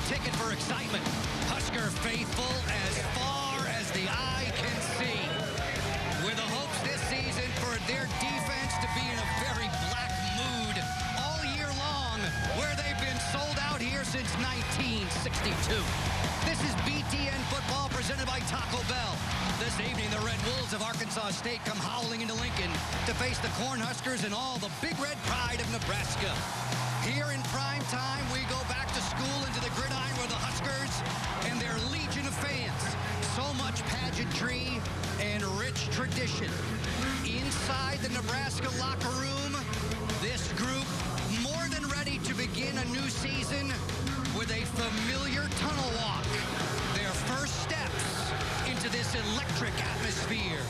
ticket for excitement. Husker faithful as far as the eye can see. With the hopes this season for their defense to be in a very black mood all year long, where they've been sold out here since 1962. This is BTN football presented by Taco Bell. This evening, the Red Wolves of Arkansas State come howling into Lincoln to face the Cornhuskers and all the big red pride of Nebraska. Here in prime time, we go back to school into the gridiron with the Huskers and their legion of fans. So much pageantry and rich tradition. Inside the Nebraska locker room, this group more than ready to begin a new season with a familiar tunnel walk. Their first steps into this electric atmosphere.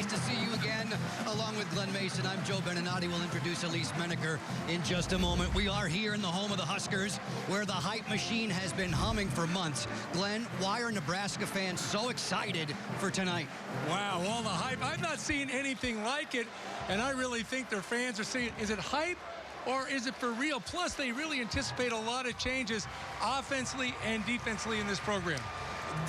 To see you again, along with Glenn Mason. I'm Joe Beninati. We'll introduce Elise Menaker in just a moment. We are here in the home of the Huskers, where the hype machine has been humming for months. Glenn, why are Nebraska fans so excited for tonight? Wow, all the hype. I've not seen anything like it, and I really think their fans are saying, is it hype or is it for real? Plus, they really anticipate a lot of changes offensively and defensively in this program.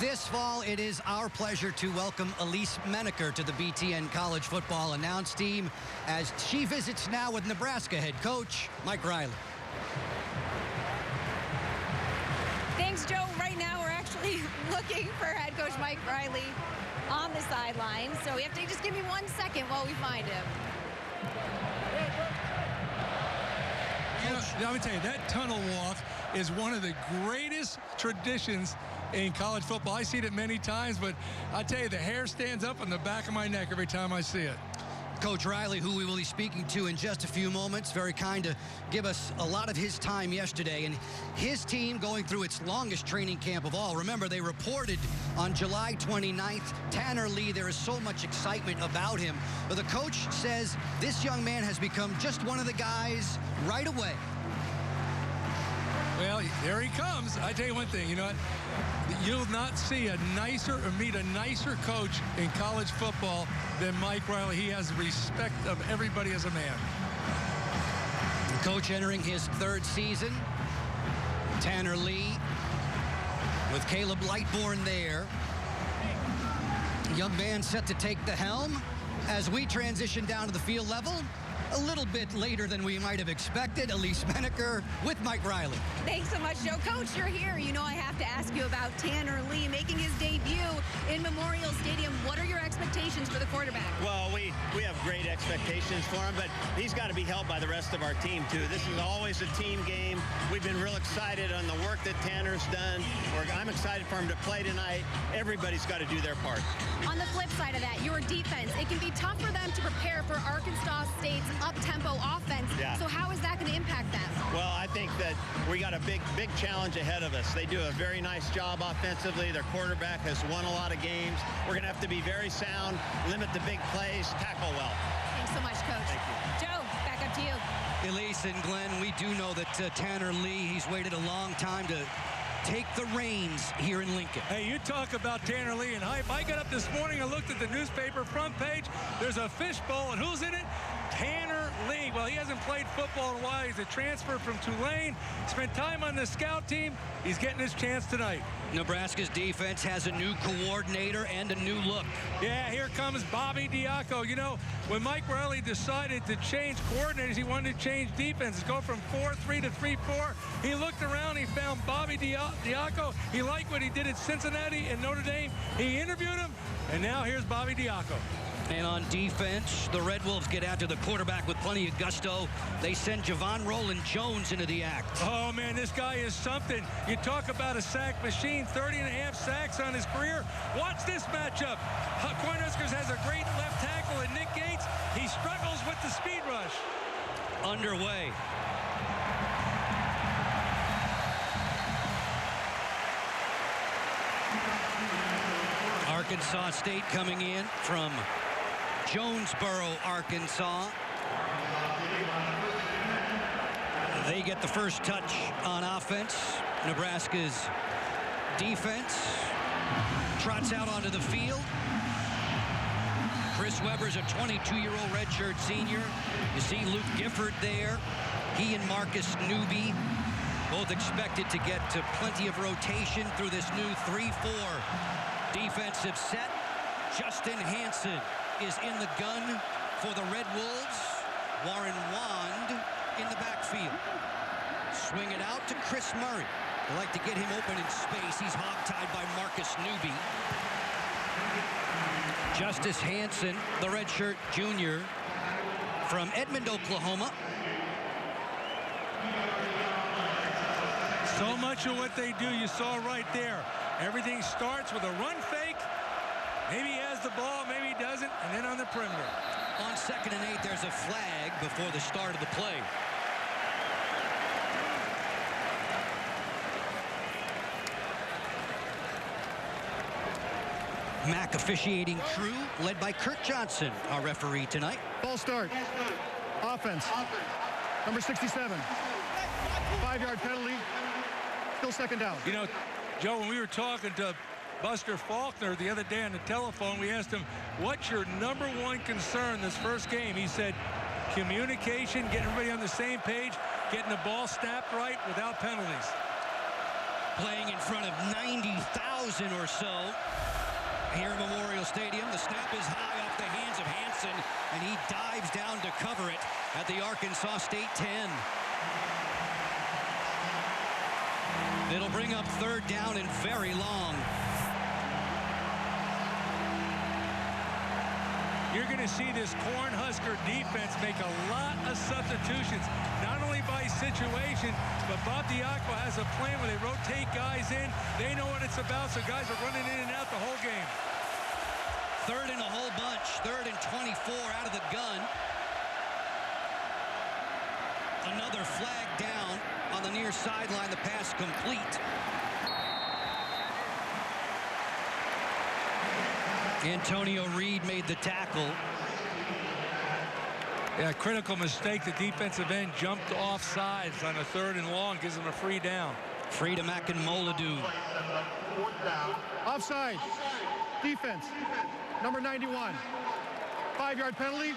This fall, it is our pleasure to welcome Elise Menaker to the BTN College Football Announce team as she visits now with Nebraska head coach Mike Riley. Thanks, Joe. Right now, we're actually looking for head coach Mike Riley on the sideline. So you have to just give me 1 second while we find him. You know, let me tell you, that tunnel walk is one of the greatest traditions in college football. I see it many times, but I tell you, the hair stands up on the back of my neck every time I see it. Coach Riley, who we will be speaking to in just a few moments, very kind to give us a lot of his time yesterday. And his team going through its longest training camp of all. Remember, they reported on July 29th. Tanner Lee, there is so much excitement about him. But the coach says this young man has become just one of the guys right away. Well, there he comes. I tell you one thing, you know what? You'll not see a nicer or meet a nicer coach in college football than Mike Riley. He has respect of everybody as a man. The coach entering his third season. Tanner Lee with Caleb Lightbourne there. Young man set to take the helm as we transition down to the field level. A little bit later than we might have expected. Elise Menaker with Mike Riley. Thanks so much, Joe. Coach, you're here. You know I have to ask you about Tanner Lee making his debut in Memorial Stadium. What are your expectations for the quarterback? Well, we have great expectations for him, but he's got to be helped by the rest of our team, too. This is always a team game. We've been real excited on the work that Tanner's done. I'm excited for him to play tonight. Everybody's got to do their part. On the flip side of that, your defense, it can be tough for them to prepare for Arkansas State's up-tempo offense. Yeah. So how is that going to impact them? Well, I think that we got a big challenge ahead of us. They do a very nice job offensively. Their quarterback has won a lot of games. We're going to have to be very sound, limit the big plays, tackle well. Thanks so much, Coach. Thank you. Joe, back up to you. Elise and Glenn, we do know that Tanner Lee, he's waited a long time to take the reins here in Lincoln. Hey, you talk about Tanner Lee and hype. I got up this morning and looked at the newspaper front page. There's a fishbowl, and who's in it? Tanner Lee. Well, he hasn't played football in a while. He's a transfer from Tulane. Spent time on the scout team. He's getting his chance tonight. Nebraska's defense has a new coordinator and a new look. Yeah, here comes Bobby Diaco. You know, when Mike Riley decided to change coordinators, he wanted to change defenses, go from 4-3 to 3-4. He looked around, he found Bobby Diaco. He liked what he did at Cincinnati and Notre Dame. He interviewed him, and now here's Bobby Diaco. And on defense, the Red Wolves get after the quarterback with plenty of gusto. They send Javon Roland-Jones into the act. Oh, man, this guy is something. You talk about a sack machine, 30.5 sacks on his career. Watch this matchup. Cornhuskers has a great left tackle in Nick Gates. He struggles with the speed rush. Underway. Arkansas State coming in from Jonesboro, Arkansas. They get the first touch on offense. Nebraska's defense trots out onto the field. Chris Webber's a 22-year-old redshirt senior. You see Luke Gifford there. He and Marcus Newby both expected to get to plenty of rotation through this new 3-4 defensive set. Justin Hansen is in the gun for the Red Wolves. Warren Wand in the backfield. Swing it out to Chris Murray. They like to get him open in space. He's hogtied by Marcus Newby. Justice Hansen, the redshirt junior from Edmond, Oklahoma. So much of what they do, you saw right there. Everything starts with a run fake. Maybe he has the ball, maybe he doesn't, and then on the perimeter. On 2nd and 8, there's a flag before the start of the play. MAC officiating crew led by Kurt Johnson, our referee tonight. Ball start. Offense. Number 67. 5-yard penalty. Still 2nd down. You know, Joe, when we were talking to Buster Faulkner the other day on the telephone, we asked him, what's your number one concern this first game? He said, communication, getting everybody on the same page, getting the ball snapped right without penalties. Playing in front of 90,000 or so here at Memorial Stadium. The snap is high off the hands of Hansen, and he dives down to cover it at the Arkansas State 10. It'll bring up 3rd down and very long. You're going to see this Cornhusker defense make a lot of substitutions, not only by situation, but Bob Diaco has a plan where they rotate guys in. They know what it's about, so guys are running in and out the whole game. 3rd and a whole bunch, 3rd and 24 out of the gun. Another flag down on the near sideline, the pass complete. Antonio Reed made the tackle. Yeah, critical mistake. The defensive end jumped off sides on a 3rd and long, gives them a free down. Free to Makin-Moladu. Offside. Defense. Number 91. 5-yard penalty.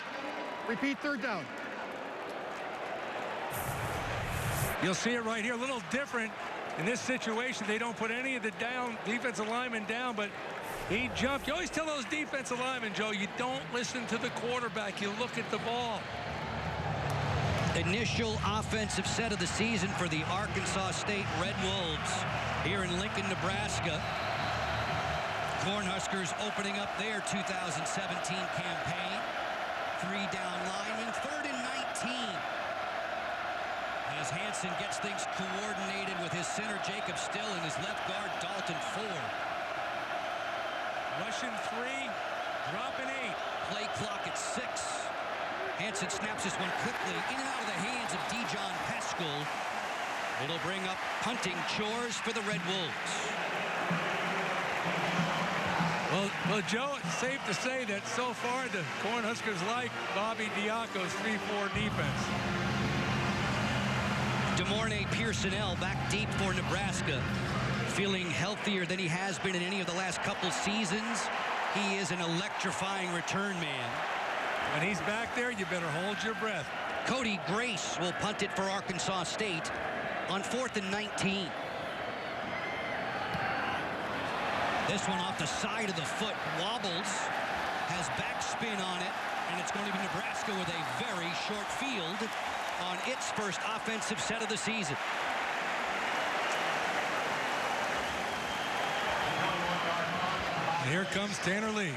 Repeat, 3rd down. You'll see it right here, a little different. In this situation, they don't put any of the defensive linemen down, but he jumped. You always tell those defensive linemen, Joe, you don't listen to the quarterback. You look at the ball. Initial offensive set of the season for the Arkansas State Red Wolves here in Lincoln, Nebraska. Cornhuskers opening up their 2017 campaign. 3-down linemen, 3rd and 19. As Hansen gets things coordinated with his center Jacob Still and his left guard Dalton Ford. Russian 3, dropping 8. Play clock at 6. Hansen snaps this one quickly in and out of the hands of Dijon Pascal. It'll bring up punting chores for the Red Wolves. Well, Joe, it's safe to say that so far the Cornhuskers like Bobby Diaco's 3-4 defense. Pierson-El back deep for Nebraska, feeling healthier than he has been in any of the last couple seasons. He is an electrifying return man. When he's back there, you better hold your breath. Cody Grace will punt it for Arkansas State on 4th and 19. This one off the side of the foot, wobbles, has backspin on it, and it's going to be Nebraska with a very short field on its first offensive set of the season. And here comes Tanner Lee.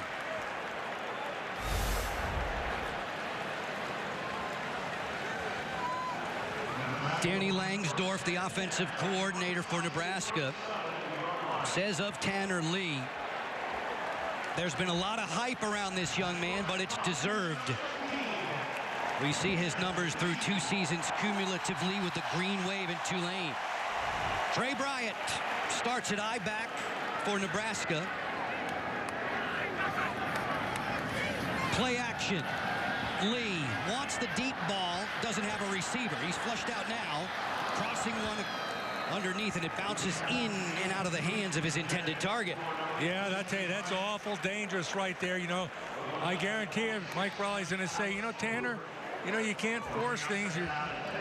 Danny Langsdorf, the offensive coordinator for Nebraska, says of Tanner Lee, there's been a lot of hype around this young man, but it's deserved. We see his numbers through 2 seasons cumulatively with the Green Wave in Tulane. Trey Bryant starts at I-back for Nebraska. Play action. Lee wants the deep ball, doesn't have a receiver. He's flushed out now, crossing one underneath, and it bounces in and out of the hands of his intended target. Yeah, I tell you, that's awful dangerous right there. You know, I guarantee you, Mike Riley's going to say, you know, Tanner, you know, you can't force things. You're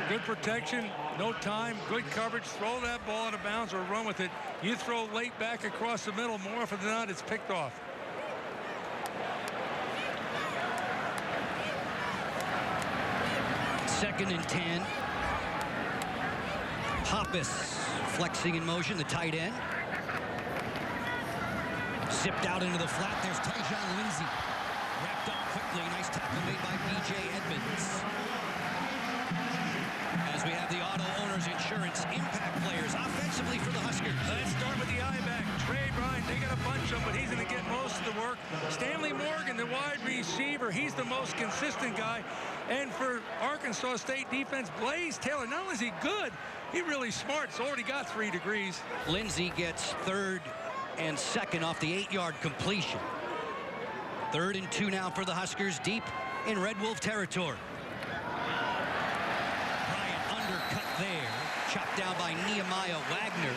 good protection, no time, good coverage. Throw that ball out of bounds or run with it. You throw late back across the middle, more often than not, it's picked off. Second and 10. Hoppus flexing in motion, the tight end. Zipped out into the flat. There's Tyjon Lindsey. Wrapped up quickly. Nice tackle made by B.J. Edmonds. As we have the Auto Owners Insurance impact players offensively for the Huskers. Let's start with the I-back. Trey Bryant, they got to bunch him, but he's going to get most of the work. Stanley Morgan, the wide receiver, he's the most consistent guy. And for Arkansas State defense, Blaze Taylor, not only is he good, he's really smart. He's already got 3 degrees. Lindsey gets 3rd and 2nd off the 8-yard completion. 3rd and 2 now for the Huskers, deep in Red Wolf territory. Bryant undercut there, chopped down by Nehemiah Wagner.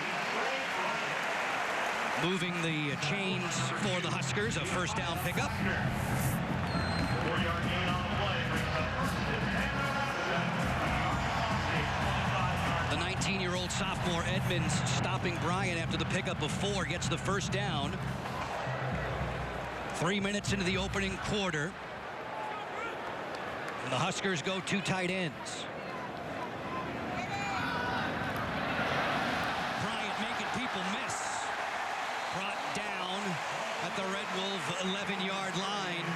Moving the chains for the Huskers, a 1st down pickup. 4-yard gain on the play brings up 1st and 10. The 19-year-old sophomore Edmonds stopping Bryant after the pickup of 4, gets the 1st down. 3 minutes into the opening quarter. And the Huskers go 2 tight ends. Bryant making people miss. Brought down at the Red Wolf 11-yard line.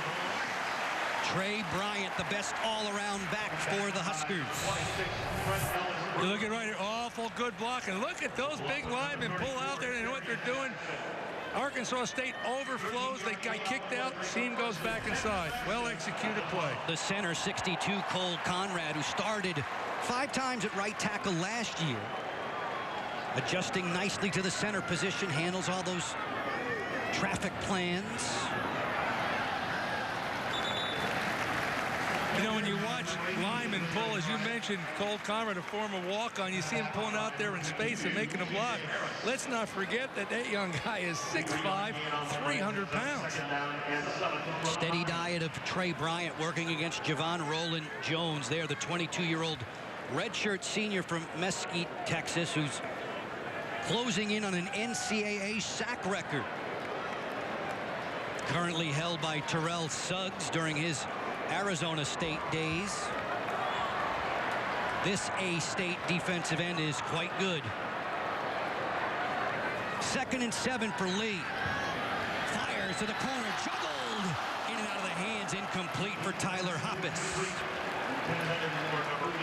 Trey Bryant, the best all-around back for the Huskers. You look at right here, awful good block, and look at those big linemen pull out there. They know what they're doing. Arkansas State overflows. They got kicked out. Seam goes back inside. Well-executed play. The center, 62, Cole Conrad, who started 5 times at right tackle last year. Adjusting nicely to the center position, handles all those traffic plans. You know, when you watch linemen pull, as you mentioned, Cole Conrad, a former walk-on, you see him pulling out there in space and making a block. Let's not forget that that young guy is 6'5", 300 pounds. Steady diet of Trey Bryant working against Javon Roland Jones there, the 22-year-old redshirt senior from Mesquite, Texas, who's closing in on an NCAA sack record. Currently held by Terrell Suggs during his Arizona State days. This A-State defensive end is quite good. 2nd and 7 for Lee. Fires to the corner, juggled in and out of the hands, incomplete for Tyler Hoppus.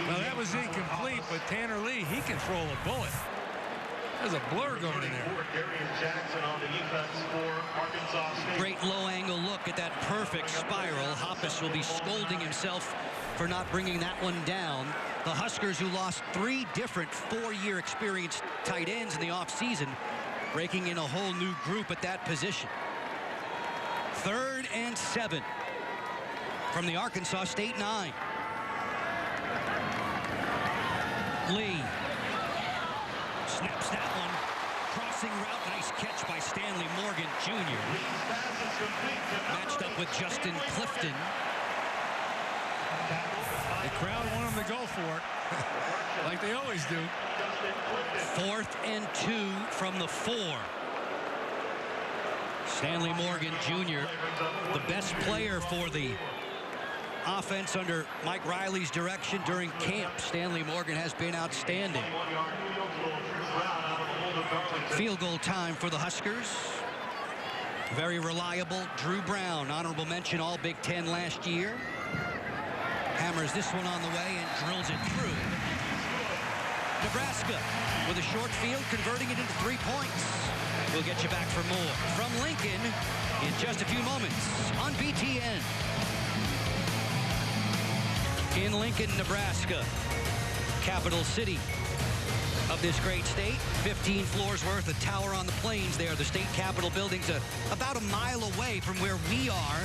Well, that was incomplete, but Tanner Lee, he can throw a bullet. There's a blur going in there. Great low-angle look at that perfect spiral. Hoppus will be scolding himself for not bringing that one down. The Huskers, who lost 3 different 4-year experienced tight ends in the offseason, breaking in a whole new group at that position. 3rd and 7 from the Arkansas State 9. Lee Snaps that one. Crossing route. Nice catch by Stanley Morgan Jr. Matched up with Justin Clifton. The crowd want them to go for it, like they always do. 4th and 2 from the 4. Stanley Morgan Jr., the best player for the offense under Mike Riley's direction during camp. Stanley Morgan has been outstanding. Field goal time for the Huskers. Very reliable. Drew Brown, honorable mention, all Big Ten last year. Hammers this one on the way and drills it through. Nebraska with a short field, converting it into 3 points. We'll get you back for more from Lincoln in just a few moments on BTN. In Lincoln, Nebraska, capital city of this great state. 15 floors worth, a tower on the plains there. The state capitol building's about a mile away from where we are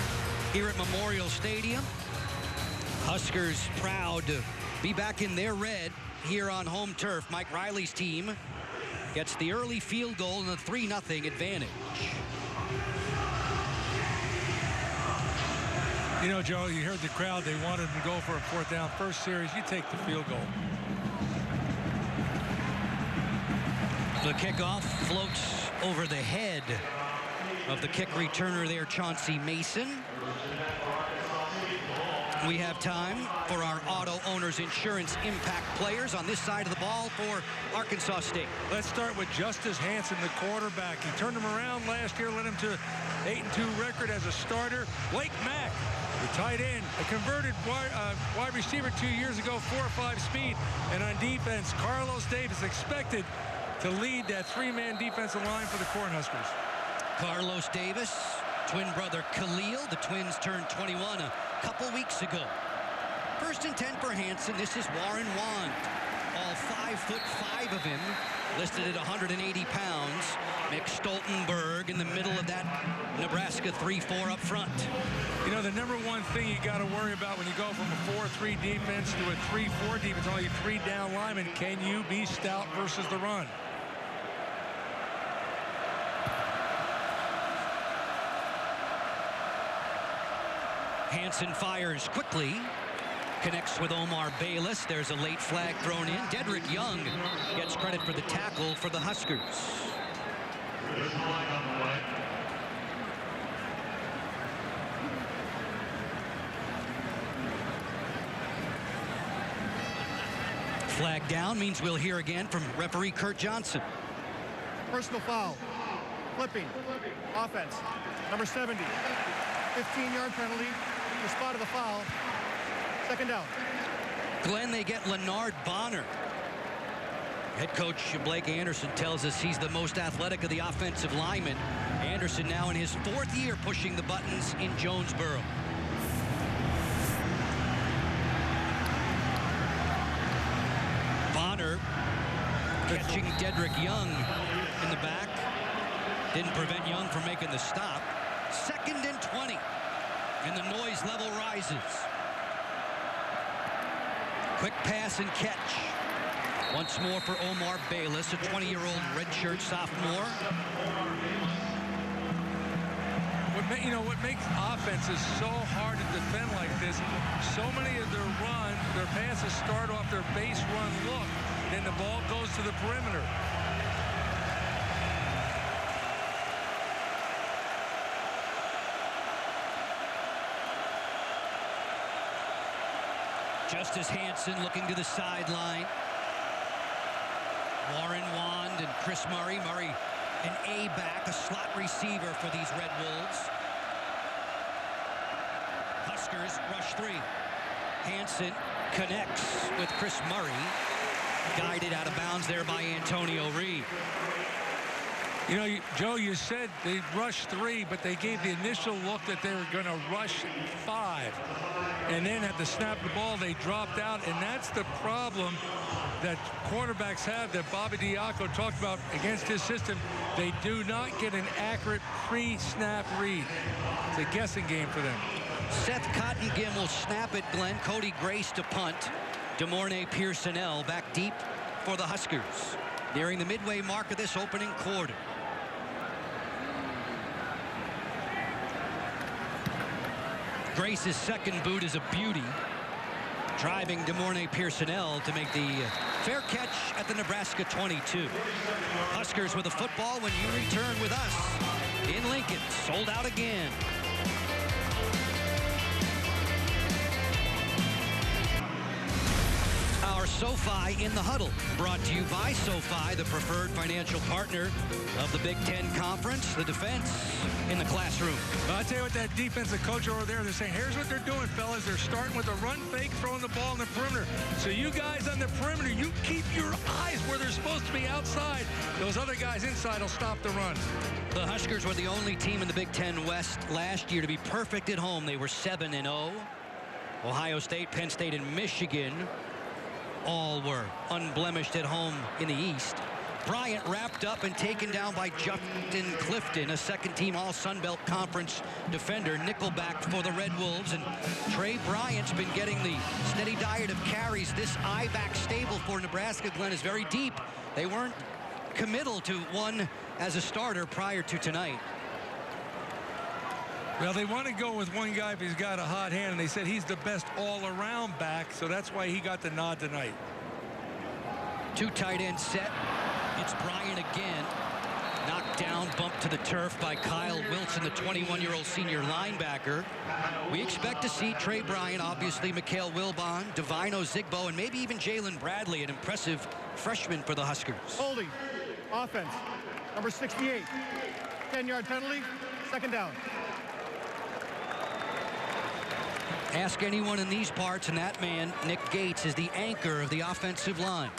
here at Memorial Stadium. Huskers proud to be back in their red here on home turf. Mike Riley's team gets the early field goal and a 3-0 advantage. You know, Joe, you heard the crowd. They wanted to go for a 4th down. First series, you take the field goal. The kickoff floats over the head of the kick returner there, Chauncey Mason. We have time for our Auto Owners Insurance Impact players on this side of the ball for Arkansas State. Let's start with Justice Hansen, the quarterback. He turned him around last year, led him to 8-2 record as a starter. Blake Mack, the tight end, a converted wide receiver 2 years ago, 4.5 speed. And on defense, Carlos Davis expected to lead that 3-man defensive line for the Cornhuskers. Carlos Davis, twin brother Khalil. The twins turned 21 a couple weeks ago. 1st and 10 for Hansen. This is Warren Wand. All 5'5" of him, listed at 180 pounds. Mick Stoltenberg in the middle of that Nebraska 3-4 up front. You know, the number one thing you got to worry about when you go from a 4-3 defense to a 3-4 defense, only 3 down linemen, can you be stout versus the run? Hansen fires quickly, connects with Omar Bayless. There's a late flag thrown in. Dedrick Young gets credit for the tackle for the Huskers. Flag down means we'll hear again from referee Kurt Johnson. Personal foul. Flipping. Offense. Number 70. 15-yard penalty. The spot of the foul. 2nd down. Glenn, they get Leonard Bonner. Head coach Blake Anderson tells us he's the most athletic of the offensive linemen. Anderson now in his 4th year pushing the buttons in Jonesboro. Bonner catching Dedrick Young in the back. Didn't prevent Young from making the stop. 2nd and 20. And the noise level rises. Quick pass and catch. Once more for Omar Bayless, a 20-year-old redshirt sophomore. What makes offenses so hard to defend like this, so many of their passes start off their base run look, and the ball goes to the perimeter. Justice Hansen looking to the sideline. Warren Wand and Chris Murray. Murray, an A-back, a slot receiver for these Red Wolves. Huskers rush 3. Hansen connects with Chris Murray. Guided out of bounds there by Antonio Reed. You know, Joe, you said they rushed 3, but they gave the initial look that they were going to rush 5. And then at the snap of the ball, they dropped out. And that's the problem that quarterbacks have that Bobby Diaco talked about against his system. They do not get an accurate pre-snap read. It's a guessing game for them. Seth Cottengim will snap it, Glenn. Cody Grace to punt. DeMornay Pierson-El back deep for the Huskers. nearing the midway mark of this opening quarter. Grace's second boot is a beauty, driving Pierson-El to make the fair catch at the Nebraska 22. Huskers with a football when you return with us in Lincoln. Sold out again. Our SoFi in the Huddle, brought to you by SoFi, the preferred financial partner of the Big Ten Conference. The defense in the classroom. Well, I'll tell you what, that defensive coach over there, they're saying, here's what they're doing, fellas. They're starting with a run fake, throwing the ball in the perimeter. So you guys on the perimeter, you keep your eyes where they're supposed to be outside. Those other guys inside will stop the run. The Huskers were the only team in the Big Ten West last year to be perfect at home. They were 7-0. Ohio State, Penn State, and Michigan all were unblemished at home in the East. Bryant wrapped up and taken down by Justin Clifton, a second-team All-Sun Belt Conference defender, nickelback for the Red Wolves. And Trey Bryant's been getting the steady diet of carries. This I-back stable for Nebraska, Glenn, is very deep. They weren't committal to one as a starter prior to tonight. Well, they want to go with one guy if he's got a hot hand, and they said he's the best all-around back, so that's why he got the nod tonight. Two tight end set. It's Bryant again. Knocked down, bumped to the turf by Kyle Wilson, the 21-year-old senior linebacker. We expect to see Trey Bryant, obviously Mikhail Wilbon, Divino Zigbo, and maybe even Jalen Bradley, an impressive freshman for the Huskers. Holding. Offense. Number 68. 10-yard penalty. Second down. Ask anyone in these parts, and that man, Nick Gates, is the anchor of the offensive line.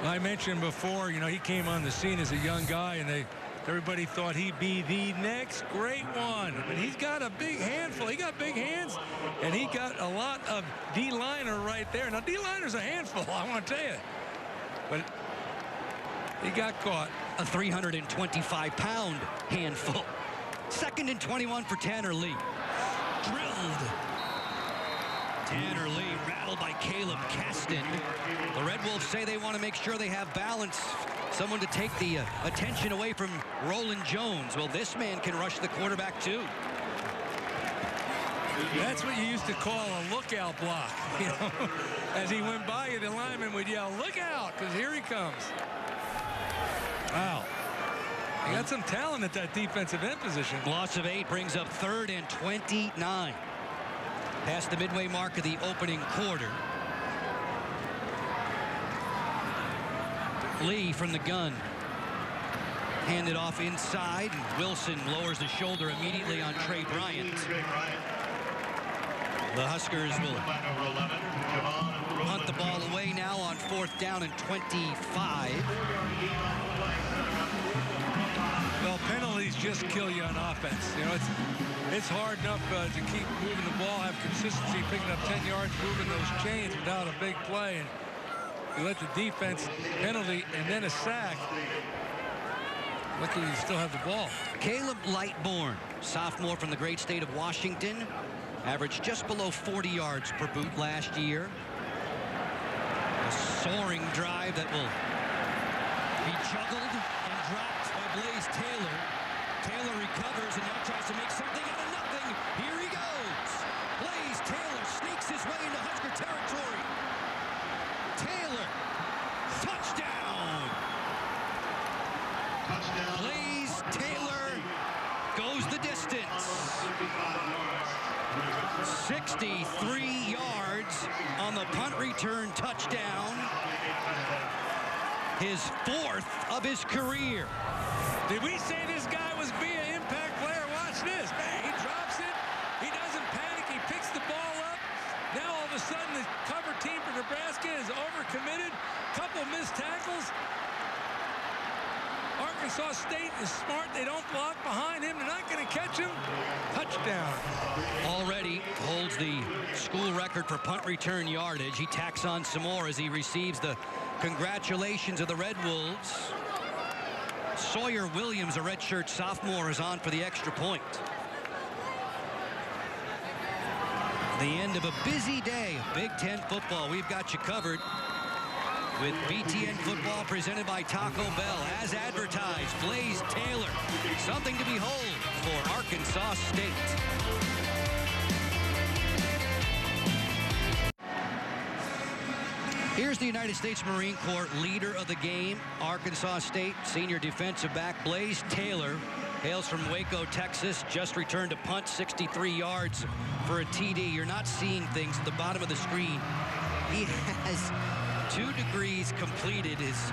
I mentioned before, you know, he came on the scene as a young guy, and everybody thought he'd be the next great one. But he's got a big handful. He got big hands, and he got a lot of D-liner right there. Now, D-liner's a handful, I want to tell you. But he got caught. A 325-pound handful. 2nd and 21 for Tanner Lee. Drilled. Tanner Lee rattled by Caleb Caston. The Red Wolves say they want to make sure they have balance. Someone to take the attention away from Roland Jones. Well, this man can rush the quarterback too. That's what you used to call a lookout block. You know, as he went by you, the lineman would yell, "Look out!" because here he comes. Wow. You got some talent at that defensive end position. Loss of 8 brings up 3rd and 29. Past the midway mark of the opening quarter. Lee from the gun. Handed off inside, and Wilson lowers the shoulder immediately on Trey Bryant. The Huskers will hunt the ball away now on 4th down and 25. Well, penalties just kill you on offense. You know, it's hard enough to keep moving the ball, have consistency, picking up 10 yards, moving those chains without a big play. And you let the defense penalty and then a sack. Luckily, you still have the ball. Caleb Lightbourne, sophomore from the great state of Washington, averaged just below 40 yards per boot last year. A soaring drive that will be juggled and dropped by Blaze Taylor. Taylor recovers and now tries to make something out of nothing. Here he goes. Blaze Taylor sneaks his way into Husker territory. Taylor, touchdown. Blaze Taylor goes the distance. 63 yards on the punt return touchdown. His 4th of his career. Did we say this guy was being an impact player? Watch this. Bang, he drops it. He doesn't panic. He picks the ball up. Now all of a sudden the cover team for Nebraska is overcommitted. Couple missed tackles. Arkansas State is smart. They don't block behind him. They're not going to catch him. Touchdown. Already holds the school record for punt return yardage. He tacks on some more as he receives the congratulations of the Red Wolves. Sawyer Williams, a redshirt sophomore, is on for the extra point. The end of a busy day of Big Ten football. We've got you covered. with BTN football presented by Taco Bell. As advertised, Blaze Taylor. Something to behold for Arkansas State. Here's the United States Marine Corps leader of the game, Arkansas State senior defensive back Blaze Taylor. Hails from Waco, Texas. Just returned a punt, 63 yards for a TD. You're not seeing things at the bottom of the screen. He has 2 degrees completed, his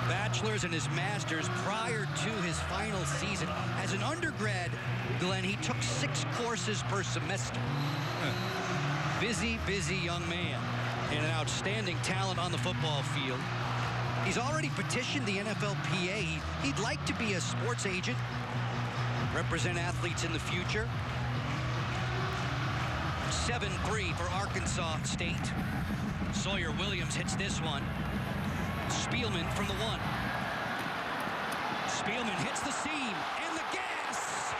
bachelor's and his master's, prior to his final season. As an undergrad, Glenn, he took 6 courses per semester. Busy, busy young man, and an outstanding talent on the football field. He's already petitioned the NFLPA. He'd like to be a sports agent, represent athletes in the future. 7-3 for Arkansas State. Sawyer Williams hits this one. Spielman from the 1. Spielman hits the seam and the gas.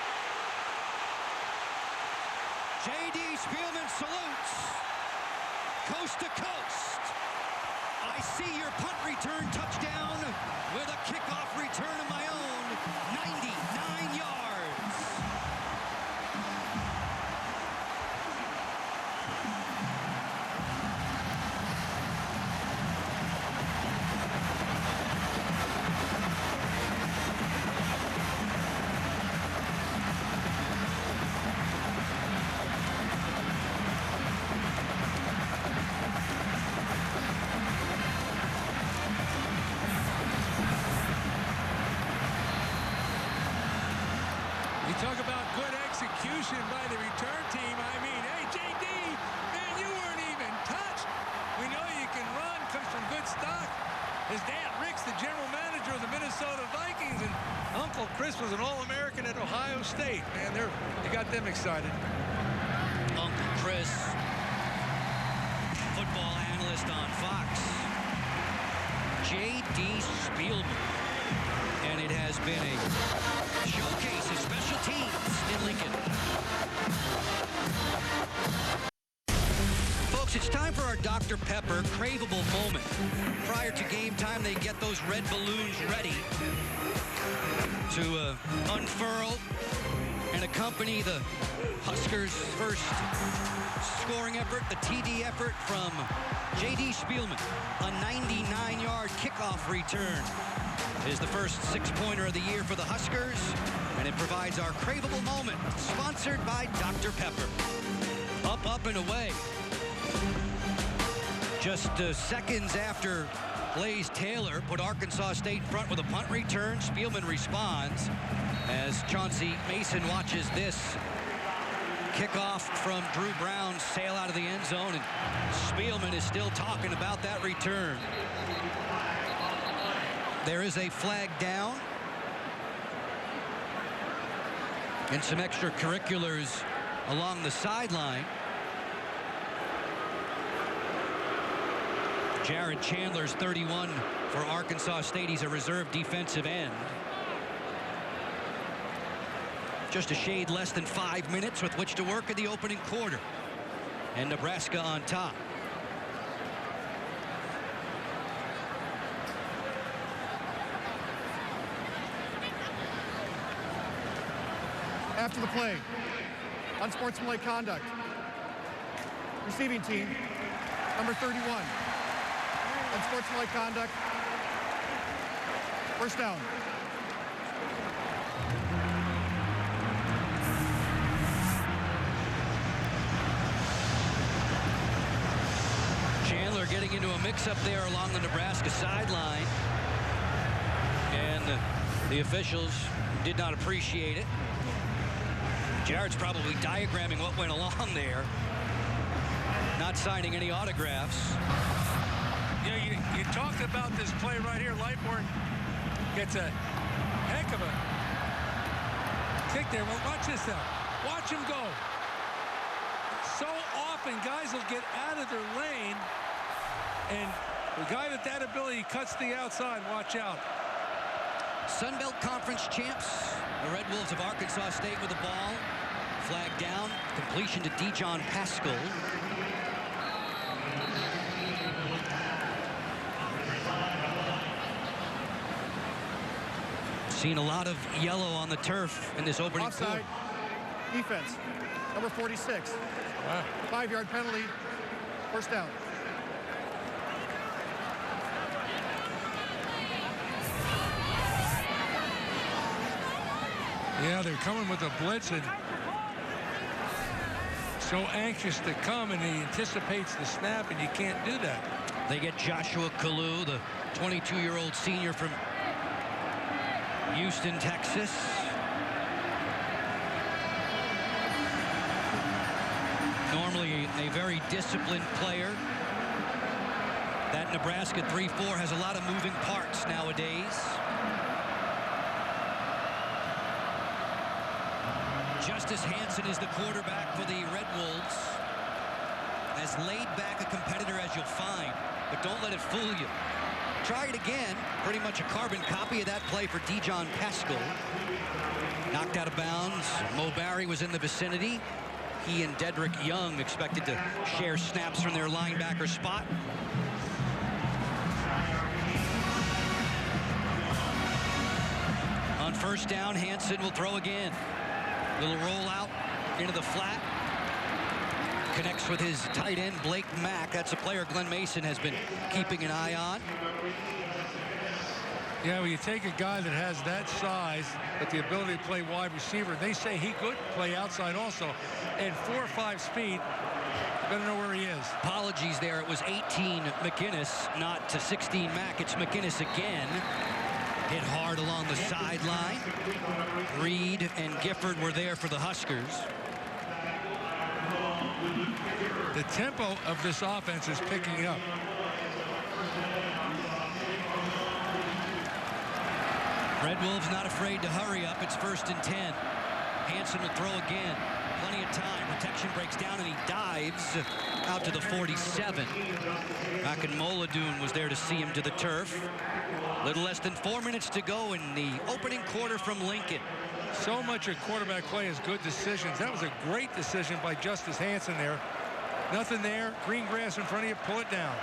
J.D. Spielman salutes. Coast to coast. I see your punt return touchdown with a kickoff return of my own. 99 yards. Talk about good execution by the return team. I mean, hey, JD, man, you weren't even touched. We know you can run, comes from good stock. His dad, Rick's the general manager of the Minnesota Vikings, and Uncle Chris was an All-American at Ohio State. Man, they got them excited. Uncle Chris, football analyst on Fox. J.D. Spielman. And it has been a showcase of special teams in Lincoln. Folks, it's time for our Dr. Pepper craveable moment. Prior to game time, they get those red balloons ready to unfurl and accompany the Huskers' first scoring effort, the TD effort from J.D. Spielman. A 99-yard kickoff return is the first 6-pointer of the year for the Huskers, and it provides our craveable moment, sponsored by Dr. Pepper. Up, and away. Just seconds after Blaze Taylor put Arkansas State in front with a punt return, Spielman responds as Chauncey Mason watches this kickoff from Drew Brown sail out of the end zone, and Spielman is still talking about that return. There is a flag down and some extracurriculars along the sideline. Jared Chandler's 31 for Arkansas State. He's a reserve defensive end. Just a shade less than 5 minutes with which to work in the opening quarter. And Nebraska on top. After the play, unsportsmanlike conduct. Receiving team, number 31. Unsportsmanlike conduct. First down. Chandler getting into a mix-up there along the Nebraska sideline. And the officials did not appreciate it. Jared's probably diagramming what went along there. Not signing any autographs. Yeah, you talked about this play right here. Lightborn gets a heck of a kick there. Well, watch this now. Watch him go. So often guys will get out of their lane, and the guy with that ability cuts the outside. Watch out. Sun Belt Conference champs, the Red Wolves of Arkansas State with the ball. Flag down, completion to Dijon Pascal. Seen a lot of yellow on the turf in this opening Offside. quarter. Defense. Number 46. Wow. 5-yard penalty. First down. Yeah, they're coming with a blitz and so anxious to come, and he anticipates the snap, and you can't do that. They get Joshua Kalu, the 22-year-old senior from Houston, Texas. Normally a very disciplined player. That Nebraska 3-4 has a lot of moving parts nowadays. Justice Hansen is the quarterback for the Red Wolves. As laid back a competitor as you'll find, but don't let it fool you. Try it again. Pretty much a carbon copy of that play for Dijon Pascal. Knocked out of bounds. Mo Barry was in the vicinity. He and Dedrick Young expected to share snaps from their linebacker spot. On first down, Hansen will throw again. Little rollout into the flat. Connects with his tight end, Blake Mack. That's a player Glenn Mason has been keeping an eye on. Yeah, well, you take a guy that has that size, but the ability to play wide receiver, they say he could play outside also. And 4.5 speed, better know where he is. Apologies there. It was 18 McInnes, not to 16 Mack. It's McInnes again. Hit hard along the sideline. Reed and Gifford were there for the Huskers. The tempo of this offense is picking up. Red Wolves not afraid to hurry up. It's 1st and 10. Hansen will throw again. Plenty of time. Protection breaks down, and he dives out to the 47. Akinmoladun was there to see him to the turf. Little less than 4 minutes to go in the opening quarter from Lincoln. So much of quarterback play is good decisions. That was a great decision by Justice Hansen there. Nothing there. Green grass in front of you. Pull it down.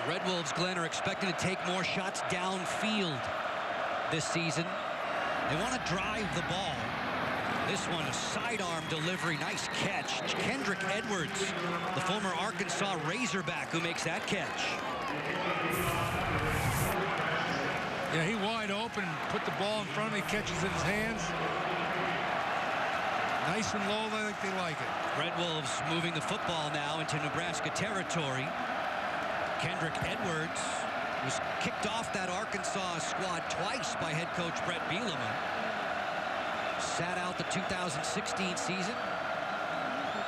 The Red Wolves, Glenn, are expecting to take more shots downfield this season. They want to drive the ball. This one, a sidearm delivery. Nice catch. Kendrick Edwards, the former Arkansas Razorback, who makes that catch. Yeah, he wide open, put the ball in front, he catches it in his hands. Nice and low, like they like it. Red Wolves moving the football now into Nebraska territory. Kendrick Edwards was kicked off that Arkansas squad twice by head coach Brett Bielema. Sat out the 2016 season.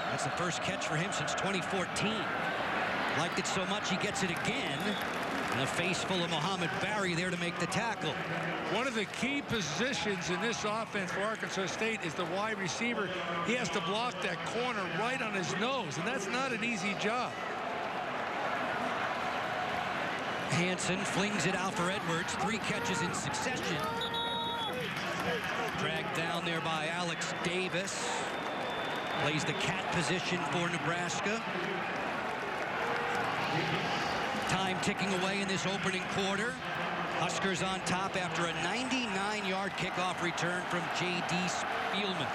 That's the first catch for him since 2014. Liked it so much he gets it again. And a face full of Mohamed Barry there to make the tackle. One of the key positions in this offense for Arkansas State is the wide receiver. He has to block that corner right on his nose, and that's not an easy job. Hansen flings it out for Edwards. 3 catches in succession. Dragged down there by Alex Davis. Plays the cat position for Nebraska. Time ticking away in this opening quarter. Huskers on top after a 99-yard kickoff return from J.D. Spielman.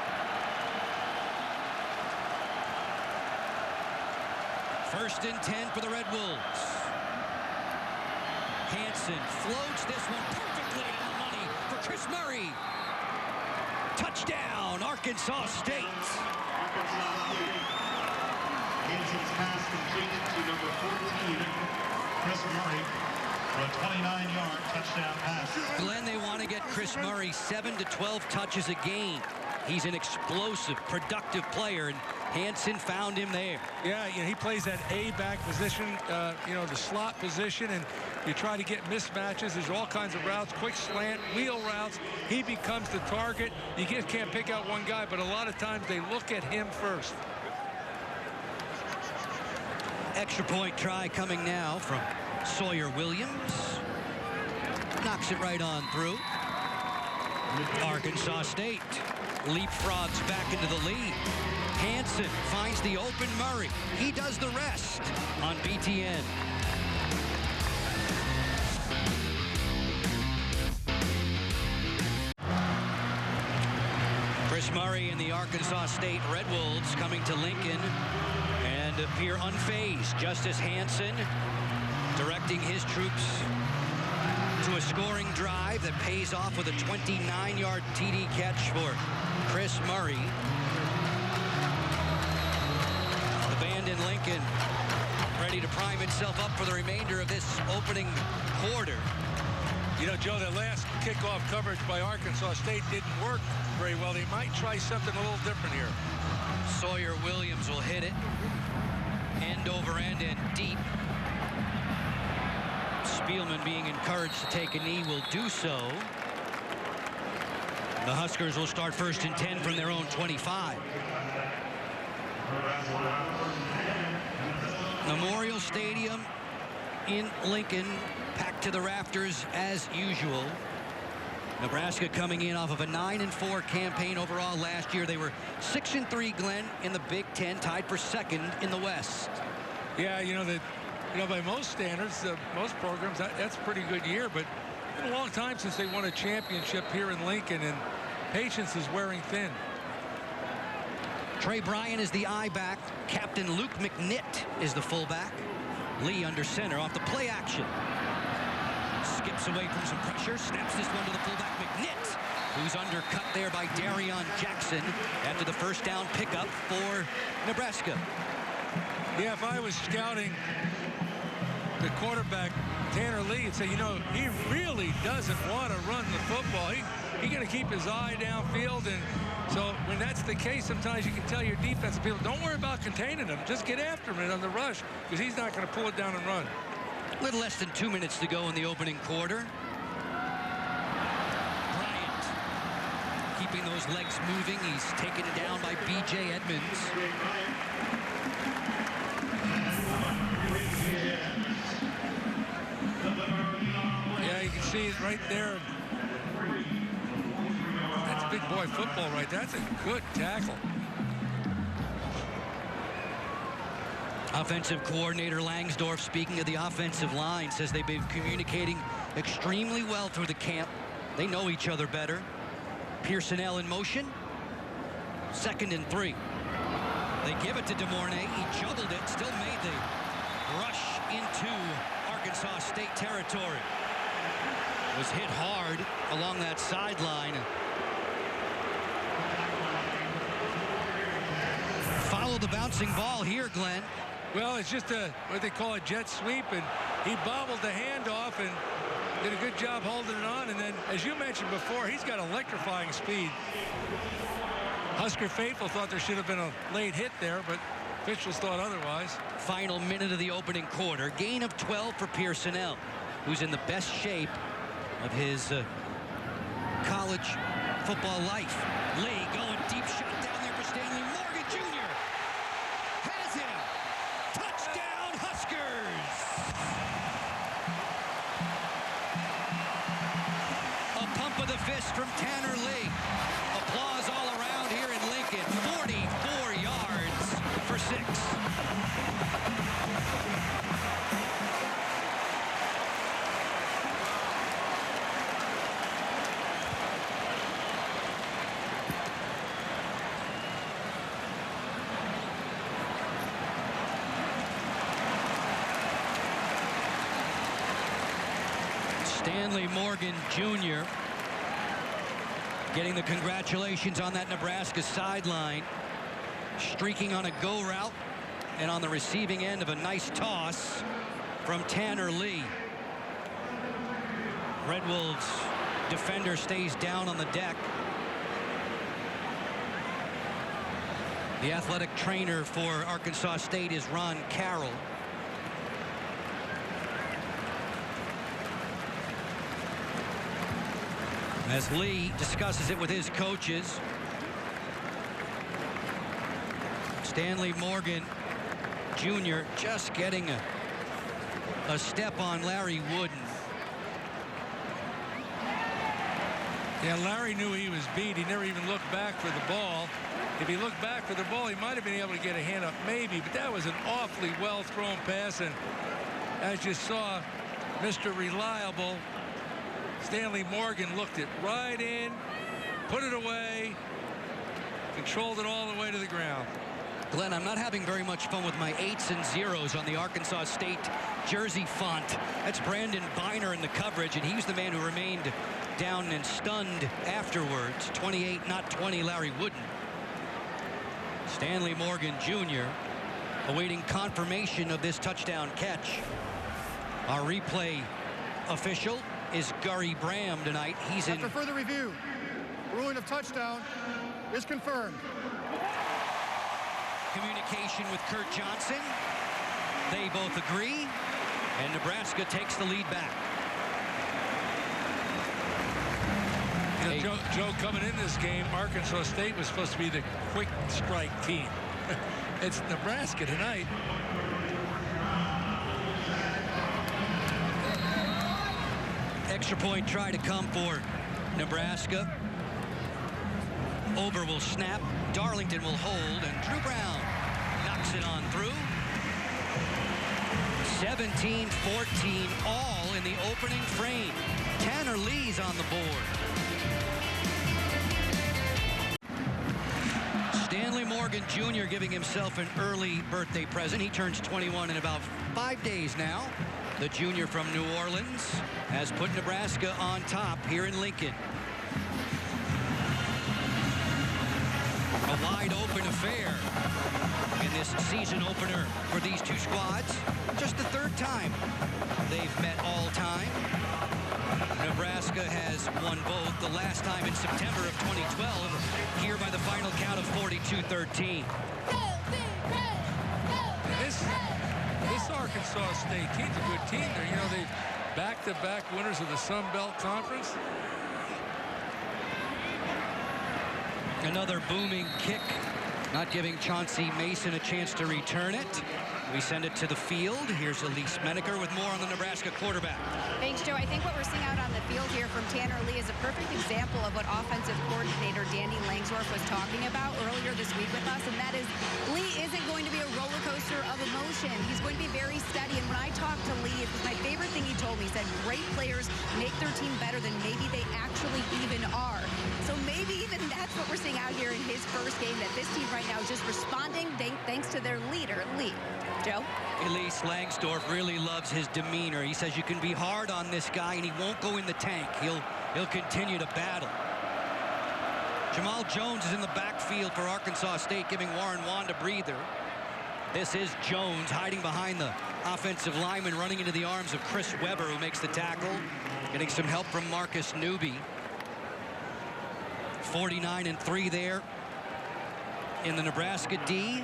First and 10 for the Red Wolves. Hansen floats this one perfectly on the money for Chris Murray. Touchdown, Arkansas State. Hansen's pass completed to number 14, Chris Murray, for a 29-yard touchdown pass. Glenn, they want to get Chris Murray 7 to 12 touches a game. He's an explosive, productive player, and Hansen found him there. Yeah, you know, he plays that A-back position, the slot position, and you try to get mismatches. There's all kinds of routes, quick slant, wheel routes. He becomes the target. You just can't pick out one guy, but a lot of times they look at him first. Extra point try coming now from Sawyer Williams. Knocks it right on through. Arkansas State leapfrogs back into the lead. Hansen finds the open Murray. He does the rest on BTN. Chris Murray and the Arkansas State Red Wolves coming to Lincoln and appear unfazed. Justice Hansen directing his troops to a scoring drive that pays off with a 29-yard TD catch for Chris Murray. The band in Lincoln ready to prime itself up for the remainder of this opening quarter. You know, Joe, the last kickoff coverage by Arkansas State didn't work very well. They might try something a little different here. Sawyer Williams will hit it end over end and deep. Spielman, being encouraged to take a knee, will do so. The Huskers will start 1st and 10 from their own 25. Memorial Stadium in Lincoln, packed to the rafters as usual. Nebraska coming in off of a 9-4 campaign overall last year. They were 6-3, Glenn, in the Big Ten, tied for 2nd in the West. Yeah, by most standards, most programs, that's a pretty good year, but it's been a long time since they won a championship here in Lincoln, and patience is wearing thin. Trey Bryan is the I-back. Captain Luke McNitt is the fullback. Lee under center off the play action. Skips away from some pressure, snaps this one to the fullback McNitt, who's undercut there by Darion Jackson after the first down pickup for Nebraska. Yeah, if I was scouting the quarterback, Tanner Lee, and say, he really doesn't want to run the football. He's going to keep his eye downfield, and so when that's the case, sometimes you can tell your defensive people, don't worry about containing him. Just get after him on the rush, because he's not going to pull it down and run. A little less than 2 minutes to go in the opening quarter. Bryant keeping those legs moving. He's taken down by B.J. Edmonds. Yeah, you can see it right there. That's big boy football right there. That's a good tackle. Offensive coordinator Langsdorff, speaking of the offensive line, says they've been communicating extremely well through the camp. They know each other better. Pierson-El in motion. 2nd and 3. They give it to DeMornay. He juggled it, still made the rush into Arkansas State territory. Was hit hard along that sideline. Follow the bouncing ball here, Glenn. Well, it's just what they call a jet sweep, and he bobbled the handoff and did a good job holding it on. And then, as you mentioned before, he's got electrifying speed. Husker faithful thought there should have been a late hit there, but officials thought otherwise. Final minute of the opening quarter. Gain of 12 for Pierson-El, who's in the best shape of his college football life. Lee going deep shot down there for Stanley Morgan Jr. Has him. Touchdown Huskers. A pump of the fist from Tanner Lee. Applause all around here in Lincoln. 44 yards for 6. Stanley Morgan Jr. getting the congratulations on that Nebraska sideline. Streaking on a go route and on the receiving end of a nice toss from Tanner Lee. Red Wolves defender stays down on the deck. The athletic trainer for Arkansas State is Ron Carroll. As Lee discusses it with his coaches. Stanley Morgan Jr. just getting a step on Larry Wooden. Yeah, Larry knew he was beat. He never even looked back for the ball. If he looked back for the ball, he might have been able to get a hand up, maybe, but that was an awfully well-thrown pass, and as you saw, Mr. Reliable, Stanley Morgan looked it right in, put it away, controlled it all the way to the ground. Glenn, I'm not having very much fun with my 8s and 0s on the Arkansas State jersey font. That's Brandon Biner in the coverage, and he's the man who remained down and stunned afterwards. 28, not 20, Larry Wooden. Stanley Morgan Jr. awaiting confirmation of this touchdown catch. Our replay official is Gary Bram tonight. He's After further review, ruling of touchdown is confirmed. Communication with Kurt Johnson. They both agree, and Nebraska takes the lead back. You know, Joe, coming in this game, Arkansas State was supposed to be the quick strike team. It's Nebraska tonight. Extra point try to come for Nebraska. Over will snap. Darlington will hold, and Drew Brown knocks it on through. 17-14 all in the opening frame. Tanner Lee's on the board. Stanley Morgan Jr. giving himself an early birthday present. He turns 21 in about 5 days now. The junior from New Orleans has put Nebraska on top here in Lincoln. A wide open affair in this season opener for these two squads. Just the third time they've met all time. Nebraska has won both, the last time in September of 2012, here by the final count of 42-13. This Arkansas State team's a good team. You know, they back-to-back winners of the Sun Belt Conference. Another booming kick, not giving Chauncey Mason a chance to return it. We send it to the field. Here's Elise Menaker with more on the Nebraska quarterback. Thanks, Joe. I think what we're seeing out on the field here from Tanner Lee is a perfect example of what offensive coordinator Danny Langsdorff was talking about earlier this week with us, and that is Lee isn't going to be a roller coaster of emotion. He's going to be very steady, and when I talked to Lee, it was my favorite thing he told me. He said great players make their team better than maybe they actually even are. So maybe even that's what we're seeing out here in his first game, that this team right now is just responding thanks to their leader, Lee. Joe? Elise Langsdorff really loves his demeanor. He says you can be hard on this guy and he won't go in the tank. He'll continue to battle. Jamal Jones is in the backfield for Arkansas State, giving Warren Wand a breather. This is Jones hiding behind the offensive lineman, running into the arms of Chris Weber, who makes the tackle, getting some help from Marcus Newby. 49-3 there in the Nebraska D.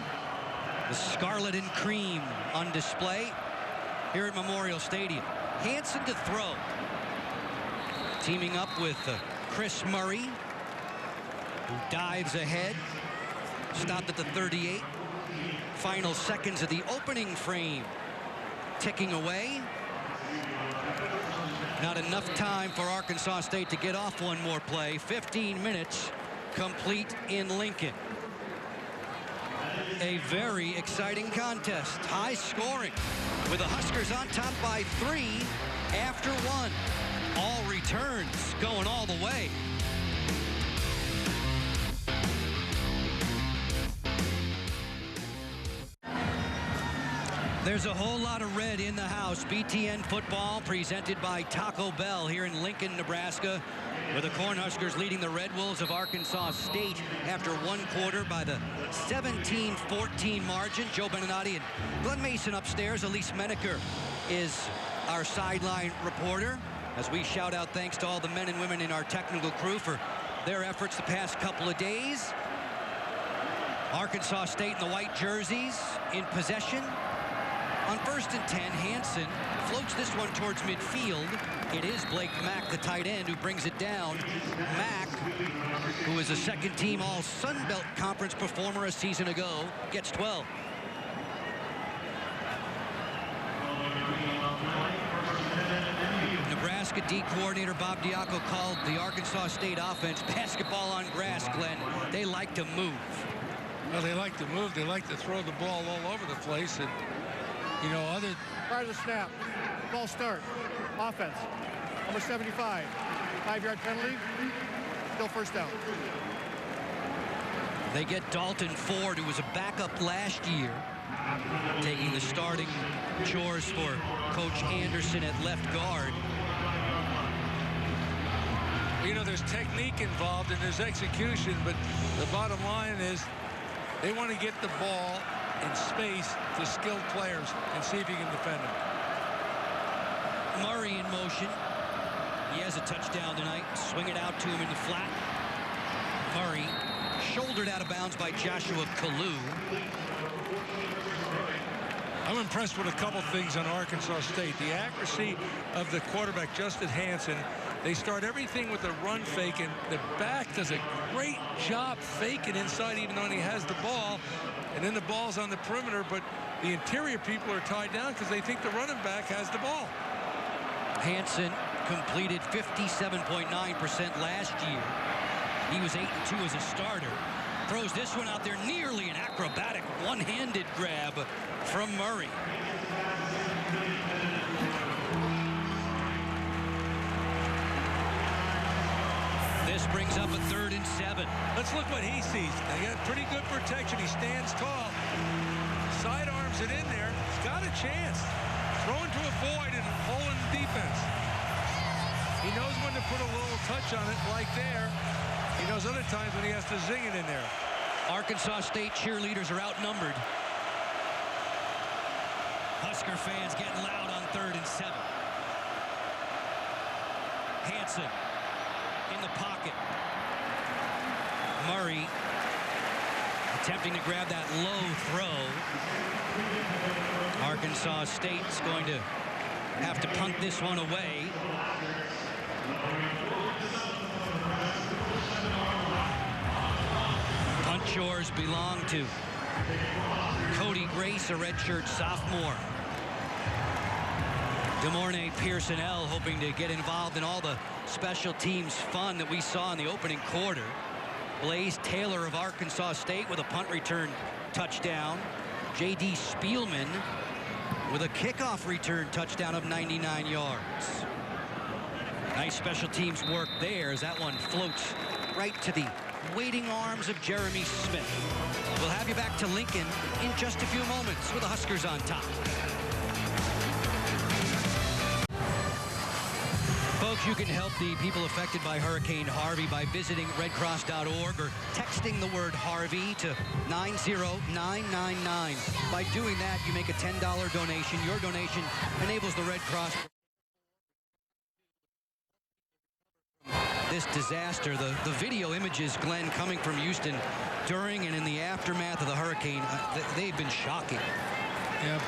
The scarlet and cream on display here at Memorial Stadium. Hansen to throw. Teaming up with Chris Murray, who dives ahead. Stopped at the 38. Final seconds of the opening frame ticking away. Not enough time for Arkansas State to get off one more play. 15 minutes complete in Lincoln. A very exciting contest, high scoring, with the Huskers on top by 3 after 1. All returns going all the way. There's a whole lot of red in the house. BTN football presented by Taco Bell here in Lincoln, Nebraska, with the Cornhuskers leading the Red Wolves of Arkansas State after one quarter by the 17-14 margin. Joe Beninati and Glenn Mason upstairs. Elise Menaker is our sideline reporter, as we shout out thanks to all the men and women in our technical crew for their efforts the past couple of days. Arkansas State in the white jerseys in possession. On 1st and 10, Hansen floats this one towards midfield. It is Blake Mack, the tight end, who brings it down. Mack, who is a second-team All-Sun Belt Conference performer a season ago, gets 12. Nebraska D coordinator Bob Diaco called the Arkansas State offense basketball on grass, Glenn. They like to move. Well, they like to move. They like to throw the ball all over the place. And, you know, prior to the snap, ball start, offense, number 75, 5-yard penalty, still first down. They get Dalton Ford, who was a backup last year, taking the starting chores for Coach Anderson at left guard. You know, there's technique involved and there's execution, but the bottom line is they want to get the ball in space to skilled players and see if you can defend them. Murray in motion. He has a touchdown tonight. Swing it out to him in the flat. Murray shouldered out of bounds by Joshua Kalu. I'm impressed with a couple things on Arkansas State. The accuracy of the quarterback, Justin Hansen. They start everything with a run fake, and the back does a great job faking inside even though he has the ball. And then the ball's on the perimeter, but the interior people are tied down because they think the running back has the ball. Hansen completed 57.9% last year. He was 8-2 as a starter. Throws this one out there, nearly an acrobatic one-handed grab from Murray. This brings up a 3rd and 7. Let's look what he sees. They got pretty good protection. He stands tall. Sidearms it in there. He's got a chance. Throwing to a void and holding the defense. He knows when to put a little touch on it, like there. He knows other times when he has to zing it in there. Arkansas State cheerleaders are outnumbered. Husker fans getting loud on 3rd and 7. Hansen in the pocket. Murray attempting to grab that low throw. Arkansas State's going to have to punt this one away. Punt chores belong to Cody Grace, a redshirt sophomore. Pierson-El hoping to get involved in all the special teams fun that we saw in the opening quarter. Blaze Taylor of Arkansas State with a punt return touchdown. J.D. Spielman with a kickoff return touchdown of 99 yards. Nice special teams work there as that one floats right to the waiting arms of Jeremy Smith. We'll have you back to Lincoln in just a few moments with the Huskers on top. Folks, you can help the people affected by Hurricane Harvey by visiting redcross.org or texting the word Harvey to 90999. By doing that, you make a $10 donation. Your donation enables the Red Cross. This disaster, the video images, Glenn, coming from Houston during and in the aftermath of the hurricane, they've been shocking. Yeah,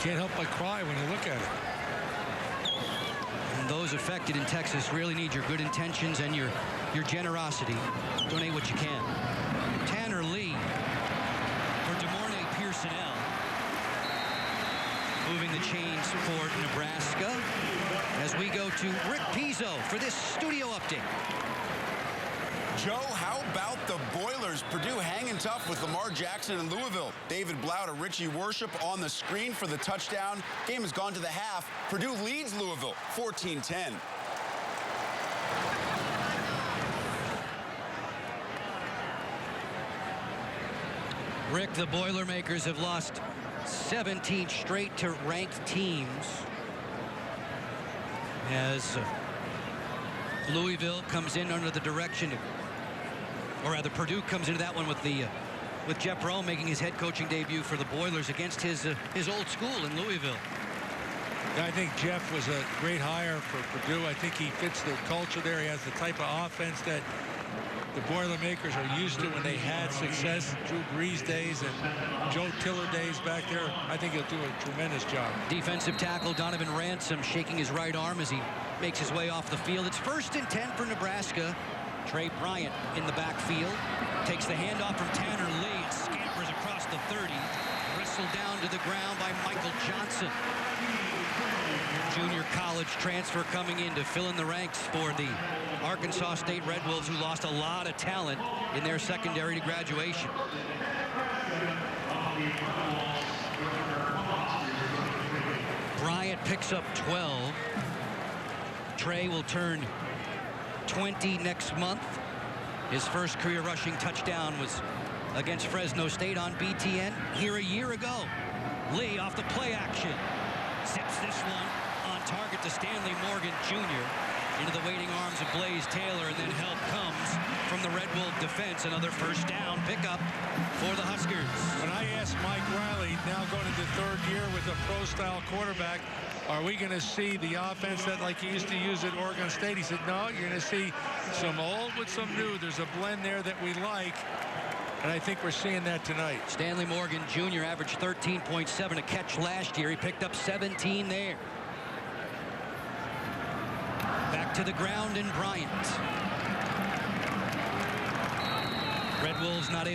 can't help but cry when you look at it. And those affected in Texas really need your good intentions and your generosity. Donate what you can. Tanner Lee for Pierson-El. Moving the chains for Nebraska as we go to Rick Pizzo for this studio update. Joe, how about the Boilers? Purdue hanging tough with Lamar Jackson and Louisville. David Blount and Richie Worship on the screen for the touchdown. Game has gone to the half. Purdue leads Louisville 14-10. Rick, the Boilermakers have lost 17 straight to ranked teams as Louisville comes in under the direction of, or rather Purdue comes into that one with Jeff Rome making his head coaching debut for the Boilers against his old school in Louisville. I think Jeff was a great hire for Purdue. I think he fits the culture there. He has the type of offense that the Boilermakers are used to when they had success. Drew Brees days and Joe Tiller days back there. I think he'll do a tremendous job. Defensive tackle Donovan Ransom shaking his right arm as he makes his way off the field. It's 1st and 10 for Nebraska. Trey Bryant in the backfield. Takes the handoff from Tanner Lee and scampers across the 30. Wrestled down to the ground by Michael Johnson. Junior college transfer coming in to fill in the ranks for the Arkansas State Red Wolves, who lost a lot of talent in their secondary to graduation. Bryant picks up 12. Trey will turn 20 next month. His first career rushing touchdown was against Fresno State on BTN here a year ago. Lee off the play action. Zips this one on target to Stanley Morgan Jr. into the waiting arms of Blaze Taylor, and then help comes from the Red Wolf defense. Another first down pickup for the Huskers. When I asked Mike Riley, now going into third year with a pro-style quarterback, are we going to see the offense that like he used to use at Oregon State? He said, no, you're going to see some old with some new. There's a blend there that we like, and I think we're seeing that tonight. Stanley Morgan Jr. averaged 13.7 a catch last year. He picked up 17 there. Back to the ground in Bryant. Red Wolves not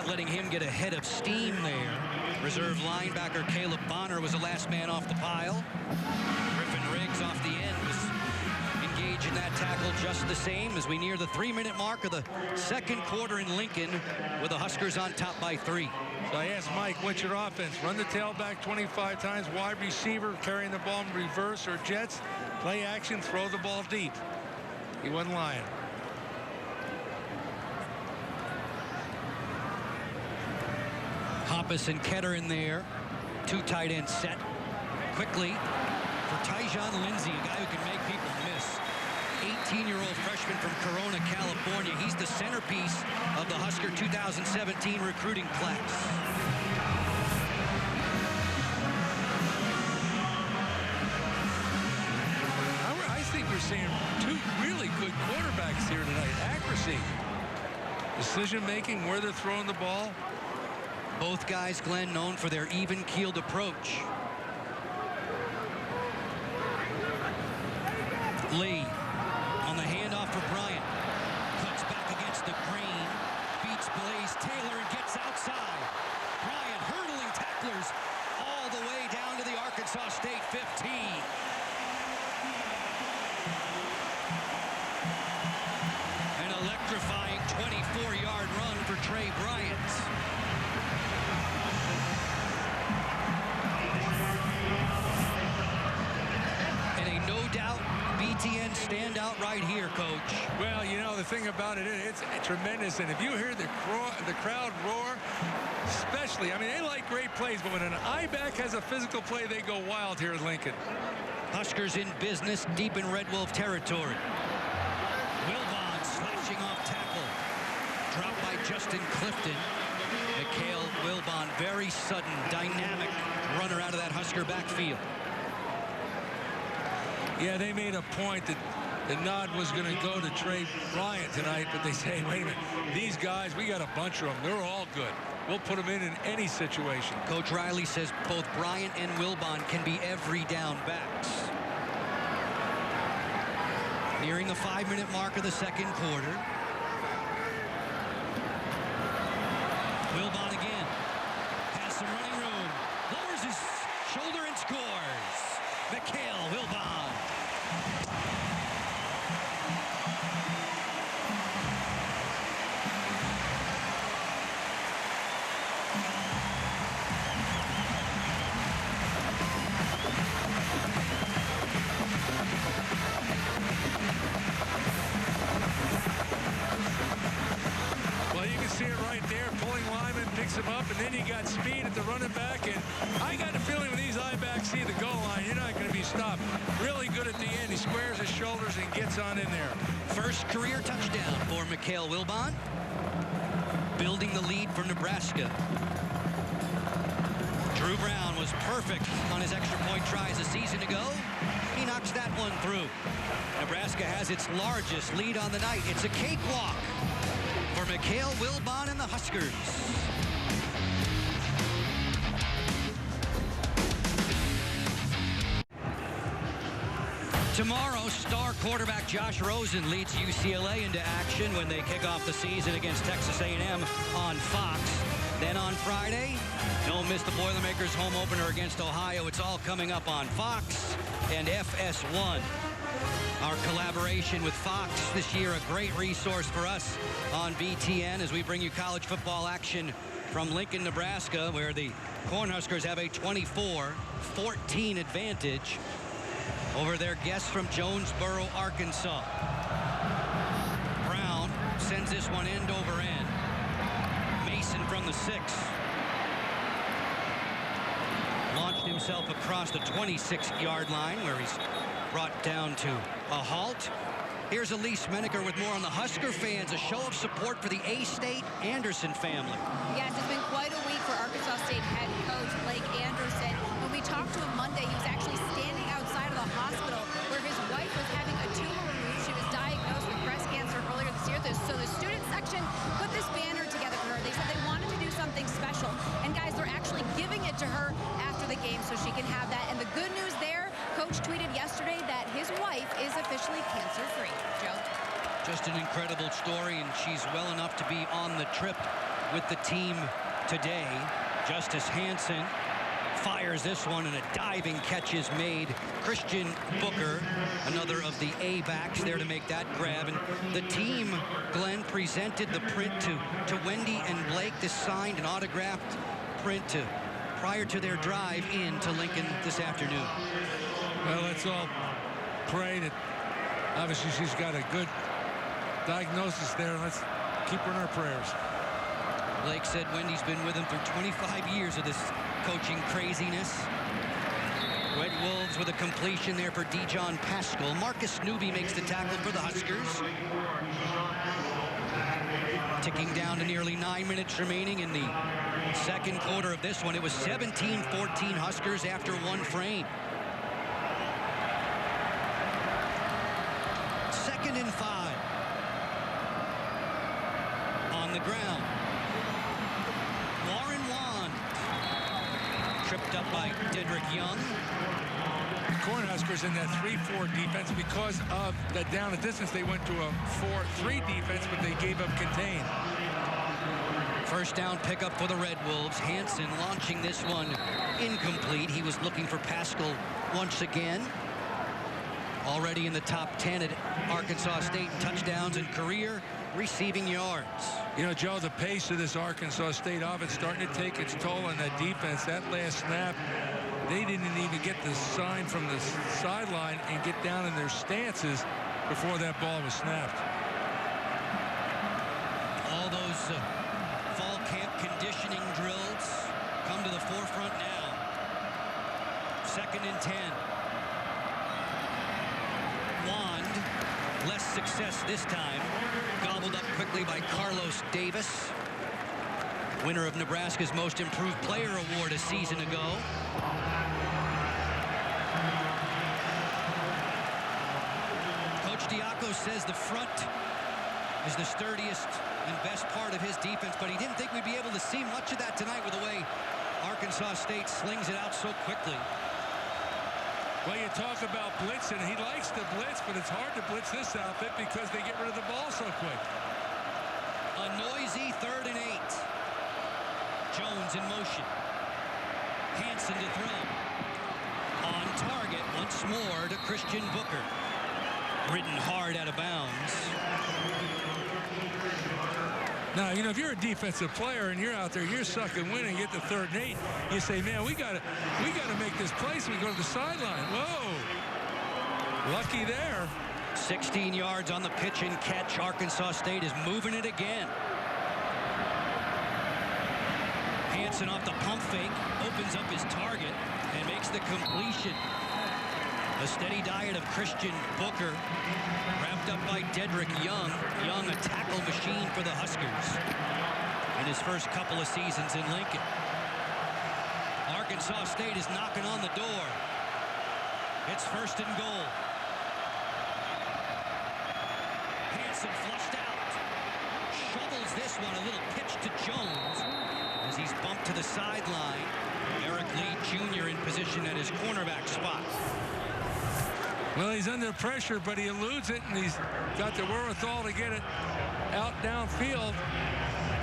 letting him get ahead of steam there. Reserve linebacker Caleb Bonner was the last man off the pile. Griffin Riggs off the end was engaged in that tackle just the same as we near the 3-minute mark of the second quarter in Lincoln with the Huskers on top by 3. So I asked Mike, what's your offense? Run the tailback 25 times, wide receiver, carrying the ball in reverse or jets, play action, throw the ball deep. He wasn't lying. Hoppus and Ketter in there. 2 tight ends set. Quickly for Tyjon Lindsey, a guy who can make people miss. 18-year-old freshman from Corona, California. He's the centerpiece of the Husker 2017 recruiting class. I think we're seeing 2 really good quarterbacks here tonight. Accuracy, decision-making, where they're throwing the ball. Both guys, Glenn, known for their even-keeled approach. Lee on the handoff for Bryant. Cuts back against the grain. Beats Blaze Taylor and gets outside. Bryant hurdling tacklers all the way down to the Arkansas State 15. An electrifying 24-yard run for Trey Bryant. No-doubt BTN standout right here, Coach. Well, you know, the thing about it, it's tremendous. And if you hear the crowd roar, especially, I mean, they like great plays, but when an I-back has a physical play, they go wild here at Lincoln. Huskers in business deep in Red Wolf territory. Wilbon slashing off tackle. Dropped by Justin Clifton. Mikhail Wilbon, very sudden, dynamic runner out of that Husker backfield. Yeah, they made a point that the nod was going to go to Trey Bryant tonight, but they say, wait a minute, these guys, we got a bunch of them. They're all good. We'll put them in any situation. Coach Riley says both Bryant and Wilbon can be every down backs. Nearing the 5-minute mark of the second quarter. Wilbon again. Has some running room. Lowers his shoulder and scores. Mikhail Wilbon. Well, you can see it right there. Pulling lineman picks him up, and then you got speed at the running back. And I got the feeling when these I-backs see the goal line, you're not going to be stopped. Really good at the end. He squares his shoulders and gets on in there. First career touchdown for Mikhail Wilbon. Building the lead for Nebraska. Drew Brown was perfect on his extra point tries a season ago. He knocks that one through. Nebraska has its largest lead on the night. It's a cakewalk for Mikhail Wilbon and the Huskers. Tomorrow, star quarterback Josh Rosen leads UCLA into action when they kick off the season against Texas A&M on Fox. Then on Friday, don't miss the Boilermakers home opener against Ohio. It's all coming up on Fox and FS1. Our collaboration with Fox this year, a great resource for us on BTN as we bring you college football action from Lincoln, Nebraska, where the Cornhuskers have a 24-14 advantage over their guests from Jonesboro, Arkansas. Brown sends this one end over end. from the 6. Launched himself across the 26-yard line where he's brought down to a halt. Here's Elise Menaker with more on the Husker fans. A show of support for the A-State Anderson family. Yes, it's been quite a week for Arkansas State head coach Blake Anderson. When we talked to him Monday, he was actually standing outside of the hospital where his wife was having a tumor removed. She was diagnosed with breast cancer earlier this year. So the student section put this banner together for her. They said they wanted to do something special. And guys, they're actually giving it to her after the game so she can have that. And the good news there, Coach tweeted yesterday that his wife is officially cancer-free. Joe? Just an incredible story, and she's well enough to be on the trip with the team today. Justice Hansen fires this one, and a diving catch is made. Christian Booker, another of the A-backs, there to make that grab. And the team, Glenn, presented the print to Wendy and Blake, this signed and autographed print prior to their drive in to Lincoln this afternoon. Well, let's all pray that obviously she's got a good diagnosis there. Let's keep her in our prayers. Blake said Wendy's been with him through 25 years of this coaching craziness. Red Wolves with a completion there for Dijon Pascal. Marcus Newby makes the tackle for the Huskers. Ticking down to nearly 9 minutes remaining in the second quarter of this one. It was 17-14 Huskers after one frame. 2nd and 5. On the ground. Warren Wand. Tripped up by Dedrick Young. Cornhuskers in that 3-4 defense, because of the down and distance, they went to a 4-3 defense, but they gave up contain. First down pickup for the Red Wolves. Hansen launching this one incomplete. He was looking for Pascal once again. Already in the top 10 at Arkansas State in touchdowns and career receiving yards. You know, Joe, the pace of this Arkansas State offense starting to take its toll on that defense. That last snap, they didn't even get the sign from the sideline and get down in their stances before that ball was snapped. All those fall camp conditioning drills come to the forefront now. 2nd and 10. Wand, less success this time. Gobbled up quickly by Carlos Davis, winner of Nebraska's Most Improved Player Award a season ago. Coach Diaco says the front is the sturdiest and best part of his defense, but he didn't think we'd be able to see much of that tonight with the way Arkansas State slings it out so quickly. Well, you talk about blitzing. He likes to blitz, but it's hard to blitz this outfit because they get rid of the ball so quick. A noisy 3rd and 8. Jones in motion. Hansen to throw. On target once more to Christian Booker. Ridden hard out of bounds. Now, you know, if you're a defensive player and you're out there, you're sucking winning, get the 3rd and 8, you say, man, we gotta make this play so we go to the sideline. Whoa. Lucky there. 16 yards on the pitch and catch. Arkansas State is moving it again. Hansen off the pump fake, opens up his target and makes the completion. A steady diet of Christian Booker, wrapped up by Dedrick Young. Young, a tackle machine for the Huskers in his first couple of seasons in Lincoln. Arkansas State is knocking on the door. It's 1st and goal. Hansen flushed out. Shovels this one, a little pitch to Jones as he's bumped to the sideline. Eric Lee Jr. in position at his cornerback spot. Well, he's under pressure, but he eludes it, and he's got the wherewithal to get it out downfield.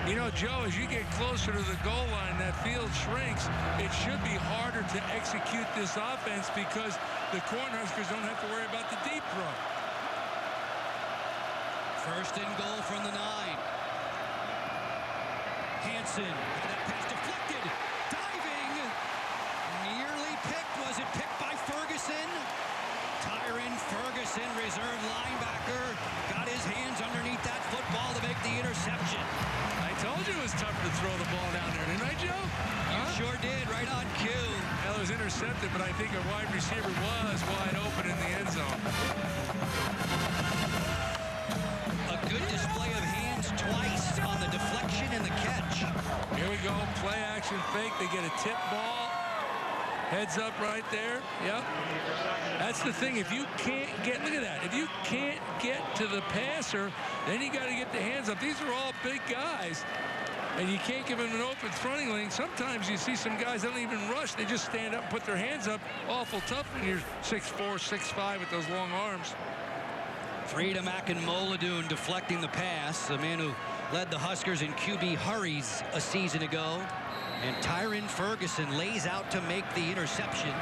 You know, Joe, as you get closer to the goal line, that field shrinks. It should be harder to execute this offense because the Cornhuskers don't have to worry about the deep throw. 1st and goal from the 9. Hansen, that pass deflected, diving, nearly picked. Was it picked by Ferguson? Tyron Ferguson, reserve linebacker, got his hands underneath that football to make the interception. I told you it was tough to throw the ball down there, didn't I, Joe? Huh? Sure did, right on cue. Well, it was intercepted, but I think a wide receiver was wide open in the end zone. A good display of hands twice on the deflection and the catch. Here we go, play action fake. They get a tip ball. Heads up right there. Yep. That's the thing. If you can't get, look at that. If you can't get to the passer, then you got to get the hands up. These are all big guys. And you can't give them an open throwing lane. Sometimes you see some guys that don't even rush. They just stand up and put their hands up. Awful tough when you're 6'4", 6'5" with those long arms. Freedom Akinmoladun deflecting the pass. The man who led the Huskers in QB hurries a season ago. And Tyron Ferguson lays out to make the interception,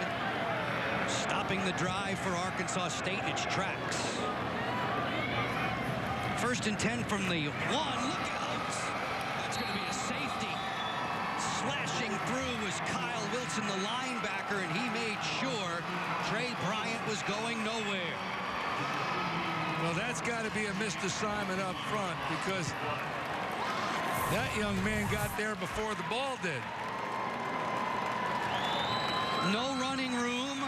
stopping the drive for Arkansas State in its tracks. 1st and 10 from the 1. Look out! That's going to be a safety. Slashing through was Kyle Wilson, the linebacker, and he made sure Trey Bryant was going nowhere. Well, that's got to be a missed assignment up front because that young man got there before the ball did. No running room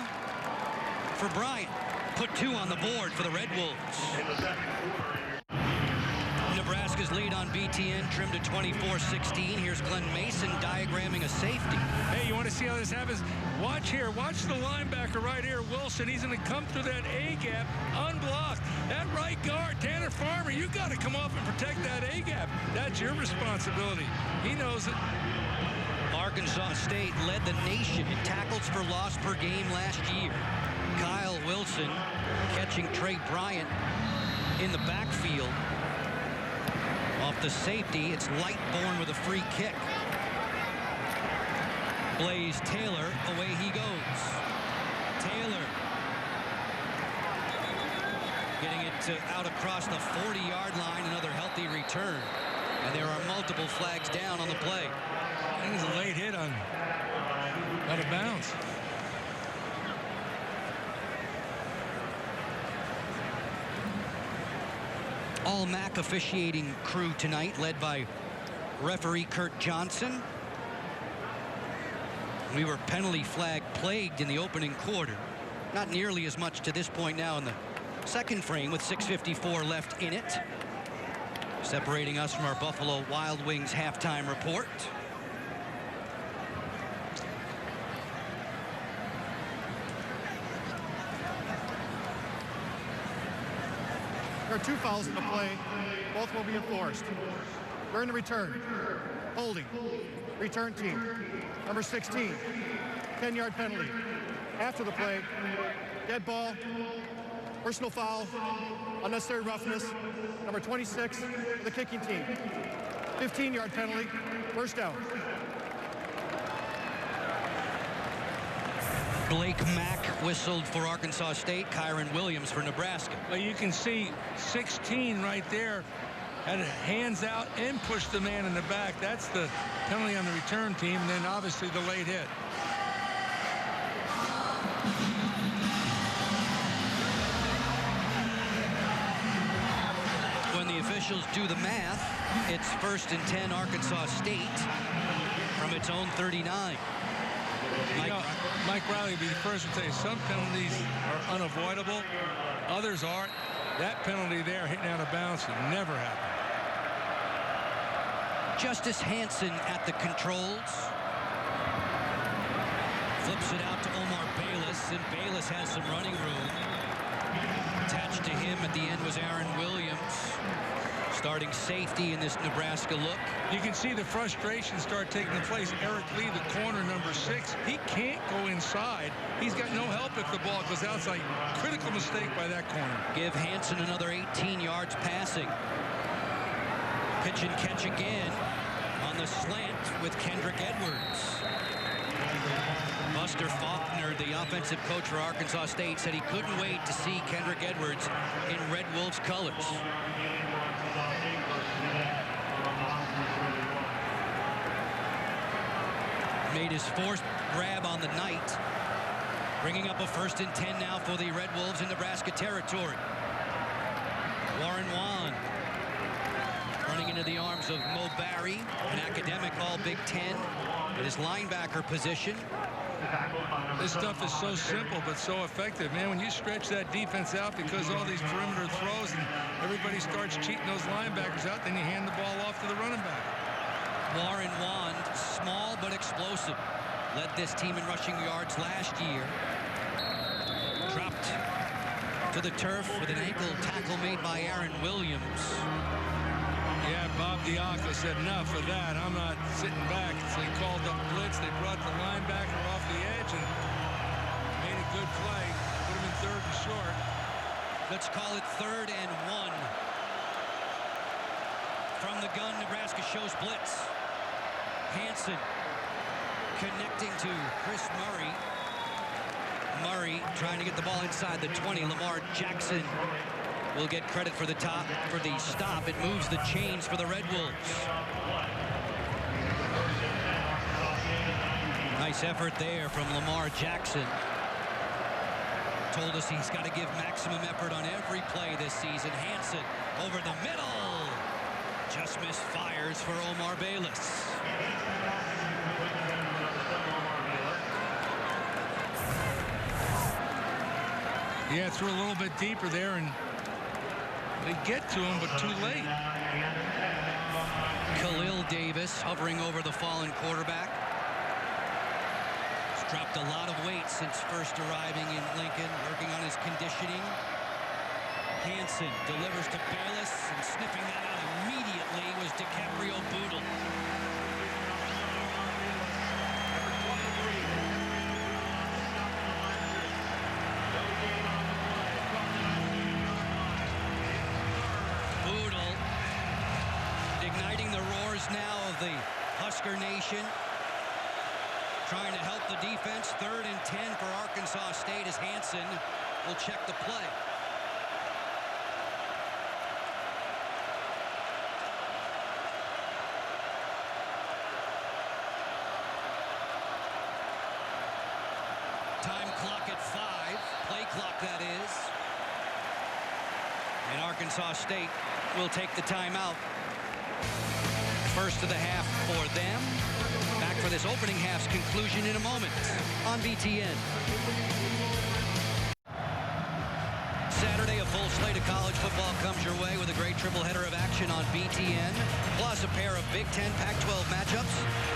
for Bryant. Put 2 on the board for the Red Wolves. Nebraska's lead on BTN trimmed to 24-16. Here's Glenn Mason diagramming a safety. Hey, you want to see how this happens? Watch here. Watch the linebacker right here, Wilson. He's going to come through that A-gap unblocked. That right guard, Tanner Farmer, you got to come off and protect that A-gap. That's your responsibility. He knows it. Arkansas State led the nation in tackles for loss per game last year. Kyle Wilson catching Trey Bryant in the backfield. Off the safety, it's Lightbourne with a free kick. Blaze Taylor, away he goes. Taylor getting it out across the 40-yard line, another healthy return. And there are multiple flags down on the play. I think it's a late hit on out of bounds. All MAC officiating crew tonight, led by referee Kurt Johnson. We were penalty flag plagued in the opening quarter. Not nearly as much to this point now in the second frame with 6:54 left in it. Separating us from our Buffalo Wild Wings halftime report. There are 2 fouls in the play. Both will be enforced. During the return, holding, return team. Number 16, 10-yard penalty. After the play, dead ball, personal foul, unnecessary roughness. Number 26, the kicking team. 15-yard penalty, first down. Blake Mack whistled for Arkansas State. Kyron Williams for Nebraska. Well, you can see 16 right there. Had hands out and pushed the man in the back. That's the penalty on the return team. And then obviously the late hit. When the officials do the math, it's 1st and 10 Arkansas State from its own 39. Mike Riley would be the first to tell you some penalties are unavoidable. Others aren't. That penalty there hitting out of bounds should never happen. Justice Hansen at the controls. Flips it out to Omar Bayless, and Bayless has some running room. Attached to him at the end was Aaron Williams, starting safety in this Nebraska look. You can see the frustration start taking place. Eric Lee, the corner, number 6, he can't go inside. He's got no help if the ball goes outside. Critical mistake by that corner. Give Hansen another 18 yards passing. Pitch and catch again on the slant with Kendrick Edwards. Buster Faulkner, the offensive coach for Arkansas State, said he couldn't wait to see Kendrick Edwards in Red Wolves colors. Made his 4th grab on the night, bringing up a 1st and 10 now for the Red Wolves in Nebraska territory. Warren Wan Running into the arms of Mo Barry, an academic All-Big Ten at his linebacker position. This stuff is so simple but so effective, man. When you stretch that defense out because all these perimeter throws and everybody starts cheating those linebackers out, then you hand the ball off to the running back. Warren Wand, small but explosive, led this team in rushing yards last year. Dropped to the turf with an ankle tackle made by Aaron Williams. Yeah, Bob Diaco said enough of that. I'm not sitting back. So he called up blitz. They brought the linebacker off the edge and made a good play. Put him in 3rd and short. Let's call it 3rd and 1. From the gun, Nebraska shows blitz. Hansen connecting to Chris Murray. Murray trying to get the ball inside the 20. Lamar Jackson will get credit for the stop. It moves the chains for the Red Wolves. Nice effort there from Lamar Jackson. Told us he's got to give maximum effort on every play this season. Hansen over the middle. Just misfires for Omar Bayless. Yeah, threw a little bit deeper there, and they get to him, but too late. Khalil Davis hovering over the fallen quarterback. He's dropped a lot of weight since first arriving in Lincoln, working on his conditioning. Hansen delivers to Bayless, and sniffing that out immediately was DiCaprio Boodle. Igniting the roars now of the Husker Nation. Trying to help the defense. 3rd and 10 for Arkansas State as Hansen will check the play. Time clock at 5. Play clock, that is. And Arkansas State will take the timeout. First of the half for them. Back for this opening half's conclusion in a moment on BTN. Saturday, a full slate of college football comes your way with a great triple header of action on BTN. Plus a pair of Big Ten Pac-12 matchups.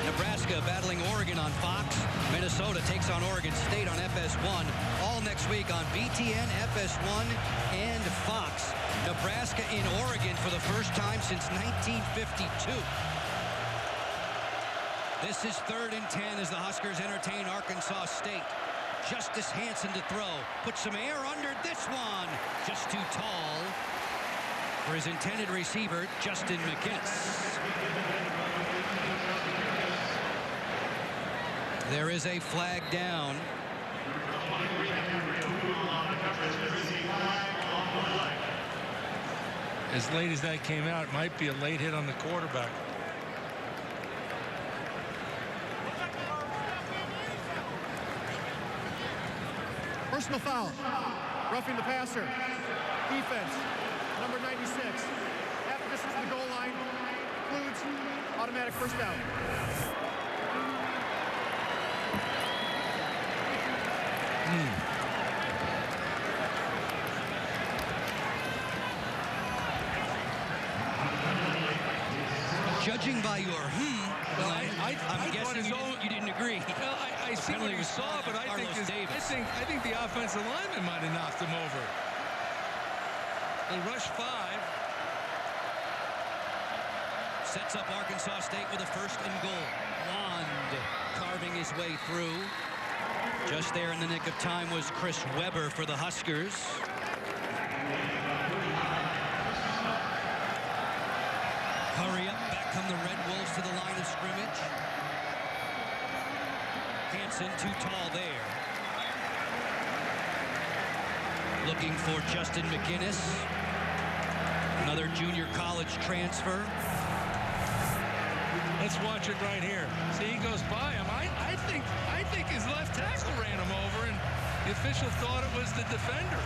Nebraska battling Oregon on Fox. Minnesota takes on Oregon State on FS1. All next week on BTN, FS1, and Fox. Nebraska in Oregon for the first time since 1952. This is 3rd and 10 as the Huskers entertain Arkansas State. Justice Hansen to throw. Put some air under this one. Just too tall for his intended receiver, Justin McInnes. There is a flag down. As late as that came out, it might be a late hit on the quarterback. Personal foul. Roughing the passer. Defense. Number 96. After distance to the goal line. Includes automatic first down. Judging by your well, I'm guessing you didn't agree. Well, I see what you saw, but I think the offensive lineman might have knocked him over. They rush 5. Sets up Arkansas State with a 1st and goal. Wand carving his way through. Just there in the nick of time was Chris Weber for the Huskers. Hurry up, back come the Red Wolves to the line of scrimmage. Hansen too tall there. Looking for Justin McInnes. Another junior college transfer. Let's watch it right here. See, he goes by him. I think his left tackle ran him over, and the official thought it was the defender.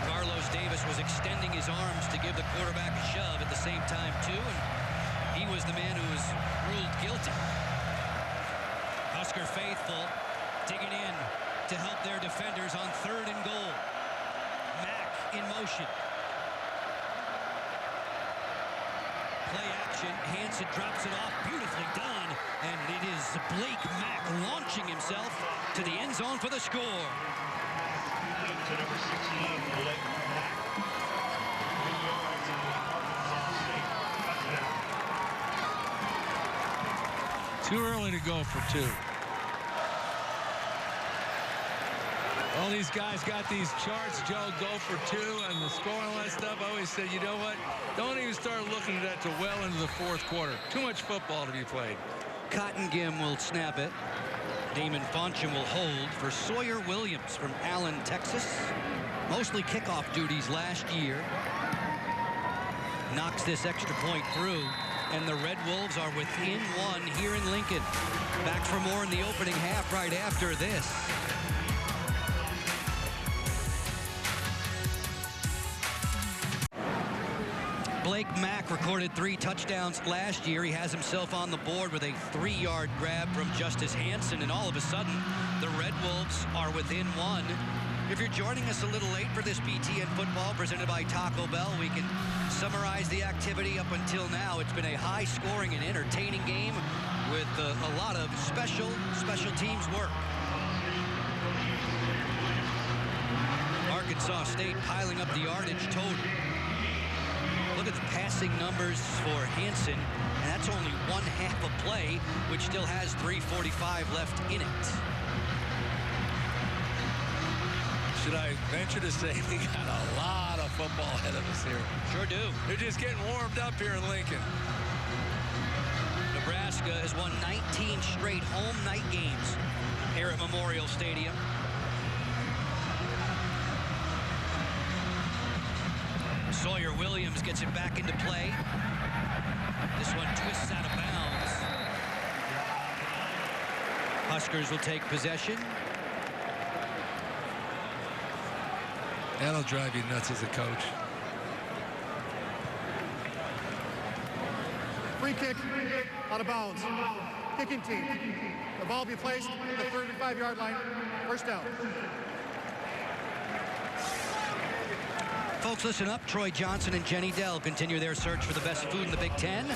Carlos Davis was extending his his arms to give the quarterback a shove at the same time, too, and he was the man who was ruled guilty. Husker faithful digging in to help their defenders on 3rd and goal. Mack in motion. Play action. Hansen drops it off. Beautifully done. And it is Blake Mack launching himself to the end zone for the score. To number 16, Blake Mack. 3 yards in the Arkansas State touchdown. Too early to go for 2. All these guys got these charts, Joe, go for 2 and the score and all that stuff. I always said, you know what? Don't even start looking at that till well into the 4th quarter. Too much football to be played. Cottengim will snap it. Damon Fonchen will hold for Sawyer Williams from Allen, Texas. Mostly kickoff duties last year. Knocks this extra point through. And the Red Wolves are within 1 here in Lincoln. Back for more in the opening half right after this. Blake Mack recorded 3 touchdowns last year. He has himself on the board with a 3-yard grab from Justice Hansen, and all of a sudden, the Red Wolves are within 1. If you're joining us a little late for this BTN football presented by Taco Bell, we can summarize the activity up until now. It's been a high-scoring and entertaining game with a lot of special teams work. Arkansas State piling up the yardage total. Look at the passing numbers for Hansen, and that's only 1/2 a play, which still has 3:45 left in it. Should I venture to say we got a lot of football ahead of us here? Sure do. They're just getting warmed up here in Lincoln. Nebraska has won 19 straight home night games here at Memorial Stadium. Sawyer Williams gets it back into play. This one twists out of bounds. Huskers will take possession. That'll drive you nuts as a coach. Free kick out of bounds. Kicking team. The ball be placed at the 35-yard line. First down. Folks, listen up. Troy Johnson and Jenny Dell continue their search for the best food in the Big Ten.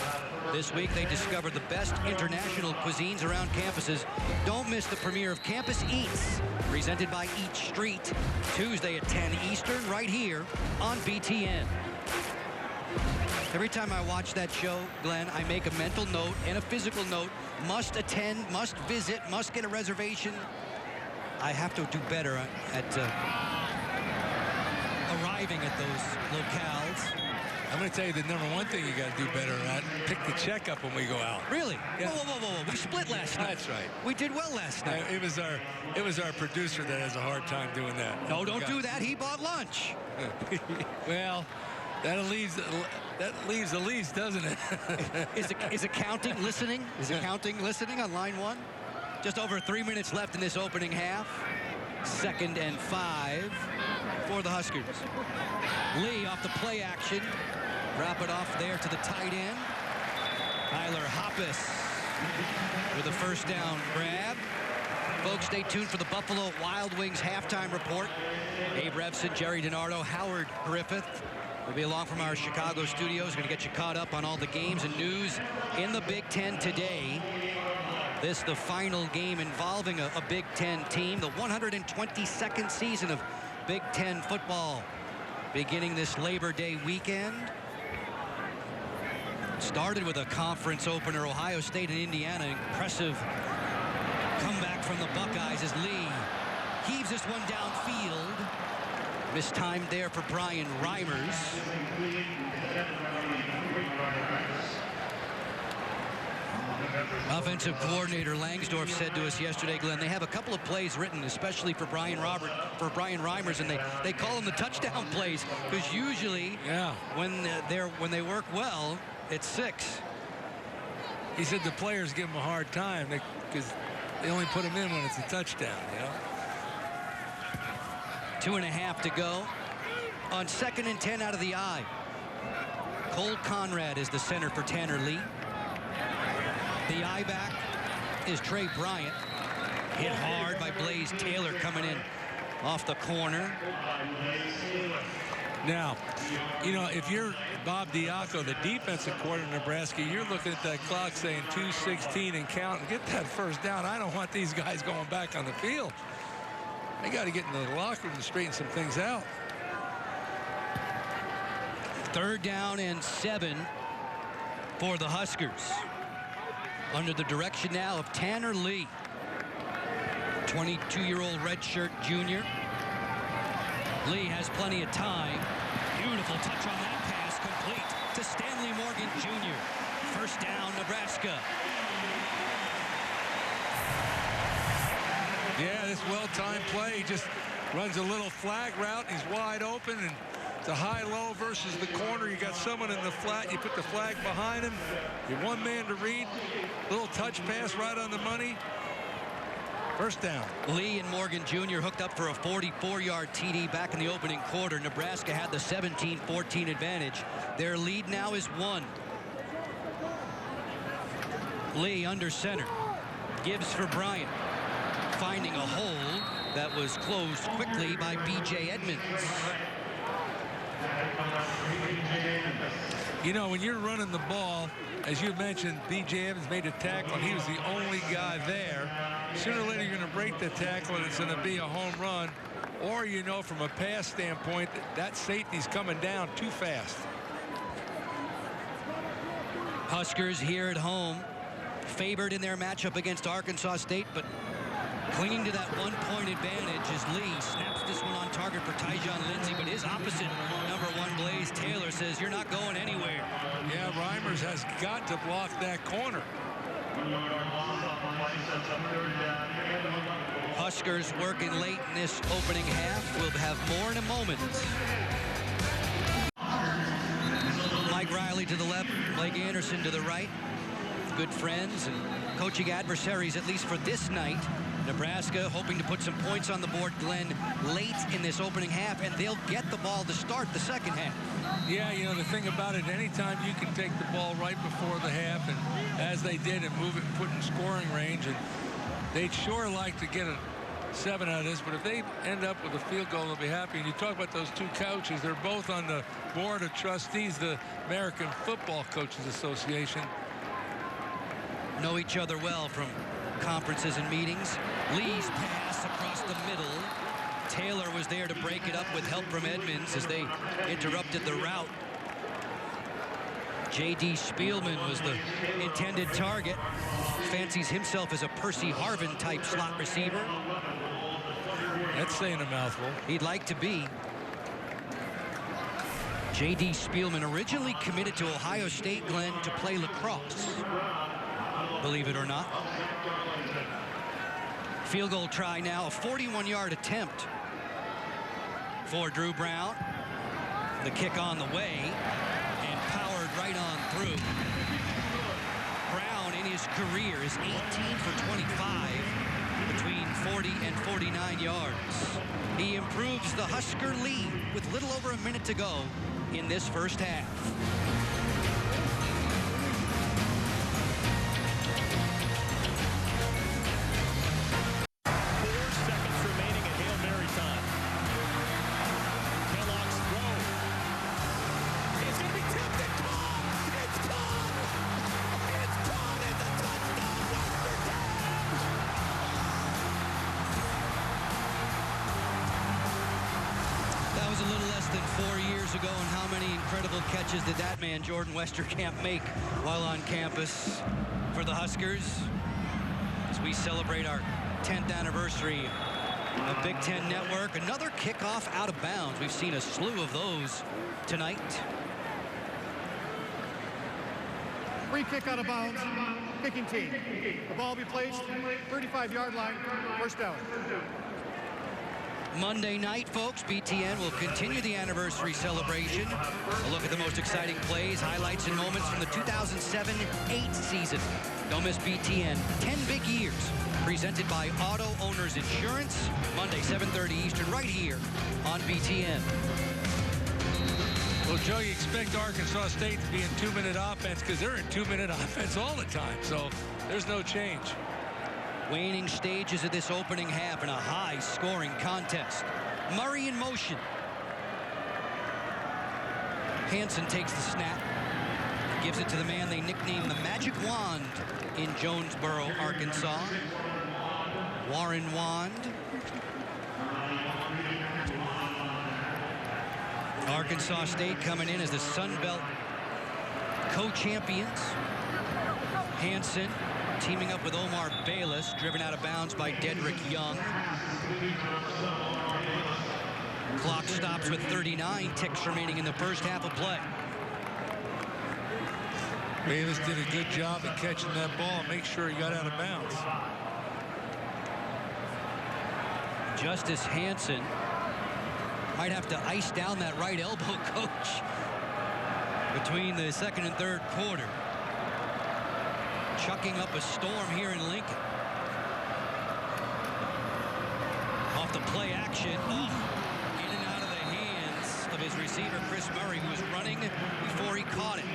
This week, they discovered the best international cuisines around campuses. Don't miss the premiere of Campus Eats, presented by Eat Street, Tuesday at 10 Eastern, right here on BTN. Every time I watch that show, Glenn, I make a mental note and a physical note. Must attend, must visit, must get a reservation. I have to do better at arriving at those locales. I'm going to tell you the #1 thing you got to do better at, pick the check up when we go out. Really? Yeah. Whoa. We split last night. That's right. We did well last night. It was our producer that has a hard time doing that. No, don't do that. He bought lunch. Well, that leaves the least, doesn't it? Is accounting listening? Is accounting listening on line 1? Just over 3 minutes left in this opening half. 2nd and 5 for the Huskers. Lee off the play action. Drop it off there to the tight end. Tyler Hoppus with a first down grab. Folks, stay tuned for the Buffalo Wild Wings halftime report. Abe Revson, Jerry DiNardo, Howard Griffith will be along from our Chicago studios. Going to get you caught up on all the games and news in the Big Ten today. This the final game involving a Big Ten team. The 122nd season of Big Ten football beginning this Labor Day weekend. Started with a conference opener, Ohio State and Indiana. Impressive comeback from the Buckeyes as Lee heaves this one downfield. Mistimed there for Brian Reimers. Offensive coordinator Langsdorf said to us yesterday, Glenn, they have a couple of plays written, especially for Brian Reimers, and they call them the touchdown plays, because usually when they work well, it's 6. He said the players give him a hard time because they only put him in when it's a touchdown, you know? 2.5 to go. on 2nd and 10 out of the I. Cole Conrad is the center for Tanner Lee. The I back is Trey Bryant. Hit hard by Blaze Taylor coming in off the corner. Now, you know, if you're Bob Diaco, the defensive coordinator of Nebraska, you're looking at that clock saying 2:16 and counting. Get that first down. I don't want these guys going back on the field. They got to get into the locker room to straighten some things out. 3rd down and 7 for the Huskers. Under the direction now of Tanner Lee, 22-year-old redshirt junior. Lee has plenty of time. Beautiful touch on that pass, complete to Stanley Morgan Jr. 1st down, Nebraska. Yeah, this well-timed play. He just runs a little flag route. He's wide open, and it's a high-low versus the corner. You got someone in the flat. You put the flag behind him. You're one man to read. Little touch pass right on the money. 1st down. Lee and Morgan Jr. hooked up for a 44-yard TD back in the opening quarter. Nebraska had the 17-14 advantage. Their lead now is 1. Lee under center. Gives for Bryant. Finding a hole that was closed quickly by B.J. Edmonds. You know, when you're running the ball, as you mentioned, B.J. Evans made a tackle, and he was the only guy there. Sooner or later, you're going to break the tackle, and it's going to be a home run. Or, you know, from a pass standpoint, that safety's coming down too fast. Huskers here at home, favored in their matchup against Arkansas State, but clinging to that 1-point advantage as Lee snaps this one on target for Tyjon Lindsey, but his opposite, number 1, Blaze Taylor, says you're not going anywhere. Yeah, Reimers has got to block that corner. Huskers working late in this opening half. We'll have more in a moment. Mike Riley to the left, Blake Anderson to the right. Good friends and coaching adversaries, at least for this night. Nebraska hoping to put some points on the board, Glenn, late in this opening half, and they'll get the ball to start the second half. Yeah, you know, the thing about it, anytime you can take the ball right before the half, and as they did, and move it and put it in scoring range, and they'd sure like to get a 7 out of this, but if they end up with a field goal, they'll be happy. And you talk about those two coaches, they're both on the board of trustees, the American Football Coaches Association. Know each other well from conferences and meetings. Lee's pass across the middle. Taylor was there to break it up with help from Edmonds as they interrupted the route. J.D. Spielman was the intended target. Fancies himself as a Percy Harvin type slot receiver. That's saying a mouthful. He'd like to be. J.D. Spielman originally committed to Ohio State, Glenn, to play lacrosse. Believe it or not. Field goal try now, a 41-yard attempt for Drew Brown. The kick on the way and powered right on through. Brown in his career is 18 for 25 between 40 and 49 yards. He improves the Husker lead with little over a minute to go in this first half. 4 seconds remaining at Hail Mary time. Kellogg's throw. It's going to be tipped and caught. It's caught. It's caught. It's a touchdown, Western Dam. That was a little less than 4 years ago, and how many incredible catches did that man, Jordan Westerkamp, make while on campus for the Huskers as we celebrate our 10th anniversary of Big Ten Network. Another kickoff out of bounds. We've seen a slew of those tonight. Free kick out of bounds, kicking team. The ball will be placed, 35-yard line, first down. Monday night, folks, BTN will continue the anniversary celebration. A look at the most exciting plays, highlights, and moments from the 2007-8 season. Don't miss BTN 10 Big Years, presented by Auto Owners Insurance, Monday, 7:30 Eastern, right here on BTN. Well, Joe, you expect Arkansas State to be in 2-minute offense because they're in 2-minute offense all the time. So there's no change. Waning stages of this opening half in a high-scoring contest. Murray in motion. Hansen takes the snap. Gives it to the man they nicknamed the Magic Wand in Jonesboro, Arkansas. Warren Wand. Arkansas State coming in as the Sun Belt co-champions. Hansen teaming up with Omar Bayless, driven out of bounds by Dedrick Young. Clock stops with 39 ticks remaining in the first half of play. Bayless did a good job of catching that ball and make sure he got out of bounds. Justice Hansen might have to ice down that right elbow, coach, between the second and third quarter. Chucking up a storm here in Lincoln. Off the play action. Oh, in and out of the hands of his receiver, Chris Murray, who was running before he caught it.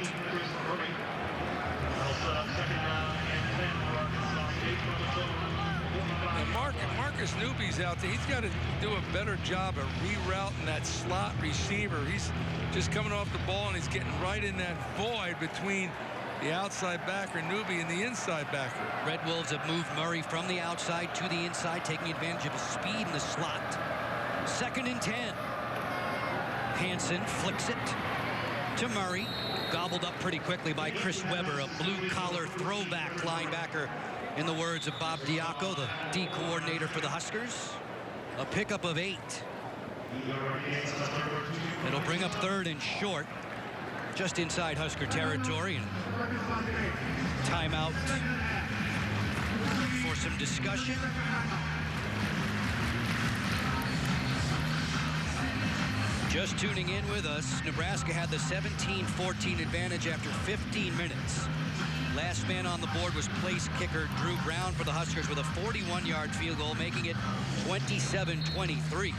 Marcus Newby's out there. He's got to do a better job of rerouting that slot receiver. He's just coming off the ball and he's getting right in that void between the outside backer Newby and the inside backer. Red Wolves have moved Murray from the outside to the inside, taking advantage of his speed in the slot. 2nd and 10. Hansen flicks it to Murray. Gobbled up pretty quickly by Chris Webber, a blue-collar throwback linebacker, in the words of Bob Diaco, the D coordinator for the Huskers. A pickup of 8. It'll bring up 3rd and short, just inside Husker territory. And timeout for some discussion. Just tuning in with us, Nebraska had the 17-14 advantage after 15 minutes. Last man on the board was place kicker Drew Brown for the Huskers with a 41-yard field goal, making it 27-23.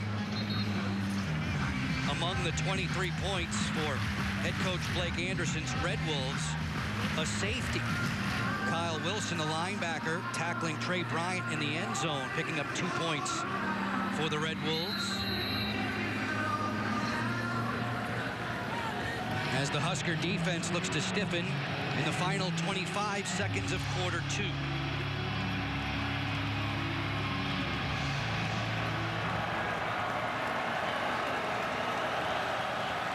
Among the 23 points for head coach Blake Anderson's Red Wolves, a safety. Kyle Wilson, the linebacker, tackling Trey Bryant in the end zone, picking up 2 points for the Red Wolves. As the Husker defense looks to stiffen in the final 25 seconds of quarter 2.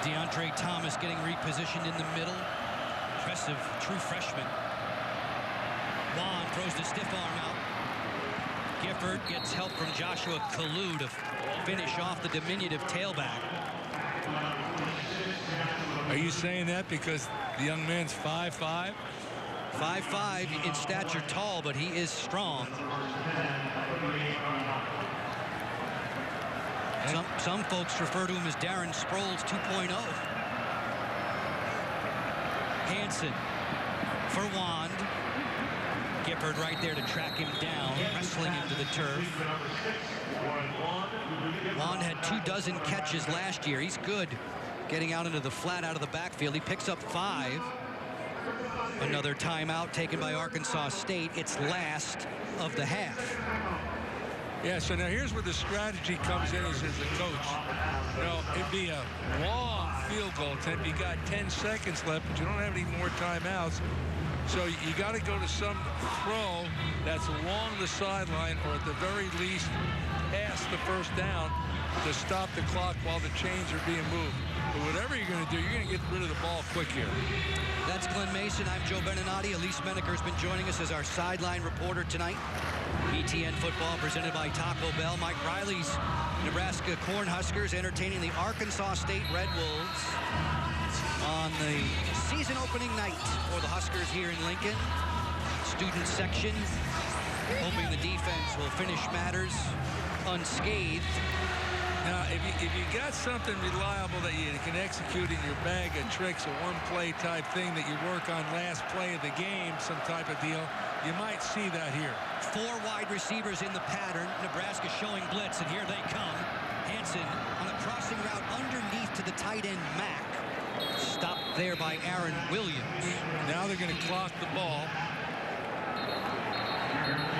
DeAndre Thomas getting repositioned in the middle. Impressive true freshman. Juan throws the stiff arm out. Gifford gets help from Joshua Kalu to finish off the diminutive tailback. Are you saying that because the young man's 5'5"? 5'5" in stature tall, but he is strong. Some folks refer to him as Darren Sproles 2.0. Hansen for Wand. Gifford right there to track him down, wrestling him to the turf. Wand had 24 catches last year. He's good getting out into the flat out of the backfield. He picks up 5. Another timeout taken by Arkansas State. It's last of the half. Yeah, so now here's where the strategy comes in as a coach. You know, it'd be a long field goal attempt. You got 10 seconds left, but you don't have any more timeouts. So you got to go to some throw that's along the sideline, or at the very least past the first down, to stop the clock while the chains are being moved. But whatever you're going to do, you're going to get rid of the ball quick here. That's Glenn Mason. I'm Joe Beninati. Elise Menaker's been joining us as our sideline reporter tonight. BTN football presented by Taco Bell. Mike Riley's Nebraska Cornhuskers entertaining the Arkansas State Red Wolves on the season opening night for the Huskers here in Lincoln. Student section hoping the defense will finish matters unscathed. Now, if you got something reliable that you can execute in your bag of tricks, a one-play type thing that you work on last play of the game, some type of deal, you might see that here. 4 wide receivers in the pattern. Nebraska showing blitz, and here they come. Hansen on a crossing route underneath to the tight end, Mack. there by Aaron Williams. Now they're going to clock the ball.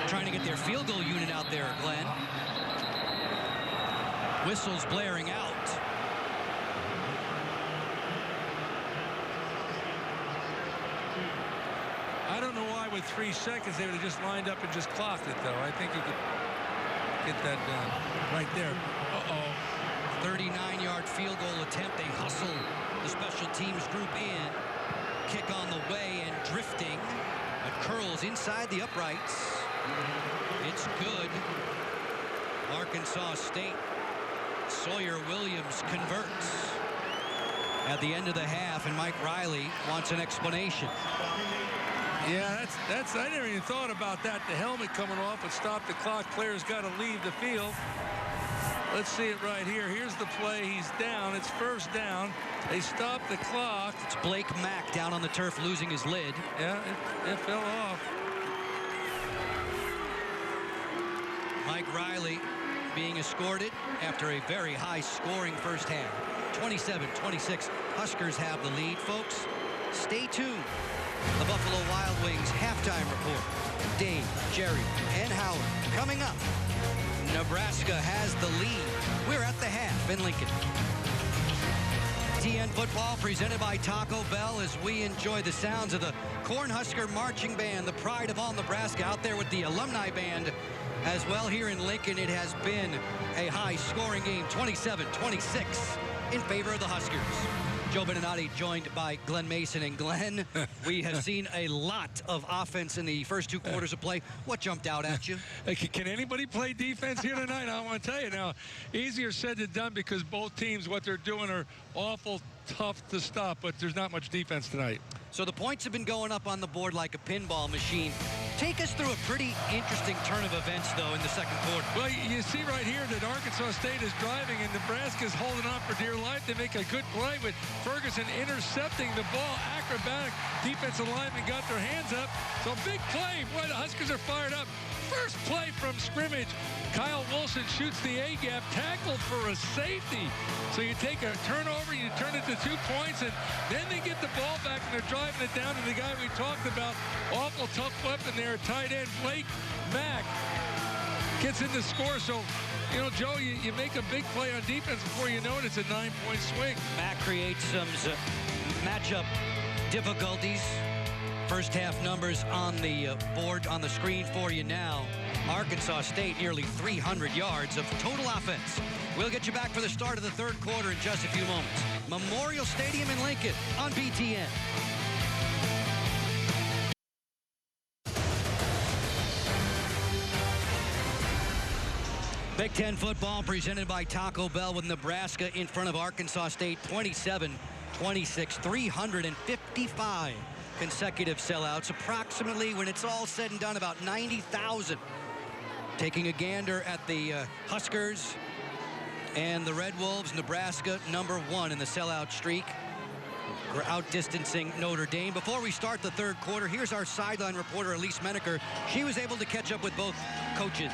Trying to get their field goal unit out there, Glenn. Whistles blaring out. I don't know why with 3 seconds they would have just lined up and just clocked it, though. I think you could get that done right there. Uh-oh. 39-yard field goal attempt. They hustle the special teams group in. Kick on the way and drifting. It curls inside the uprights. It's good. Arkansas State. Sawyer Williams converts at the end of the half, and Mike Riley wants an explanation. Yeah, that's I never even thought about that. The helmet coming off would stop the clock. Player's got to leave the field. Let's see it right here. Here's the play. He's down. It's first down. They stop the clock. It's Blake Mack down on the turf losing his lid. Yeah, it fell off. Mike Riley being escorted after a very high-scoring first half. 27-26. Huskers have the lead, folks. Stay tuned. The Buffalo Wild Wings halftime report. Dave, Jerry, and Howard coming up. Nebraska has the lead. We're at the half in Lincoln. TN Football presented by Taco Bell as we enjoy the sounds of the Cornhusker Marching Band, the pride of all Nebraska, out there with the alumni band as well here in Lincoln. It has been a high-scoring game, 27-26 in favor of the Huskers. Joe Beninati joined by Glenn Mason. And Glenn, we have seen a lot of offense in the first 2 quarters of play. What jumped out at you? Can anybody play defense here tonight? I want to tell you now, easier said than done because both teams, what they're doing are awful tough to stop, but there's not much defense tonight. So the points have been going up on the board like a pinball machine. Take us through a pretty interesting turn of events, though, in the second quarter. Well, you see right here that Arkansas State is driving and Nebraska's holding on for dear life. They make a good play with Ferguson intercepting the ball. Acrobatic defensive linemen got their hands up. So big play. Boy, the Huskers are fired up. First play from scrimmage. Kyle Wilson shoots the A-gap, tackled for a safety. So you take a turnover, you turn it to 2 points, and then they get the ball back and they're driving it down to the guy we talked about. Awful tough weapon there, tight end Blake Mack gets in the score. So, you know, Joe, you make a big play on defense before you know it, it's a 9-point swing. Mack creates some matchup difficulties. First half numbers on the board on the screen for you now. Arkansas State nearly 300 yards of total offense. We'll get you back for the start of the third quarter in just a few moments. Memorial Stadium in Lincoln on BTN. Big Ten football presented by Taco Bell with Nebraska in front of Arkansas State, 27-26, 355 consecutive sellouts. Approximately, when it's all said and done, about 90,000. Taking a gander at the Huskers and the Red Wolves, Nebraska #1 in the sellout streak. We're outdistancing Notre Dame. Before we start the third quarter, here's our sideline reporter, Elise Menaker. She was able to catch up with both coaches.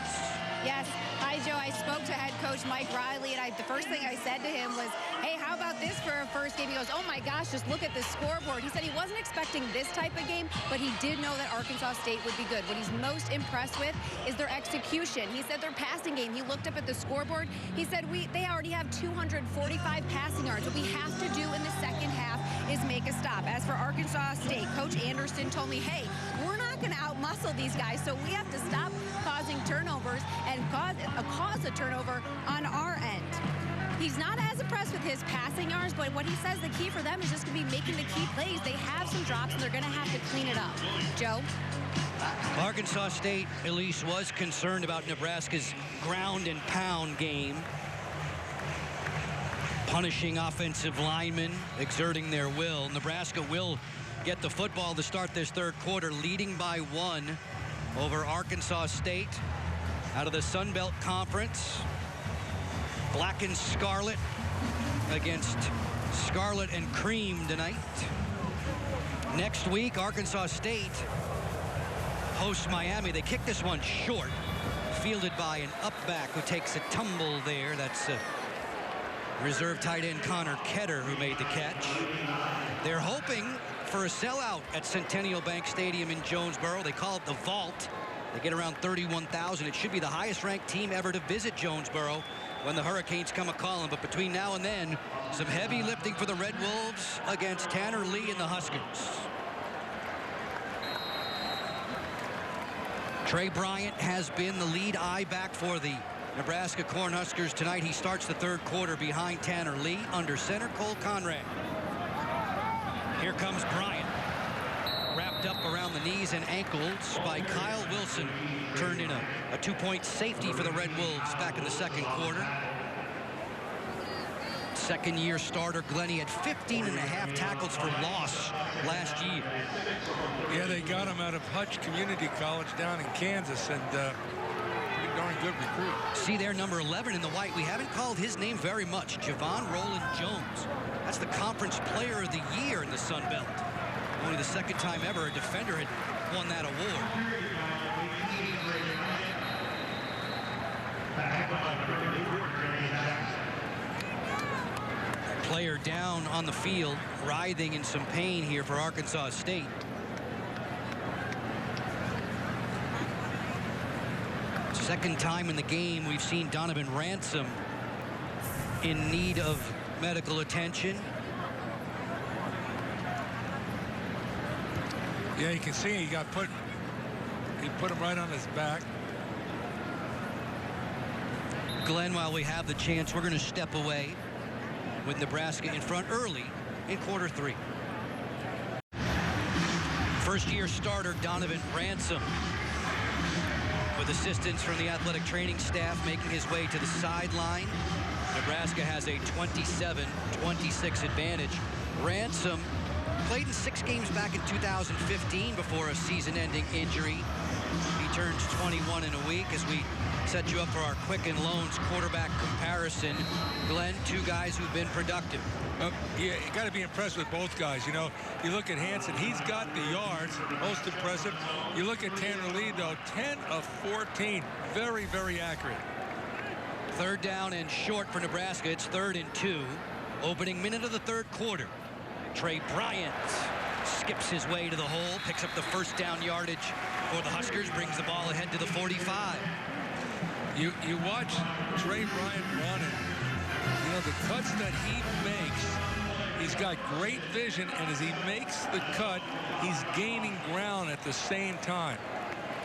Yes. Hi, Joe. I spoke to head coach Mike Riley, and the first thing I said to him was, hey, how about this for a first game? He goes, oh, my gosh, just look at the scoreboard. He said he wasn't expecting this type of game, but he did know that Arkansas State would be good. What he's most impressed with is their execution. He said their passing game. He looked up at the scoreboard. He said they already have 245 passing yards. What we have to do in the second half is make a stop. As for Arkansas State, Coach Anderson told me, hey, we're not going to outmuscle these guys, so we have to stop causing turnovers and cause a turnover on our end. He's not as impressed with his passing yards, but what he says the key for them is just going to be making the key plays. They have some drops, and they're going to have to clean it up. Joe? Arkansas State, Elise, was concerned about Nebraska's ground and pound game. Punishing offensive linemen, exerting their will. Nebraska will get the football to start this third quarter, leading by 1 over Arkansas State out of the Sun Belt Conference. Black and scarlet against scarlet and cream tonight. Next week, Arkansas State hosts Miami. They kick this one short, fielded by an up-back who takes a tumble there. That's reserve tight end Connor Ketter who made the catch. They're hoping for a sellout at Centennial Bank Stadium in Jonesboro. They call it the Vault. They get around 31,000. It should be the highest-ranked team ever to visit Jonesboro when the Hurricanes come a-calling. But between now and then, some heavy lifting for the Red Wolves against Tanner Lee and the Huskers. Trey Bryant has been the lead I-back for the Nebraska Cornhuskers tonight. He starts the third quarter behind Tanner Lee under center Cole Conrad. Here comes Bryant. Wrapped up around the knees and ankles by Kyle Wilson. Turned in a two-point safety for the Red Wolves back in the second quarter. Second-year starter Glennie had 15.5 tackles for loss last year. Yeah, they got him out of Hutch Community College down in Kansas, and pretty darn good recruit. See there, number 11 in the white. We haven't called his name very much. Javon Roland Jones. That's the Conference Player of the Year in the Sun Belt. Only the second time ever a defender had won that award. Player down on the field, writhing in some pain here for Arkansas State. Second time in the game we've seen Donovan Ransom in need of medical attention. Yeah, you can see he put him right on his back. Glenn, while we have the chance, we're going to step away with Nebraska in front early in quarter three. First-year starter Donovan Ransom, with assistance from the athletic training staff, making his way to the sideline. Nebraska has a 27-26 advantage. Ransom played in 6 games back in 2015 before a season-ending injury. He turns 21 in a week. As we set you up for our Quicken Loans quarterback comparison, Glenn, 2 guys who've been productive. Yeah, you got to be impressed with both guys. You know, you look at Hansen, he's got the yards, most impressive. You look at Tanner Lee, though, 10 of 14, very, very accurate. Third down and short for Nebraska. It's 3rd and 2. Opening minute of the third quarter. Trey Bryant skips his way to the hole, picks up the first down yardage for the Huskers, brings the ball ahead to the 45. You watch Trey Bryant run, and you know the cuts that he makes. He's got great vision, and as he makes the cut, he's gaining ground at the same time.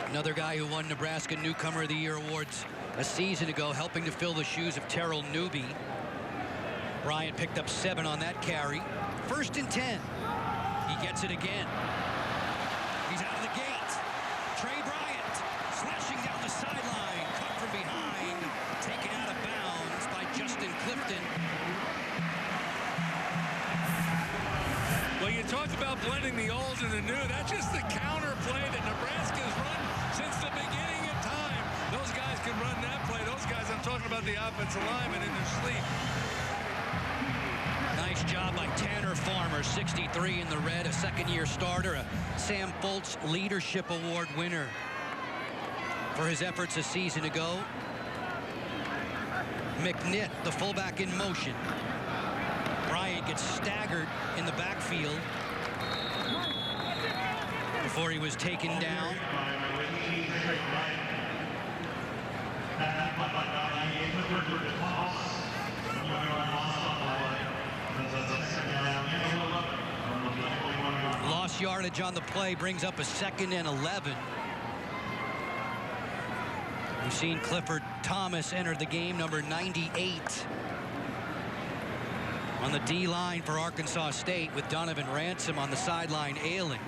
Another guy who won Nebraska Newcomer of the Year awards a season ago, helping to fill the shoes of Terrell Newby. Bryant picked up 7 on that carry. 1st and 10. He gets it again. He's out of the gate. Trey Bryant slashing down the sideline. Cut from behind. Taken out of bounds by Justin Clifton. Well, you talk about blending the old and the new. That's just the counter play that Nebraska's run since the beginning of time. Those guys can run that play. Those guys, I'm talking about the offensive linemen in their sleep. Nice job by Tanner Farmer, 63 in the red, a second-year starter, a Sam Foltz Leadership Award winner for his efforts a season ago. McNitt, the fullback, in motion. Bryant gets staggered in the backfield before he was taken down. Lost yardage on the play, brings up a 2nd and 11. We've seen Clifford Thomas enter the game, number 98. On the D-line for Arkansas State, with Donovan Ransom on the sideline ailing.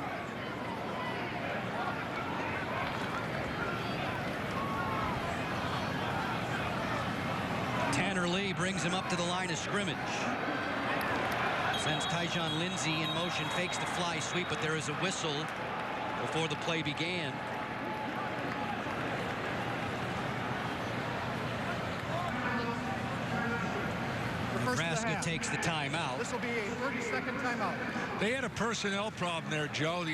Tanner Lee brings him up to the line of scrimmage. Sends Tyjon Lindsey in motion, fakes the fly sweep, but there is a whistle before the play began. Nebraska takes the timeout. This will be a 30-second timeout. They had a personnel problem there, Joe.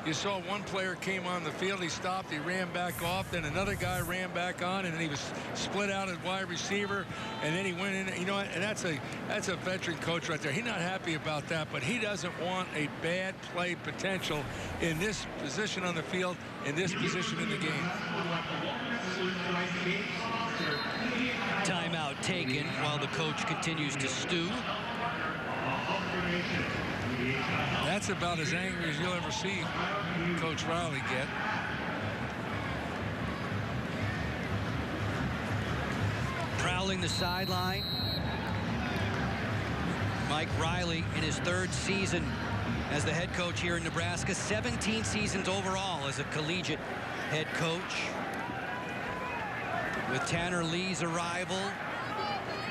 You saw one player came on the field, he stopped, he ran back off, then another guy ran back on, and then he was split out at wide receiver, and then he went in. You know what? And that's a veteran coach right there. He's not happy about that, but he doesn't want a bad play potential in this position on the field, in this position in the game. Timeout taken while the coach continues to stew. That's about as angry as you'll ever see Coach Riley get. Prowling the sideline. Mike Riley in his 3rd season as the head coach here in Nebraska. 17 seasons overall as a collegiate head coach. With Tanner Lee's arrival,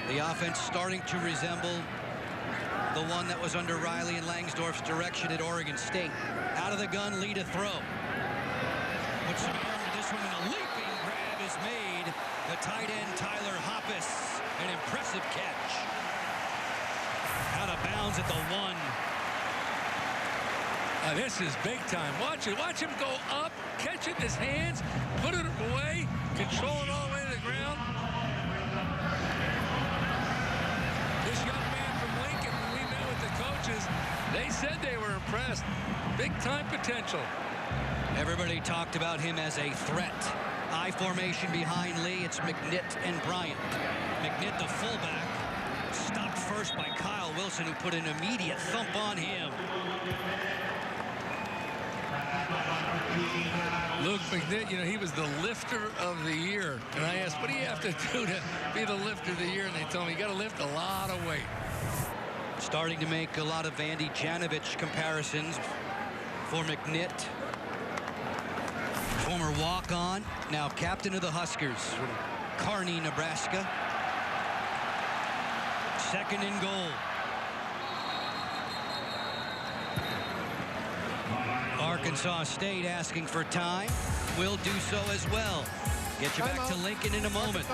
the offense starting to resemble the one that was under Riley and Langsdorf's direction at Oregon State. Out of the gun, Lee to throw. Puts some air into this one, and a leaping grab is made. The tight end, Tyler Hoppus, an impressive catch. Out of bounds at the 1. This is big time. Watch it. Watch him go up, catch it in his hands, put it away, control it all the way to the ground. This young man from Lincoln, when we met with the coaches, they said they were impressed. Big time potential. Everybody talked about him as a threat. I formation behind Lee. It's McNitt and Bryant. McNitt, the fullback, stopped first by Kyle Wilson, who put an immediate thump on him. Luke McNitt, you know, he was the lifter of the year. And I asked, what do you have to do to be the lifter of the year? And they told me, you got to lift a lot of weight. Starting to make a lot of Vandy Janovich comparisons for McNitt. Former walk-on, now captain of the Huskers from Kearney, Nebraska. 2nd and goal. Arkansas State asking for time. Will do so as well. Get you back to Lincoln in a moment.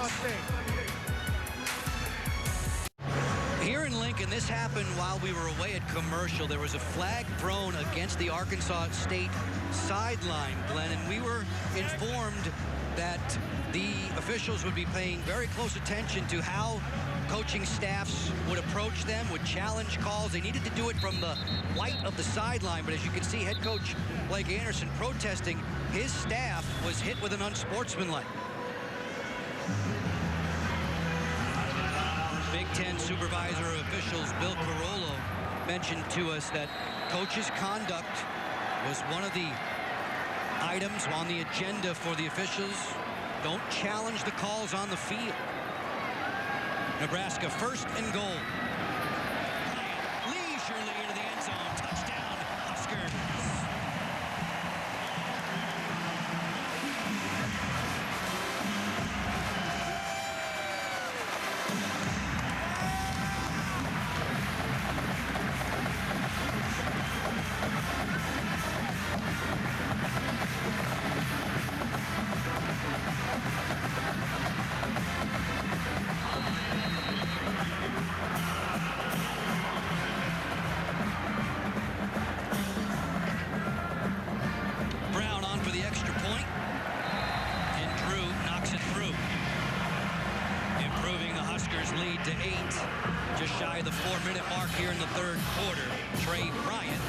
Here in Lincoln, this happened while we were away at commercial. There was a flag thrown against the Arkansas State sideline, Glenn, and we were informed that the officials would be paying very close attention to how coaching staffs would approach them, would challenge calls. They needed to do it from the light of the sideline, but as you can see, head coach Blake Anderson protesting. His staff was hit with an unsportsmanlike. Big Ten supervisor of officials Bill Carollo mentioned to us that coach's conduct was one of the items on the agenda for the officials. Don't challenge the calls on the field. Nebraska 1st and goal. Leisurely into the end zone. Touchdown, Huskers. Lead to 8, just shy of the 4-minute mark here in the 3rd quarter. Trey Bryant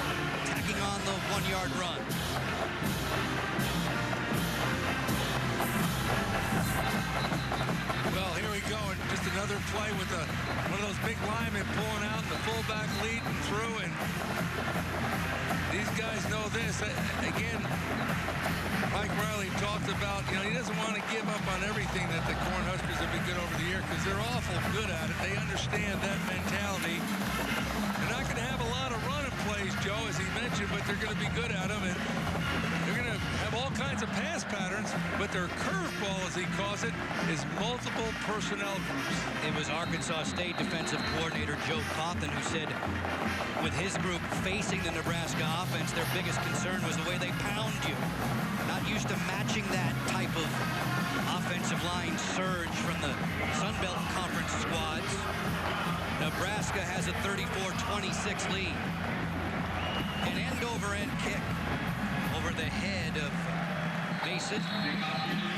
tacking on the 1-yard run. Well, here we go, and just another play with one of those big linemen pulling out, and the fullback leading through, and these guys know this. Again, Mike Riley talked about, you know, he doesn't want to give up on everything that the Cornhuskers have been good over the year because they're awful good at it. They understand that mentality. They're not going to have a lot of running plays, Joe, as he mentioned, but they're going to be good at them. And they're going to have all kinds of pass patterns, but their curveball, as he calls it, is multiple personnel groups. It was Arkansas State defensive coordinator Joe Cawthon who said with his group facing the Nebraska offense, their biggest concern was the way they pound you. Not used to matching that type of offensive line surge from the Sun Belt Conference squads. Nebraska has a 34-26 lead. An end-over-end kick over Hansen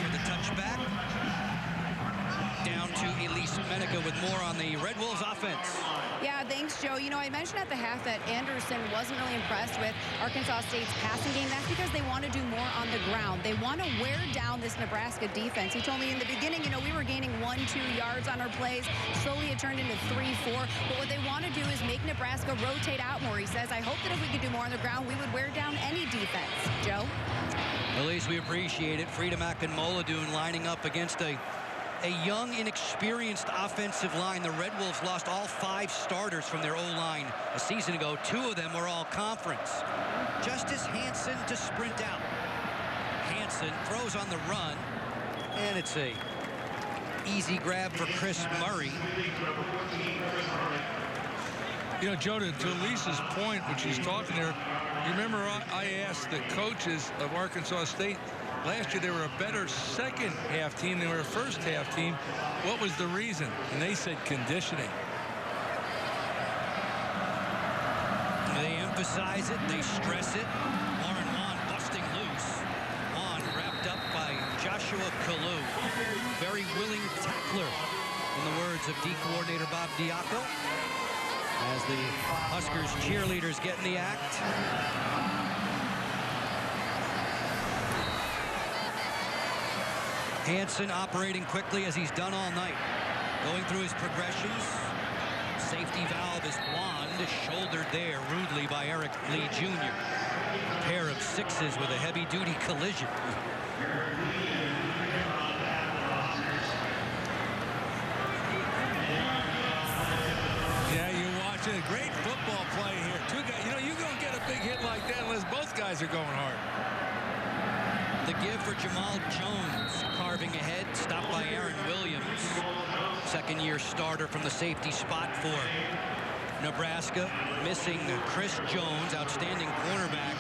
for the touchback. Down to Elise Menica with more on the Red Wolves offense. Yeah, thanks, Joe. You know, I mentioned at the half that Anderson wasn't really impressed with Arkansas State's passing game. That's because they want to do more on the ground. They want to wear down this Nebraska defense. He told me in the beginning, you know, we were gaining 1-2 yards on our plays. Slowly it turned into 3-4. But what they want to do is make Nebraska rotate out more. He says, I hope that if we could do more on the ground, we would wear down any defense. Joe? At least we appreciate it. Frida Akinmoladun lining up against a young, inexperienced offensive line. The Red Wolves lost all 5 starters from their O-line a season ago. 2 of them were all conference. Justice Hansen to sprint out. Hansen throws on the run, and it's a easy grab for Chris Murray. You know, Joe, to Elise's point, when she's talking there, you remember I asked the coaches of Arkansas State last year they were a better second half team than they were a first half team. What was the reason? And they said conditioning. They emphasize it, they stress it. Lauren Vaughn busting loose. Vaughn wrapped up by Joshua Kalu. Very willing tackler, in the words of D coordinator Bob Diaco. As the Huskers cheerleaders get in the act. Hansen operating quickly as he's done all night. Going through his progressions. Safety valve is wand, shouldered there rudely by Eric Lee Jr. A pair of 6s with a heavy-duty collision. Yeah, you're watching a great football play here. 2 guys, you know, you don't get a big hit like that unless both guys are going hard. The give for Jamal Jones, carving ahead, stopped by Aaron Williams. Second-year starter from the safety spot for Nebraska. Missing Chris Jones, outstanding cornerback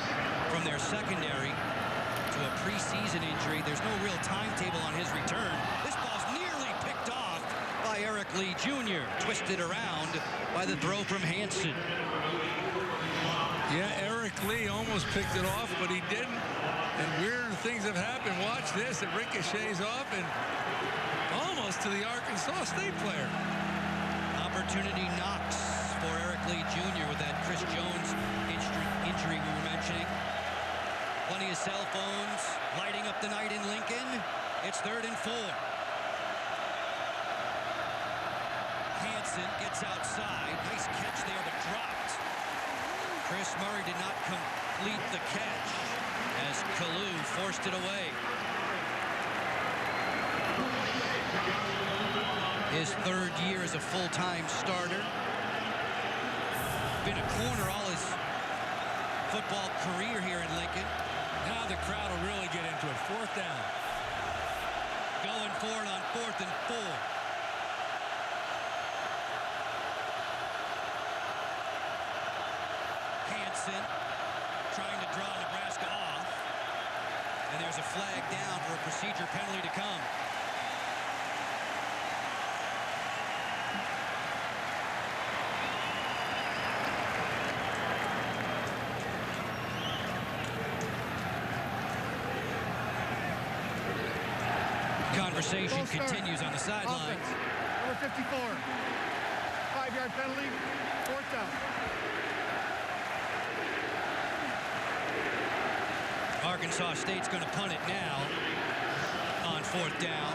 from their secondary, to a preseason injury. There's no real timetable on his return. This ball's nearly picked off by Eric Lee Jr. Twisted around by the throw from Hansen. Yeah, Eric Lee almost picked it off, but he didn't. And weird things have happened. Watch this. It ricochets off and almost to the Arkansas State player. Opportunity knocks for Eric Lee Jr. with that Chris Jones injury we were mentioning. Plenty of cell phones lighting up the night in Lincoln. It's 3rd and 4. Hansen gets outside. Nice catch there, but dropped. Chris Murray did not complete the catch as Kalu forced it away. His 3rd year as a full-time starter. Been a corner all his football career here in Lincoln. Now the crowd will really get into it. 4th down. Going for it on 4th and 4. Hansen trying to draw Nebraska off. And there's a flag down for a procedure penalty to come. Conversation continues on the sideline. Number 54. 5-yard penalty. 4th down. Arkansas State's going to punt it now on 4th down.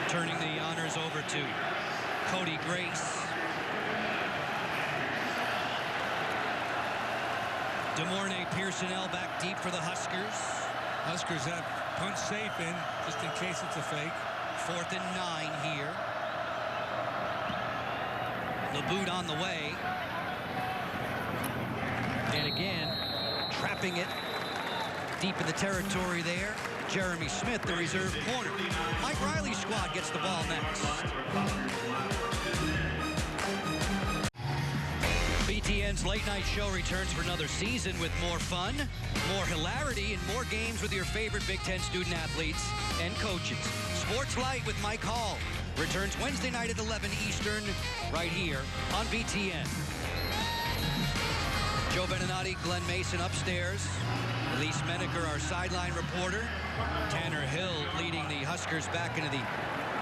Turning the honors over to Cody Grace. DeMornay Pierson-El back deep for the Huskers. Huskers have punt safe in, just in case it's a fake. 4th and 9 here. LeBoot on the way. And again, trapping it deep in the territory there. Jeremy Smith, the reserve corner. Mike Riley's squad gets the ball next. BTN's late night show returns for another season with more fun, more hilarity, and more games with your favorite Big Ten student athletes and coaches. Sports Light with Mike Hall returns Wednesday night at 11 Eastern right here on BTN. Joe Beninati, Glenn Mason upstairs. Elise Menaker, our sideline reporter. Tanner Hill leading the Huskers back into the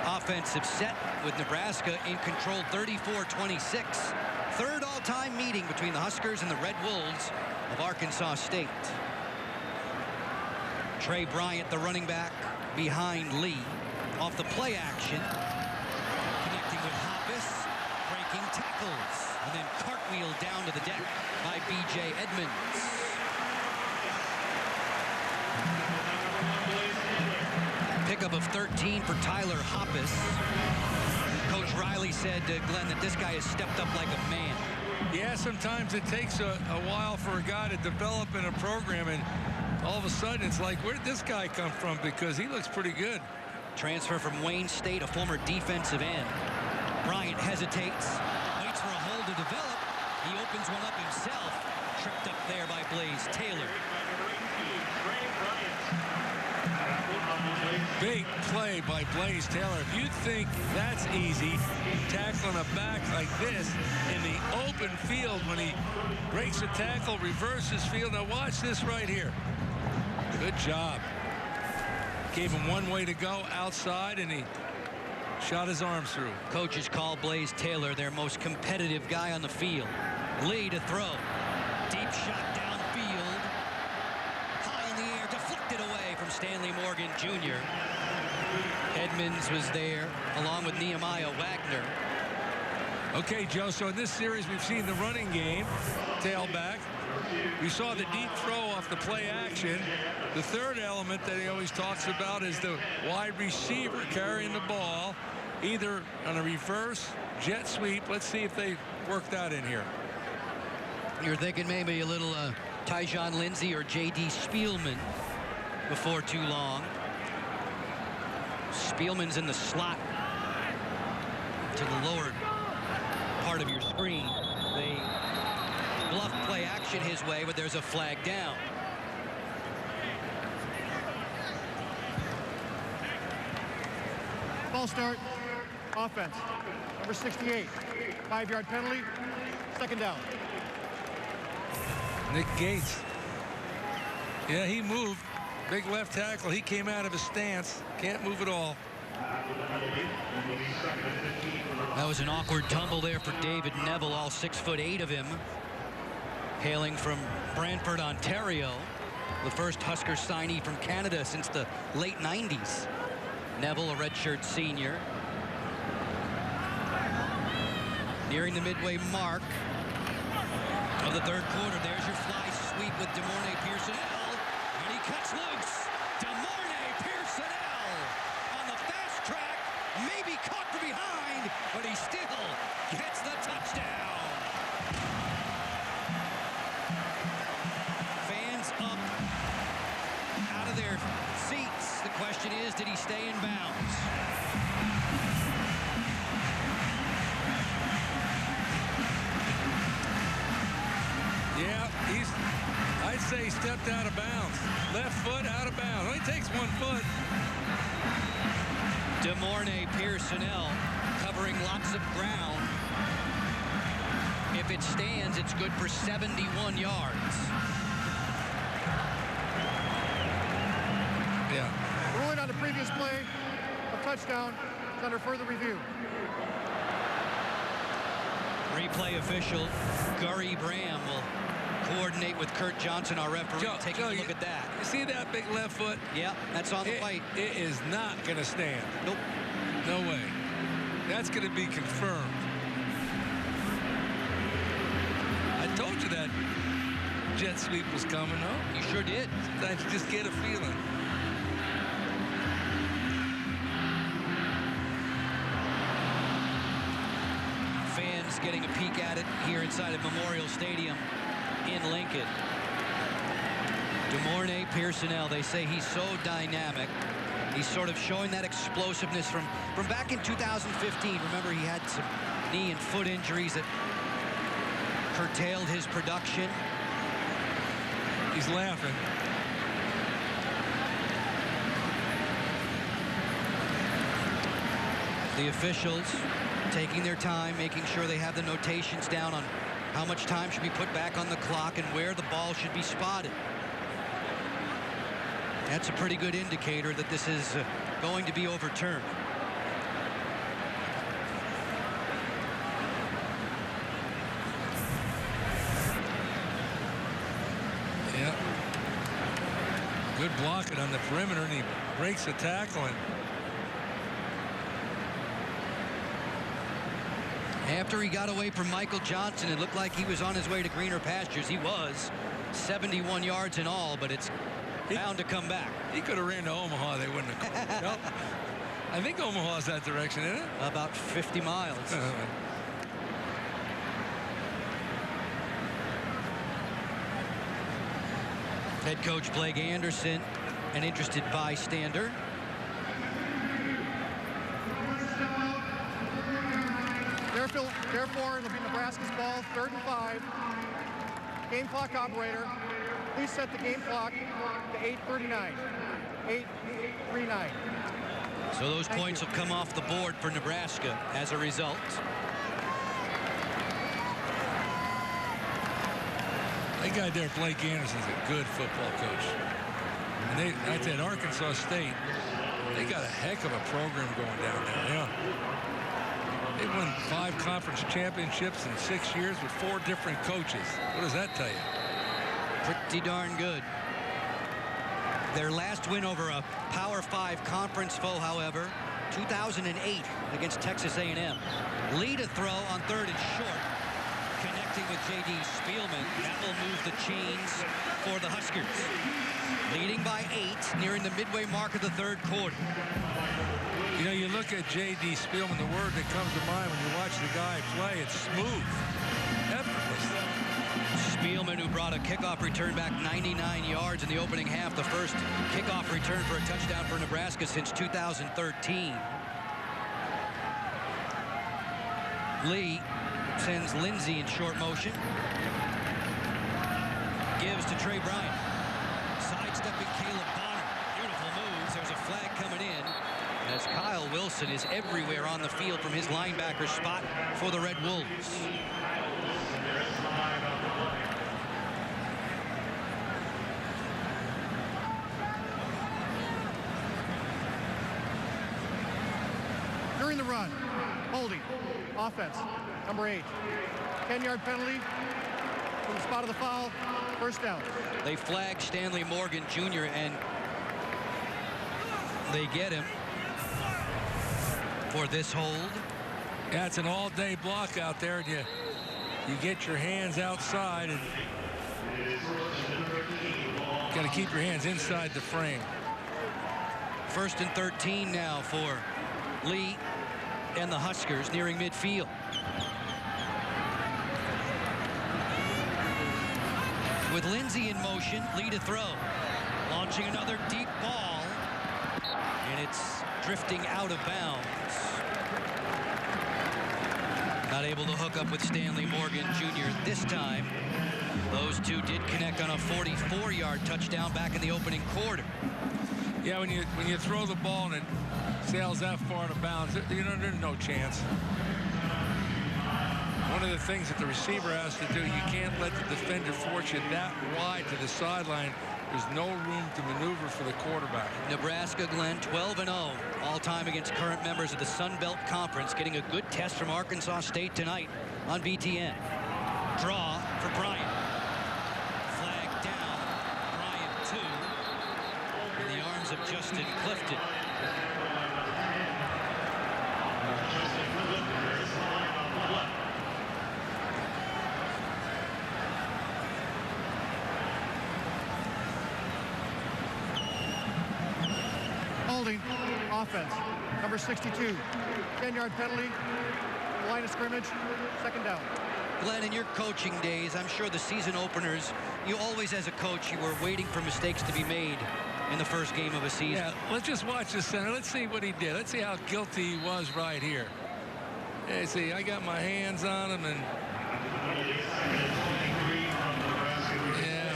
offensive set with Nebraska in control 34-26. Third all-time meeting between the Huskers and the Red Wolves of Arkansas State. Trey Bryant, the running back, behind Lee. Off the play action. Connecting with Hoppus. Breaking tackles. And then cartwheel down to the deck by B.J. Edmonds. Pickup of 13 for Tyler Hoppus. Coach Riley said to Glenn that this guy has stepped up like a man. Yeah, sometimes it takes a while for a guy to develop in a program, and all of a sudden it's like, where did this guy come from? Because he looks pretty good. Transfer from Wayne State, a former defensive end. Bryant hesitates, waits for a hole to develop. He opens one up himself. Tripped up there by Blaze Taylor. Big play by Blaze Taylor. If you think that's easy, tackling a back like this in the open field when he breaks a tackle, reverses field. Now watch this right here. Good job. Gave him one way to go outside, and he shot his arms through. Coaches call Blaze Taylor their most competitive guy on the field. Lee to throw. Deep shot downfield. High in the air, deflected away from Stanley Morgan Jr. Edmonds was there, along with Nehemiah Wagner. Okay, Joe, so in this series we've seen the running game, tailback. We saw the deep throw off the play action. The third element that he always talks about is the wide receiver carrying the ball, either on a reverse jet sweep. Let's see if they work that in here. You're thinking maybe a little Tyjon Lindsey or J.D. Spielman before too long. Spielman's in the slot to the lower part of your screen. They bluff play action his way, but there's a flag down. Ball start. Offense. Number 68. 5-yard penalty. Second down. Nick Gates. Yeah, he moved. Big left tackle. He came out of his stance. Can't move at all. That was an awkward tumble there for David Neville, all 6'8" of him. Hailing from Brantford, Ontario. The first Husker signee from Canada since the late 90s. Neville, a redshirt senior. Nearing the midway mark of the third quarter. There's your fly sweep with DeMornay Pierson-El. And he cuts loose. DeMornay Pierson-El on the fast track. Maybe caught from behind, but he still gets the touchdown. Fans up out of their seats. The question is, did he stay in bounds? Yeah, I'd say he stepped out of bounds. Left foot out of bounds. Only takes 1 foot. DeMornay Pierson-El covering lots of ground. If it stands, it's good for 71 yards. Yeah. Ruling on the previous play, a touchdown is under further review. Replay official Gary Bram will coordinate with Kurt Johnson, our referee, taking a look at that. You see that big left foot? Yeah, that's on the fight. It is not going to stand. Nope. No way. That's going to be confirmed. I told you that jet sweep was coming, huh? You sure did. Sometimes you just get a feeling. Fans getting a peek at it here inside of Memorial Stadium in Lincoln. DeMornay Pierson-El, they say he's so dynamic. He's sort of showing that explosiveness from back in 2015. Remember, he had some knee and foot injuries that curtailed his production. He's laughing. The officials taking their time, making sure they have the notations down on how much time should be put back on the clock and where the ball should be spotted. That's a pretty good indicator that this is going to be overturned. Yeah. Good blocking on the perimeter, and he breaks the tackle. And after he got away from Michael Johnson, it looked like he was on his way to greener pastures. He was 71 yards in all, but it's bound to come back. He could have ran to Omaha. They wouldn't have called. Nope. I think Omaha's that direction, isn't it? About 50 miles. Head coach Blake Anderson, an interested bystander. Therefore, it'll be Nebraska's ball, 3rd and 5. Game clock operator, please set the game clock to 8:39. 8:39. So those points will come off the board for Nebraska as a result. That guy there, Blake Anderson's a good football coach. And I said Arkansas State, they got a heck of a program going down there. Yeah. They won 5 conference championships in 6 years with 4 different coaches. What does that tell you? Pretty darn good. Their last win over a Power 5 conference foe, however, 2008 against Texas A&M. Lee to throw on 3rd and short. Connecting with J.D. Spielman. That will move the chains for the Huskers. Leading by 8, nearing the midway mark of the 3rd quarter. You know, you look at J.D. Spielman, the word that comes to mind when you watch the guy play, it's smooth, effortless. Spielman, who brought a kickoff return back 99 yards in the opening half, the first kickoff return for a touchdown for Nebraska since 2013. Lee sends Lindsey in short motion. Gives to Trey Bryant. Sidestepping Caleb Bonner. Beautiful moves. There's a flag coming in as Kyle Wilson is everywhere on the field from his linebacker spot for the Red Wolves. During the run, holding, offense, number 8. 10-yard penalty from the spot of the foul, 1st down. They flag Stanley Morgan Jr. and they get him for this hold. Yeah, it's an all-day block out there. And you get your hands outside and got to keep your hands inside the frame. 1st and 13 now for Lee and the Huskers nearing midfield. With Lindsey in motion, Lee to throw. Launching another deep ball. And it's drifting out of bounds. Not able to hook up with Stanley Morgan Jr. this time. Those two did connect on a 44-yard touchdown back in the opening quarter. Yeah, when you throw the ball and it sails that far out of bounds, there's no chance. One of the things that the receiver has to do, you can't let the defender force you that wide to the sideline. There's no room to maneuver for the quarterback. Nebraska, Glenn, 12-0 all-time against current members of the Sun Belt Conference, getting a good test from Arkansas State tonight on BTN. Draw for Bryant. Flag down. Bryant 2. In the arms of Justin Clifton. Holding, offense, number 62. 10-yard penalty, line of scrimmage, 2nd down. Glenn, in your coaching days, I'm sure the season openers, you always, as a coach, you were waiting for mistakes to be made in the first game of a season. Yeah, let's just watch the center. Let's see what he did. Let's see how guilty he was right here. Hey, see, I got my hands on him, and yeah.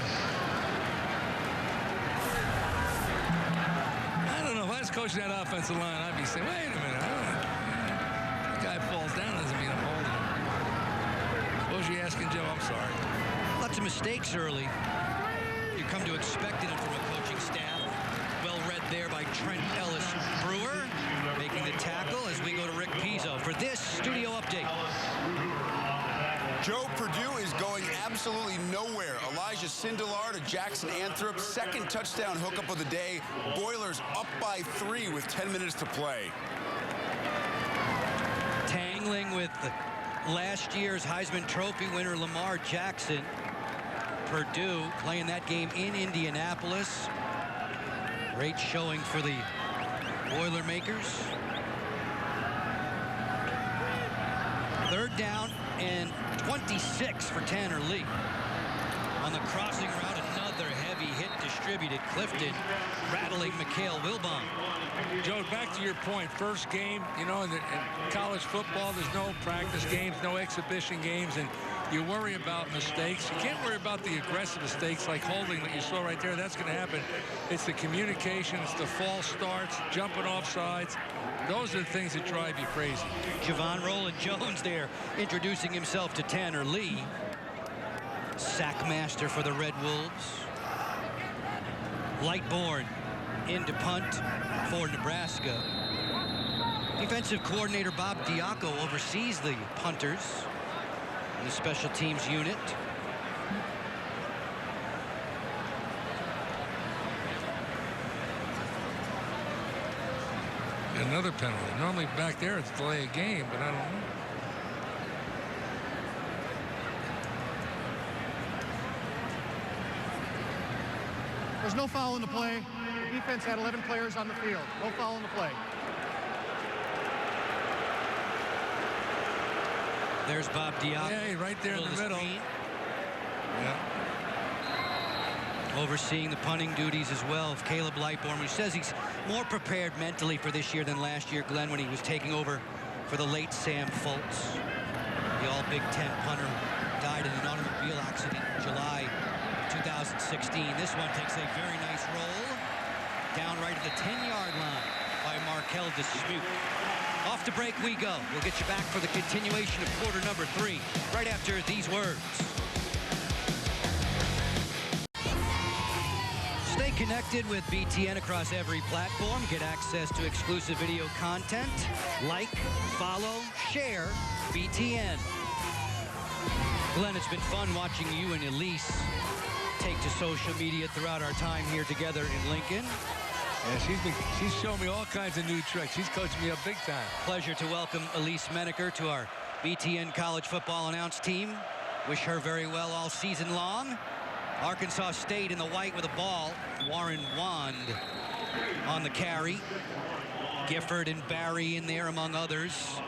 I don't know. If I was coaching that offensive line, I'd be saying, wait a minute. The guy falls down doesn't mean I'm holding him. Suppose you're asking Joe. I'm sorry. Lots of mistakes early. You come to expect it from a coaching staff. Well read there by Trent Ellis Brewer, making the tackle as we go to Rick Pizzo for this studio update. Joe, Purdue is going absolutely nowhere. Elijah Sindelar to Jackson Anthrop, second touchdown hookup of the day. Boilers up by 3 with 10 minutes to play. Tangling with last year's Heisman Trophy winner Lamar Jackson. Purdue playing that game in Indianapolis. Great showing for the Boilermakers. Third down and 26 for Tanner Lee. On the crossing route, another heavy hit distributed. Clifton rattling Mikhail Wilbon. Joe, back to your point, first game, you know, in college football, there's no practice games, no exhibition games, and you worry about mistakes. You can't worry about the aggressive mistakes like holding that you saw right there. That's going to happen. It's the communication, it's the false starts, jumping off sides. Those are the things that drive you crazy. Javon Rowland-Jones there introducing himself to Tanner Lee. Sackmaster for the Red Wolves. Lightborn into punt for Nebraska. Defensive coordinator Bob Diaco oversees the punters in the special teams unit. Another penalty. Normally back there it's delay a game, but I don't know. There's no foul in the play. The defense had 11 players on the field. No foul in the play. There's Bob Diaco. Yeah, right there in the middle. Yeah. Overseeing the punting duties as well of Caleb Lightborn, who says he's more prepared mentally for this year than last year, Glenn, when he was taking over for the late Sam Foltz. The all-Big Ten punter died in an automobile accident in July 2016. This one takes a very nice roll down right at the 10-yard line by Markel DeSmoot. Off to break we go. We'll get you back for the continuation of quarter number 3 right after these words. Stay connected with BTN across every platform. Get access to exclusive video content. Like, follow, share BTN. Glenn, it's been fun watching you and Elise take to social media throughout our time here together in Lincoln. Yeah, she's shown me all kinds of new tricks. She's coaching me up big time. Pleasure to welcome Elise Menaker to our BTN College Football Announce team. Wish her very well all season long. Arkansas State in the white with a ball. Warren Wand on the carry. Gifford and Barry in there among others.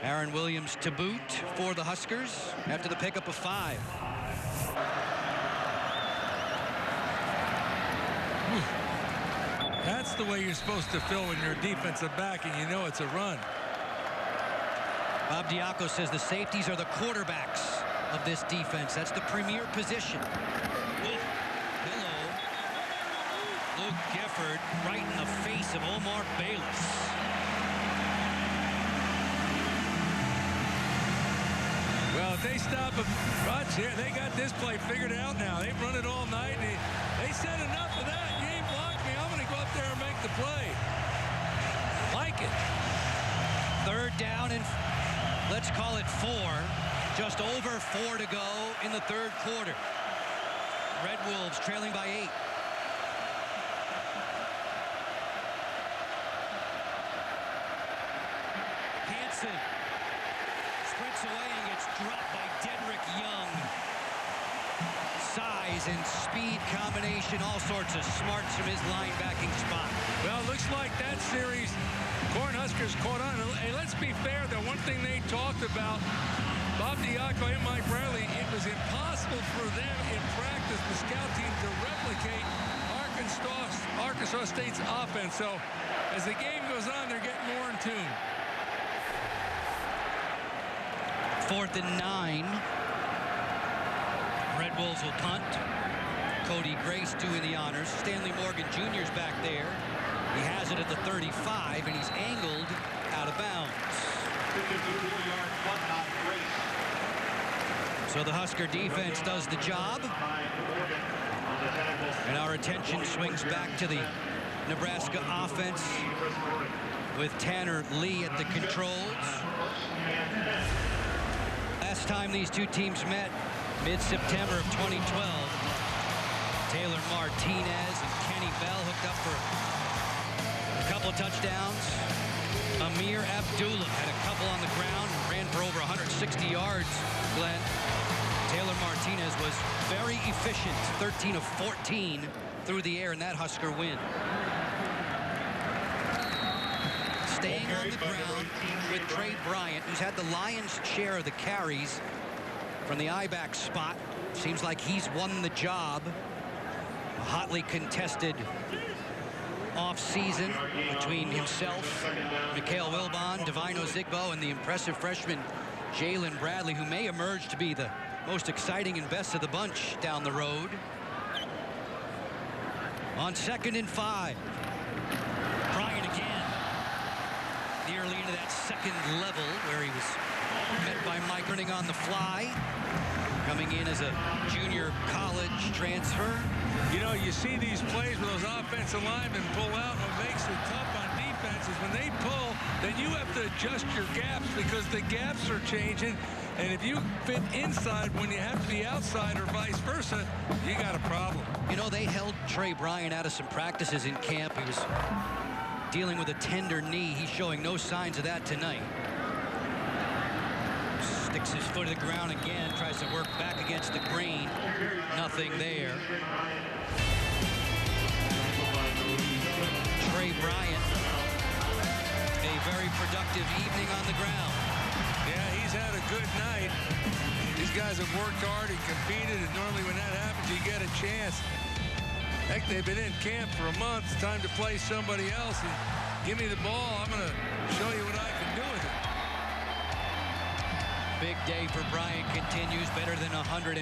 Aaron Williams to boot for the Huskers after the pickup of 5. That's the way you're supposed to feel when you're a defensive back and you know it's a run. Bob Diaco says the safeties are the quarterbacks of this defense. That's the premier position. Hello. Luke Gifford right in the face of Omar Bayless. Well, if they stop a rush here, they got this play figured out now. They've run it all night. They said enough of that. You ain't blocked me. I'm going to go up there and make the play. Like it. Third down and let's call it 4. Just over 4 to go in the third quarter. Red Wolves trailing by 8. Hansen sprints away and gets dropped by Dedrick Young. Size and speed combination, all sorts of smarts from his linebacking spot. Well, it looks like that series, Cornhuskers caught on. And let's be fair, though, one thing they talked about, Bob Diaco and Mike Bradley, it was impossible for them in practice, the scout team, to replicate Arkansas State's offense. So as the game goes on, they're getting more in tune. 4th and 9. Red Wolves will punt. Cody Grace doing the honors. Stanley Morgan Jr.'s back there. He has it at the 35, and he's angled out of bounds. So the Husker defense does the job. And our attention swings back to the Nebraska offense with Tanner Lee at the controls. Last time these two teams met, mid-September of 2012, Taylor Martinez and Kenny Bell hooked up for a couple of touchdowns. Amir Abdullah had a couple on the ground and ran for over 160 yards, Glenn. Taylor Martinez was very efficient, 13 of 14 through the air in that Husker win. Staying on the ground with Trey Bryant, who's had the lion's share of the carries from the I-back spot. Seems like he's won the job. A hotly contested off-season between himself, Mikhail Wilbon, Divino Zigbo, and the impressive freshman Jalen Bradley, who may emerge to be the most exciting and best of the bunch down the road. On 2nd and 5. Bryant again. Nearly into that second level where he was met by Mike Erning on the fly. Coming in as a junior college transfer. You know, you see these plays where those offensive linemen pull out. What makes it tough on defense is when they pull, then you have to adjust your gaps because the gaps are changing. And if you fit inside when you have to be outside or vice versa, you got a problem. You know, they held Trey Bryant out of some practices in camp. He was dealing with a tender knee. He's showing no signs of that tonight. Sticks his foot to the ground again, tries to work back against the grain. Nothing there. Trey Bryant, a very productive evening on the ground. Yeah, he's had a good night. These guys have worked hard and competed, and normally when that happens, you get a chance. Heck, they've been in camp for a month. It's time to play somebody else. And give me the ball. I'm going to show you what I can do with it. Big day for Bryant continues. Better than 160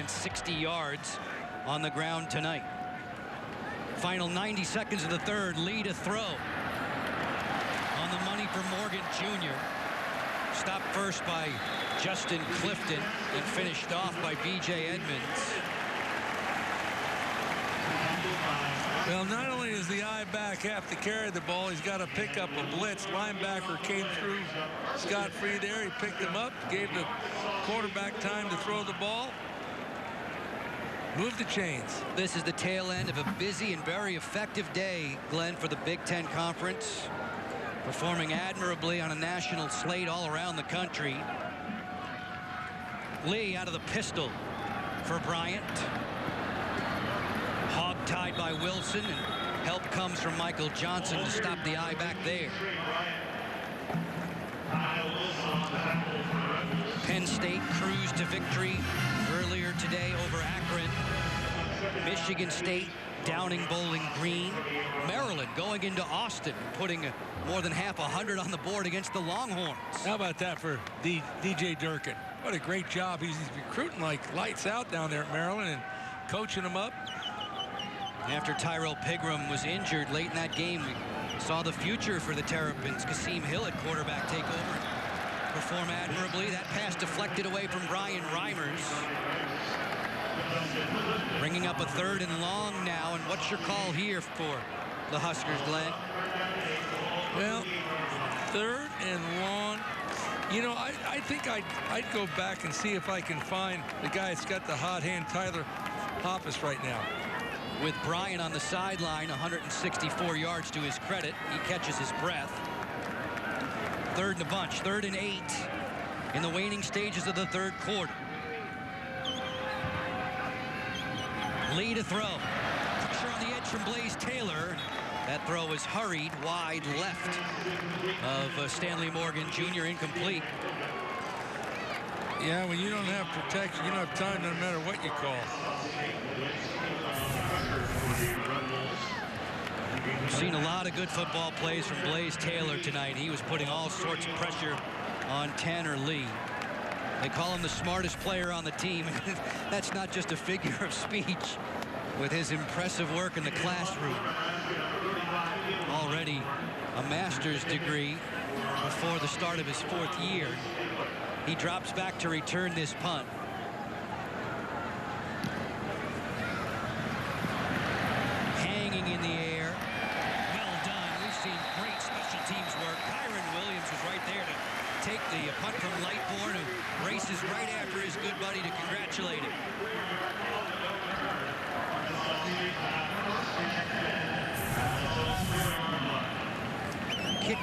yards on the ground tonight. Final 90 seconds of the third. Lee to throw. On the money for Morgan Jr. Stopped first by Justin Clifton and finished off by B.J. Edmonds. Well, not only does the I-back have to carry the ball, he's got to pick up a blitz. Linebacker came through scot-free there. He picked him up, gave the quarterback time to throw the ball. Move the chains. This is the tail end of a busy and very effective day, Glenn, for the Big Ten Conference. Performing admirably on a national slate all around the country. Lee out of the pistol for Bryant. Hog-tied by Wilson, and help comes from Michael Johnson to stop the eye back there. Penn State cruised to victory earlier today over Akron. Michigan State downing Bowling Green. Maryland going into Austin, putting more than half 100 on the board against the Longhorns. How about that for DJ Durkin? What a great job. He's recruiting like lights out down there at Maryland and coaching them up. After Tyrell Pigram was injured late in that game, we saw the future for the Terrapins. Kasim Hill at quarterback take over, perform admirably. That pass deflected away from Brian Reimers. Bringing up a 3rd and long now. And what's your call here for the Huskers, Glenn? Well, 3rd and long. You know, I think I'd go back and see if I can find the guy that's got the hot hand, Tyler Hoppus, right now. With Bryant on the sideline, 164 yards to his credit. He catches his breath. 3rd and a bunch, 3rd and 8 in the waning stages of the 3rd quarter. Lee to throw. Pressure on the edge from Blaze Taylor. That throw is hurried wide left of Stanley Morgan Jr. incomplete. Yeah, when you don't have protection, you don't have time no matter what you call. We've seen a lot of good football plays from Blaze Taylor tonight. He was putting all sorts of pressure on Tanner Lee. They call him the smartest player on the team. That's not just a figure of speech with his impressive work in the classroom. Already a master's degree before the start of his 4th year. He drops back to return this punt.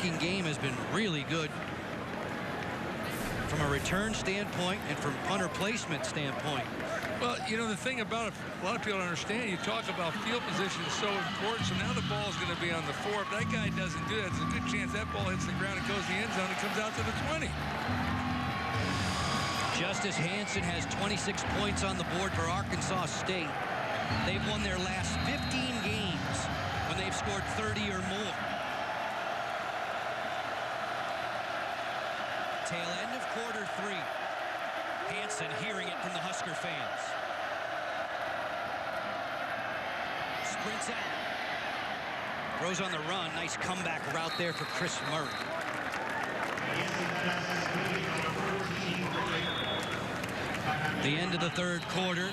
kicking game has been really good from a return standpoint and from punter placement standpoint. Well, you know, the thing about it, a lot of people don't understand, you talk about field position is so important, so now the ball's going to be on the 4. If that guy doesn't do that, there's a good chance that ball hits the ground and goes to the end zone and comes out to the 20. Justice Hansen has 26 points on the board for Arkansas State. They've won their last 15 games when they've scored 30 or more. Tail end of quarter 3. Hansen hearing it from the Husker fans. Sprints out. Throws on the run. Nice comeback route there for Chris Murray. The end of the third quarter.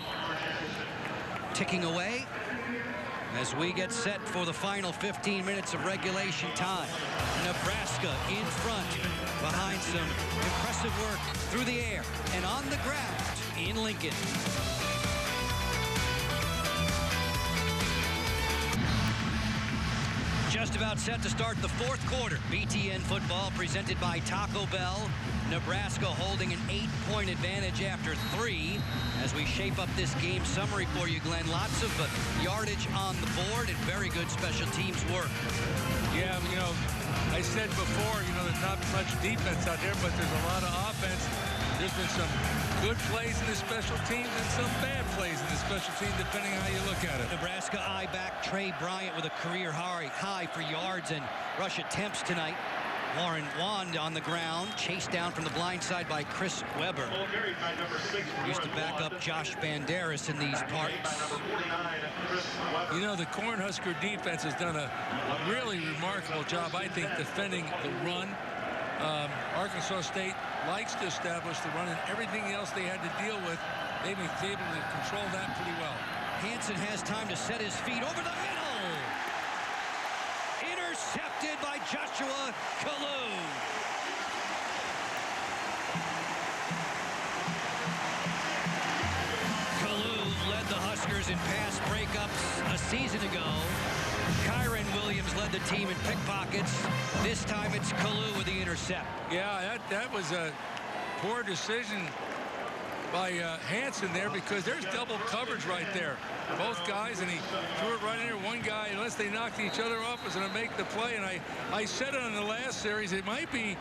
Ticking away as we get set for the final 15 minutes of regulation time. Nebraska in front behind some impressive work through the air and on the ground in Lincoln. Just about set to start the fourth quarter. BTN football presented by Taco Bell. Nebraska holding an 8-point advantage after 3. As we shape up this game summary for you, Glenn, lots of yardage on the board and very good special teams work. Yeah, you know, I said before, you know, there's not much defense out there, but there's a lot of offense. There's been some good plays in the special teams and some bad plays in the special teams, depending on how you look at it. Nebraska I-back Trey Bryant with a career high for yards and rush attempts tonight. Warren Wand on the ground, chased down from the blind side by Chris Weber. Used to back up Josh Banderas in these parts. You know, the Cornhusker defense has done a really remarkable job, I think, defending the run. Arkansas State likes to establish the run, and everything else they had to deal with, they've been able to control that pretty well. Hansen has time to set his feet over the middle. Intercepted by Joshua Kalu. Kalu led the Huskers in pass breakups a season ago. Kyron Williams led the team in pickpockets. This time it's Kalu with the intercept. Yeah, that was a poor decision by Hansen there, because there's double coverage right there. Both guys, and he threw it right in there. One guy, unless they knocked each other off, was going to make the play. And I said it on the last series, it might be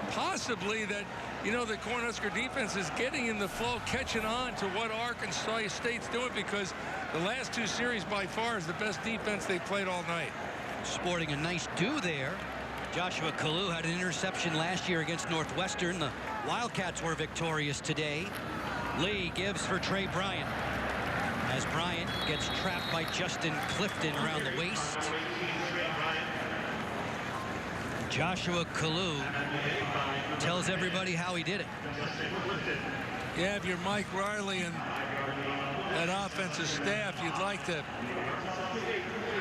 possibly that, you know, the Cornhusker defense is getting in the flow, catching on to what Arkansas State's doing, because the last 2 series by far is the best defense they played all night. Sporting a nice do there. Joshua Kalu had an interception last year against Northwestern. The Wildcats were victorious today. Lee gives for Trey Bryant, as Bryant gets trapped by Justin Clifton around the waist. Joshua Kalu tells everybody how he did it. Yeah, if you're Mike Riley and that offensive staff, you'd like to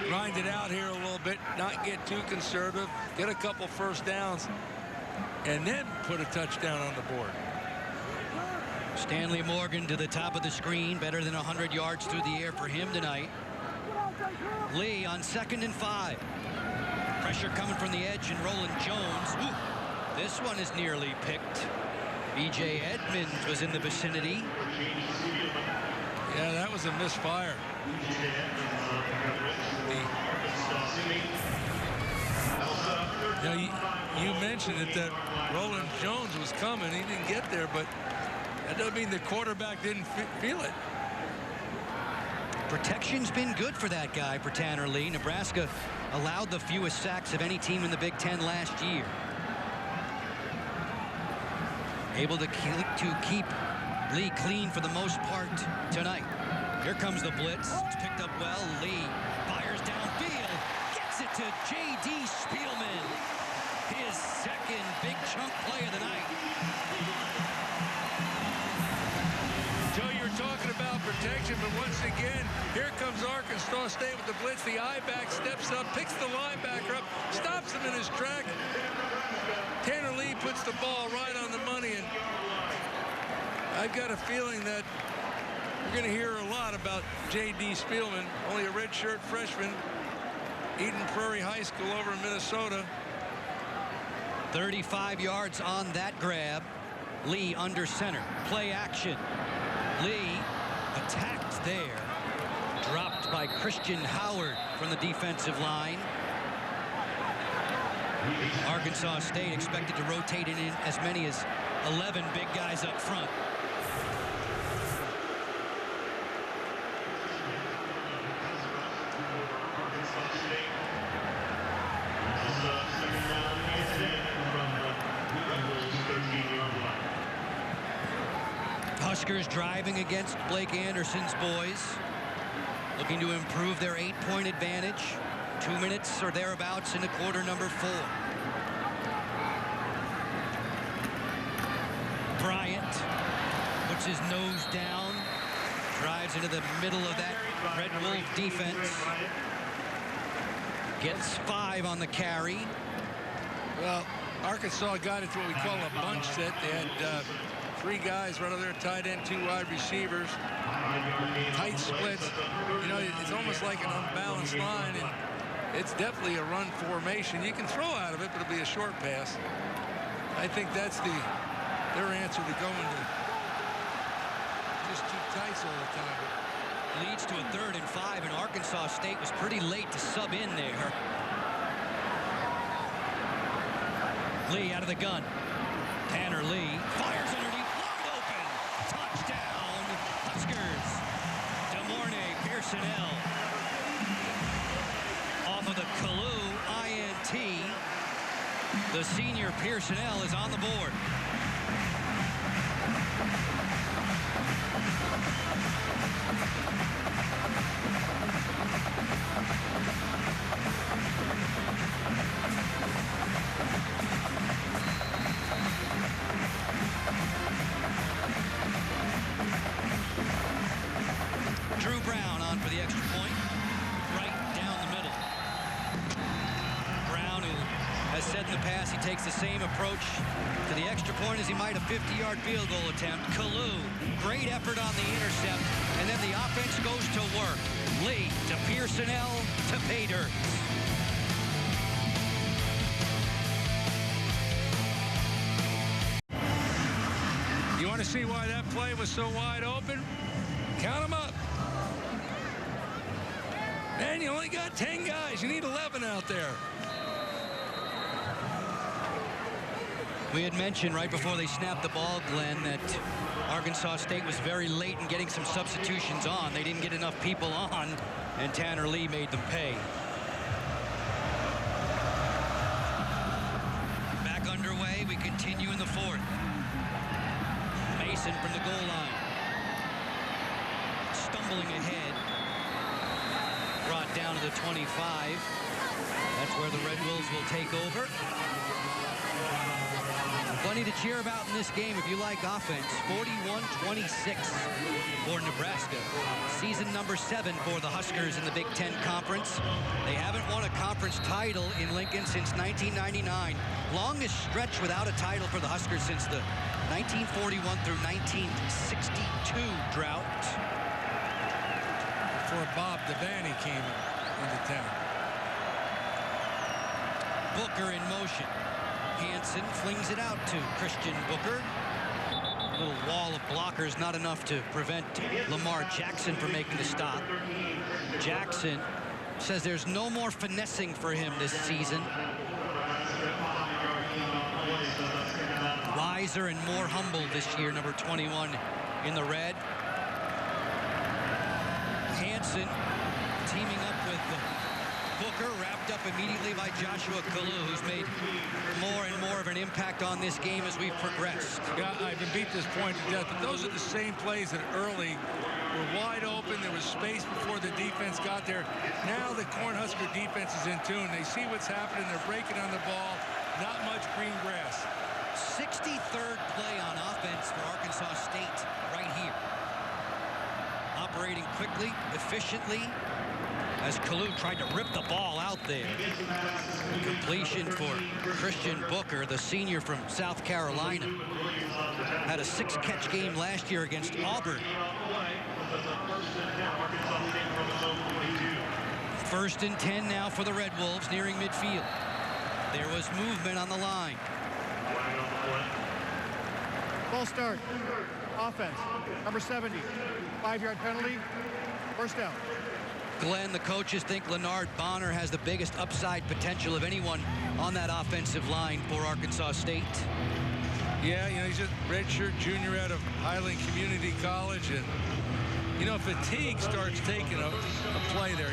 grind it out here a little bit, not get too conservative, get a couple first downs, and then put a touchdown on the board. Stanley Morgan to the top of the screen, better than 100 yards through the air for him tonight. Lee on 2nd and 5. Pressure coming from the edge, and Roland Jones. Ooh, this one is nearly picked. B.J. Edmonds was in the vicinity. Yeah, that was a misfire. Now, you mentioned it, that Roland Jones was coming. He didn't get there, but that doesn't mean the quarterback didn't feel it. Protection's been good for that guy, for Tanner Lee. Nebraska allowed the fewest sacks of any team in the Big Ten last year. Able to keep Lee clean for the most part tonight. Here comes the blitz. It's picked up well. Lee fires downfield. Gets it to J.D. Spielman. His second big chunk play of the night. Joe, you're talking about protection, but once again, here comes Arkansas State with the blitz. The I-back steps up, picks the linebacker up, stops him in his track. Tanner Lee puts the ball right on the money, and I've got a feeling that we're going to hear a lot about J.D. Spielman, only a redshirt freshman, Eden Prairie High School over in Minnesota. 35 yards on that grab. Lee under center. Play action. Lee attacked there. Dropped by Christian Howard from the defensive line. Arkansas State expected to rotate in as many as 11 big guys up front. Huskers driving against Blake Anderson's boys, looking to improve their 8-point advantage. 2 minutes or thereabouts into quarter number 4. Bryant puts his nose down, drives into the middle of that Red Wolf defense. Gets 5 on the carry. Well, Arkansas got into what we call a bunch set. They had 3 guys right over there, tight end, 2 wide receivers, tight splits. You know, it's almost like an unbalanced line, and it's definitely a run formation. You can throw out of it, but it'll be a short pass. I think that's their answer to going to just 2 tights all the time. Leads to a 3rd and 5, and Arkansas State was pretty late to sub in there. Lee out of the gun. Tanner Lee fires underneath, wide open. Touchdown, Huskers. Pierson-El. Off of the Kalu INT. The senior Pierson-El is on the board. Takes the same approach to the extra point as he might a 50-yard field goal attempt. Kalu, great effort on the intercept, and then the offense goes to work. Lee to Pierson-El to Pater. You want to see why that play was so wide open? Count them up. Man, you only got 10 guys. You need 11 out there. We had mentioned right before they snapped the ball, Glenn, that Arkansas State was very late in getting some substitutions on. They didn't get enough people on, and Tanner Lee made them pay. Back underway, we continue in the 4th. Mason from the goal line. Stumbling ahead. Brought down to the 25. That's where the Red Wolves will take over. Plenty to cheer about in this game if you like offense. 41-26 for Nebraska. Season number 7 for the Huskers in the Big Ten Conference. They haven't won a conference title in Lincoln since 1999. Longest stretch without a title for the Huskers since the 1941 through 1962 drought. Before Bob Devaney came into town. Booker in motion. Hansen flings it out to Christian Booker. A little wall of blockers, not enough to prevent Lamar Jackson from making the stop. Jackson says there's no more finessing for him this season. Wiser and more humble this year, number 21 in the red. Hansen teaming up with Booker, wrapped up immediately by Joshua Kalu, who's made more and more of an impact on this game as we've progressed. Yeah, I can beat this point to death, but those are the same plays that early were wide open. There was space before the defense got there. Now the Cornhusker defense is in tune. They see what's happening. They're breaking on the ball. Not much green grass. 63rd play on offense for Arkansas State right here. Operating quickly, efficiently, as Kalu tried to rip the ball out there. Completion for Christian Booker, the senior from South Carolina. Had a 6-catch game last year against Auburn. 1st and 10 now for the Red Wolves, nearing midfield. There was movement on the line. False start. Offense. Number 70. 5-yard penalty. First down. Glenn, the coaches think Leonard Bonner has the biggest upside potential of anyone on that offensive line for Arkansas State. Yeah, you know, he's a redshirt junior out of Highland Community College, and you know, fatigue starts taking a play there.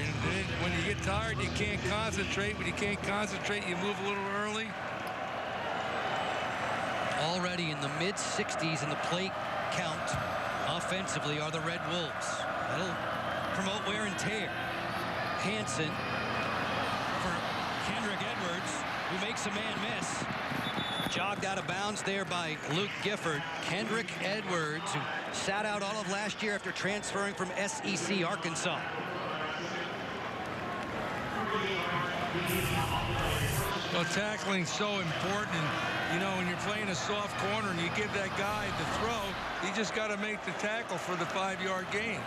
When you get tired, you can't concentrate. When you can't concentrate, you move a little early. Already in the mid-60s in the play count offensively are the Red Wolves. That'll promote wear and tear. Hansen for Kendrick Edwards, who makes a man miss. Jogged out of bounds there by Luke Gifford. Kendrick Edwards, who sat out all of last year after transferring from SEC Arkansas. Well, tackling's so important. You know, when you're playing a soft corner and you give that guy the throw, you just got to make the tackle for the 5-yard gain.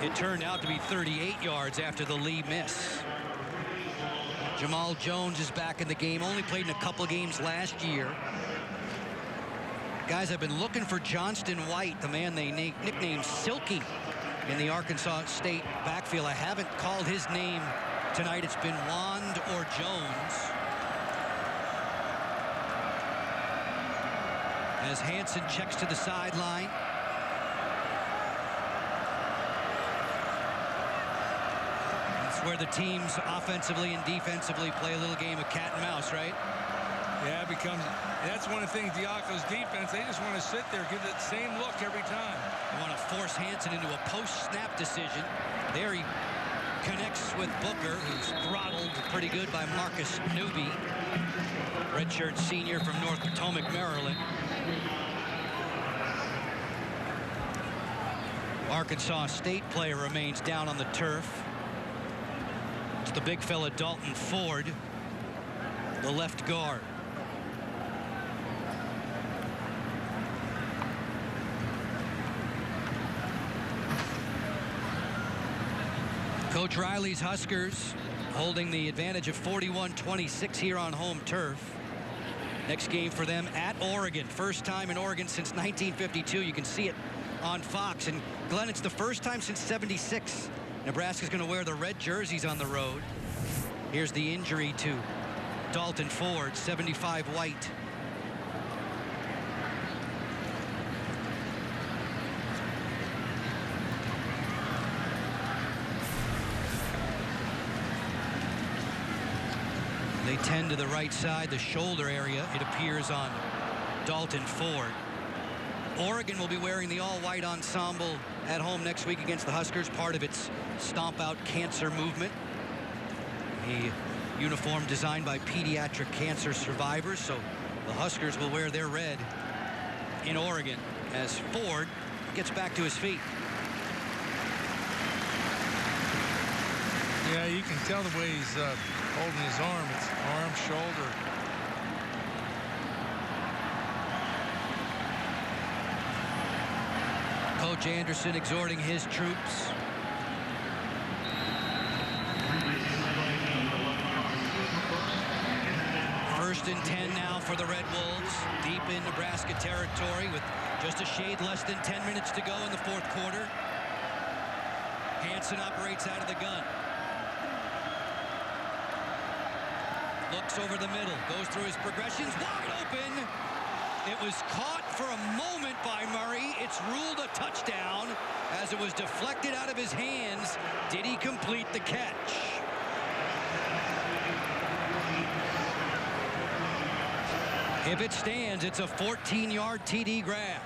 It turned out to be 38 yards after the Lee miss. Jamal Jones is back in the game. Only played in a couple of games last year. Guys, I've been looking for Johnston White, the man they nicknamed Silky in the Arkansas State backfield. I haven't called his name tonight. It's been Wand or Jones. As Hansen checks to the sideline. That's where the teams offensively and defensively play a little game of cat and mouse, right? Yeah, it becomes, that's one of the things Diaco's defense, they just want to sit there, give that same look every time. They want to force Hansen into a post-snap decision. There he connects with Booker, who's throttled pretty good by Marcus Newby, redshirt senior from North Potomac, Maryland. Arkansas State player remains down on the turf. It's the big fella Dalton Ford, the left guard. Coach Riley's Huskers holding the advantage of 41-26 here on home turf. Next game for them at Oregon. First time in Oregon since 1952. You can see it on Fox. And Glenn, it's the first time since '76. Nebraska's going to wear the red jerseys on the road. Here's the injury to Dalton Ford, 75 white. They tend to the right side, the shoulder area, it appears, on Dalton Ford. Oregon will be wearing the all-white ensemble at home next week against the Huskers, part of its Stomp Out Cancer movement. A uniform designed by pediatric cancer survivors, so the Huskers will wear their red in Oregon as Ford gets back to his feet. Yeah, you can tell the way he's holding his arm. It's arm, shoulder. Coach Anderson exhorting his troops. First and 10 now for the Red Wolves, deep in Nebraska territory with just a shade less than 10 minutes to go in the fourth quarter. Hansen operates out of the gun. Looks over the middle, goes through his progressions, wide open. It was caught for a moment by Murray. It's ruled a touchdown as it was deflected out of his hands. Did he complete the catch? If it stands, it's a 14-yard TD grab.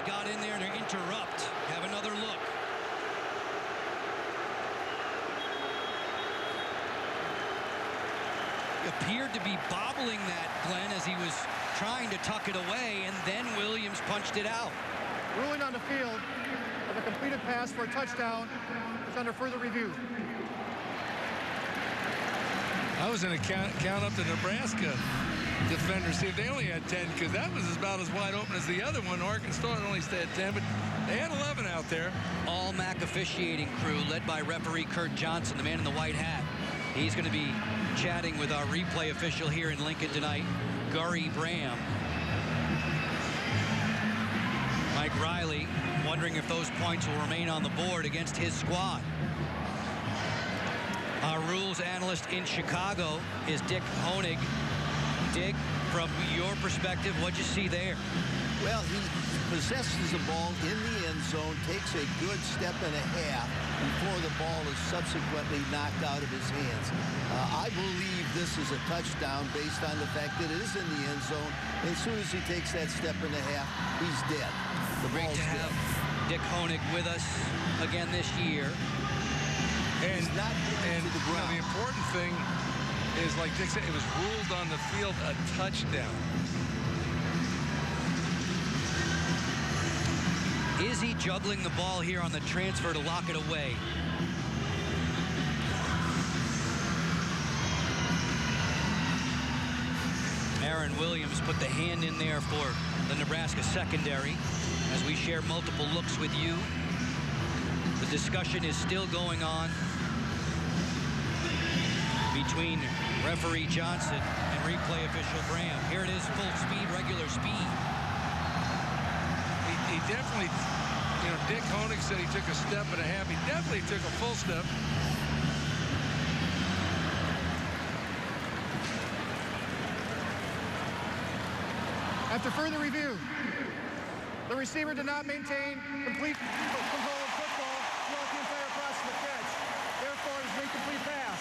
Got in there to interrupt. Have another look. He appeared to be bobbling that, Glenn, as he was trying to tuck it away, and then Williams punched it out. Ruling on the field of a completed pass for a touchdown is under further review. I was in a count up to Nebraska defenders. See, if they only had 10, because that was about as wide open as the other one. Arkansas only had 10, but they had 11 out there. All MAC officiating crew led by referee Kurt Johnson, the man in the white hat. He's going to be chatting with our replay official here in Lincoln tonight, Gary Bram. Mike Riley wondering if those points will remain on the board against his squad. Our rules analyst in Chicago is Dick Honig. Dick, from your perspective, what'd you see there? Well, he possesses the ball in the end zone, takes a good step and a half before the ball is subsequently knocked out of his hands. I believe this is a touchdown based on the fact that it is in the end zone. As soon as he takes that step and a half, he's dead. The Great ball's to have dead. Dick Honig with us again this year. And, He's not getting to the ground. the important thing is, like Dick said, it was ruled on the field a touchdown. Is he juggling the ball here on the transfer to lock it away? Aaron Williams put the hand in there for the Nebraska secondary as we share multiple looks with you. The discussion is still going on between referee Johnson and replay official Graham. Here it is, full speed, regular speed. He definitely, Dick Honig said he took a step and a half. He definitely took a full step. After further review, the receiver did not maintain complete control of football throughout the entire process of the catch. Therefore, it is an incomplete pass.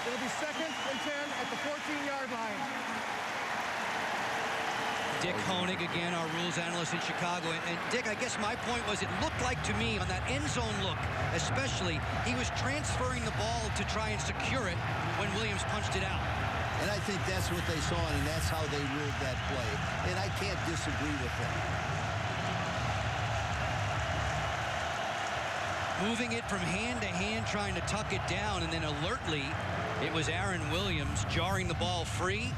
It will be 2nd and 10 at the 14-yard line. Dick Honig, again, our rules analyst in Chicago. And Dick, I guess my point was it looked like to me on that end zone look, especially, he was transferring the ball to try and secure it when Williams punched it out. And I think that's what they saw, and that's how they ruled that play. And I can't disagree with them. Moving it from hand to hand, trying to tuck it down, and then alertly, it was Aaron Williams jarring the ball free.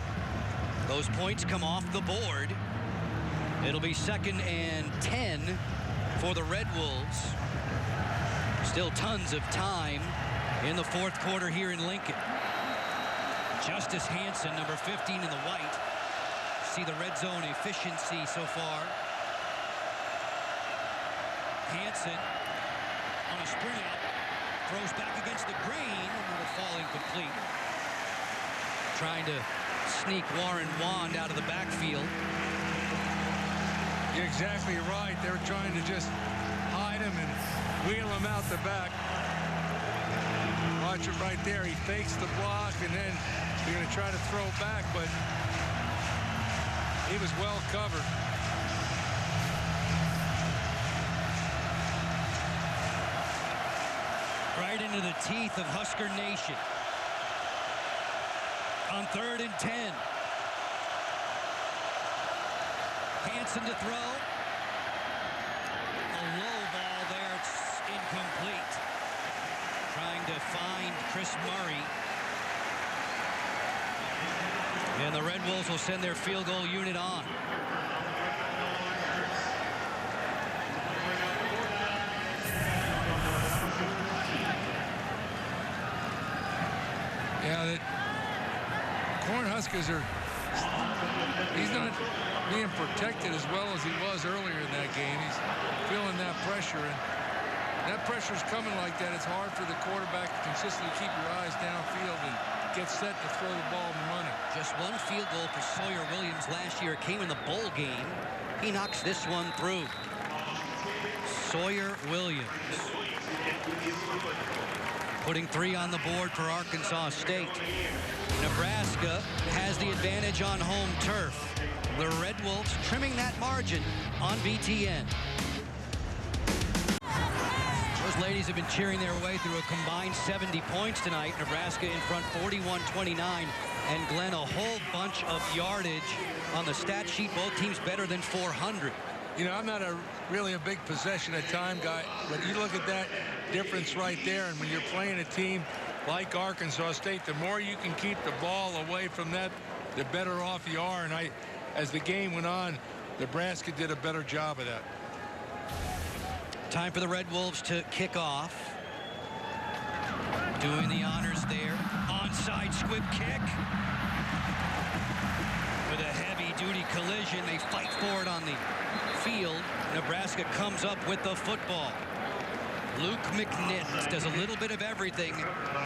Those points come off the board. It'll be 2nd and 10 for the Red Wolves. Still tons of time in the 4th quarter here in Lincoln. Justice Hansen, number 15 in the white. See the red zone efficiency so far. Hansen on a sprint out, throws back against the green, and it'll fall incomplete. Trying to sneak Warren Wand out of the backfield. You're exactly right. They were trying to just hide him and wheel him out the back. Watch it right there. He fakes the block, and then you're going to try to throw back, but he was well covered. Right into the teeth of Husker Nation. On 3rd and 10. Hansen to throw. A low ball there. It's incomplete. Trying to find Chris Murray. And the Red Wolves will send their field goal unit on. Yeah, the Cornhuskers he's not being protected as well as he was earlier in that game. He's feeling that pressure, and that pressure's coming like that. It's hard for the quarterback to consistently keep your eyes downfield and get set to throw the ball and run it. Just one field goal for Sawyer Williams last year. It came in the bowl game. He knocks this one through. Sawyer Williams putting 3 on the board for Arkansas State. Nebraska has the advantage on home turf. The Red Wolves trimming that margin on BTN. Those ladies have been cheering their way through a combined 70 points tonight. Nebraska in front 41-29. And Glenn, a whole bunch of yardage on the stat sheet. Both teams better than 400. I'm not really a big possession at time guy, but you look at that difference right there, and when you're playing a team like Arkansas State, the more you can keep the ball away from that the better off you are. And as the game went on, Nebraska did a better job of that. Time for the Red Wolves to kick off. Doing the honors there. Onside squib kick. With a heavy-duty collision, they fight for it on the field. Nebraska comes up with the football. Luke McNitt does a little bit of everything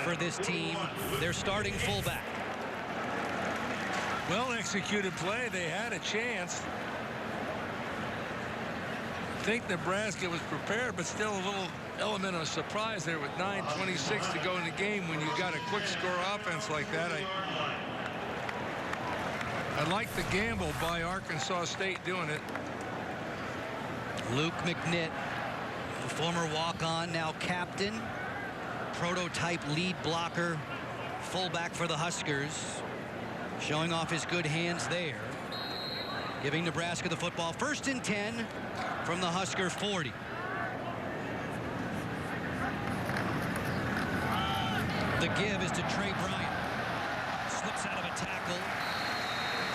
for this team. Their starting fullback. Well-executed play. They had a chance. I think Nebraska was prepared, but still a little element of surprise there with 9:26 to go in the game when you got a quick score offense like that. I like the gamble by Arkansas State doing it. Luke McNitt, the former walk-on, now captain, prototype lead blocker, fullback for the Huskers, showing off his good hands there, giving Nebraska the football. 1st and 10 from the Husker 40. The give is to Trey Bryant. Slips out of a tackle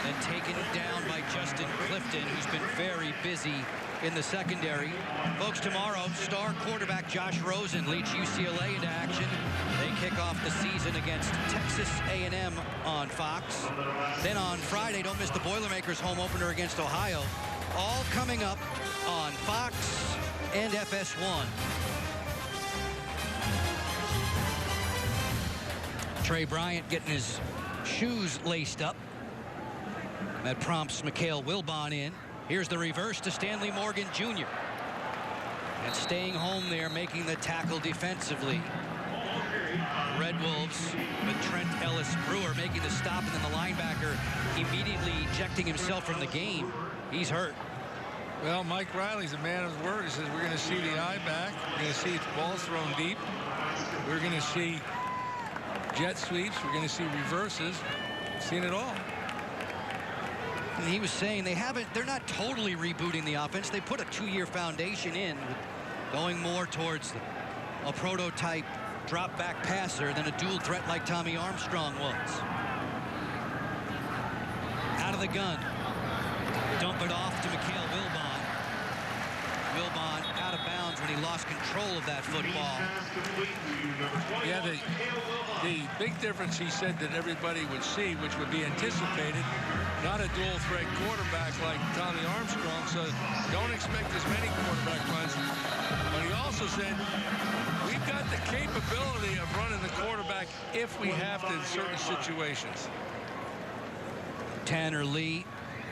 and taken down by Justin Clifton, who's been very busy in the secondary. Folks, tomorrow, star quarterback Josh Rosen leads UCLA into action. They kick off the season against Texas A&M on Fox. Then on Friday, don't miss the Boilermakers home opener against Ohio. All coming up on Fox and FS1. Trey Bryant getting his shoes laced up. That prompts Mikhail Wilbon in. Here's the reverse to Stanley Morgan Jr. And staying home there, making the tackle defensively. Red Wolves with Trent Ellis Brewer making the stop, and then the linebacker immediately ejecting himself from the game. He's hurt. Well, Mike Riley's a man of his word. He says we're going to see the eye back. We're going to see balls thrown deep. We're going to see jet sweeps. We're going to see reverses. Seen it all. And he was saying they're not totally rebooting the offense. They put a 2-year foundation in, going more towards a prototype drop back passer than a dual threat like Tommy Armstrong was. Out of the gun. Dump it off to Mikhail Wilbon. Wilbon out of bounds when he lost control of that football. Yeah, the big difference he said that everybody would see, which would be anticipated, not a dual threat quarterback like Tommy Armstrong, so don't expect as many quarterback runs. But he also said, we've got the capability of running the quarterback if we have to in certain situations. Tanner Lee,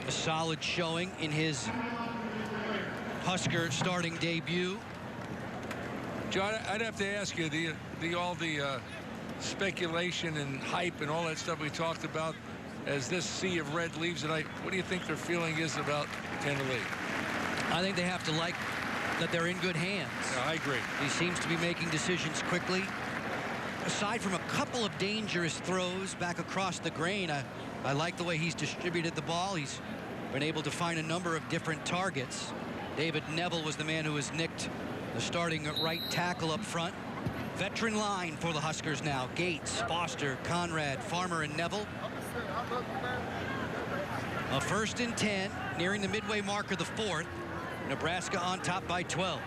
a solid showing in his Husker starting debut. John, I'd have to ask you, all the speculation and hype and all that stuff we talked about as this sea of red leaves tonight, what do you think their feeling is about Tanner Lee? I think they have to like that they're in good hands. Yeah, I agree. He seems to be making decisions quickly. Aside from a couple of dangerous throws back across the grain, I like the way he's distributed the ball. He's been able to find a number of different targets. David Neville was the man who was nicked the starting right tackle up front. Veteran line for the Huskers now. Gates, Foster, Conrad, Farmer, and Neville. A 1st and 10, nearing the midway mark of the 4th. Nebraska on top by 12.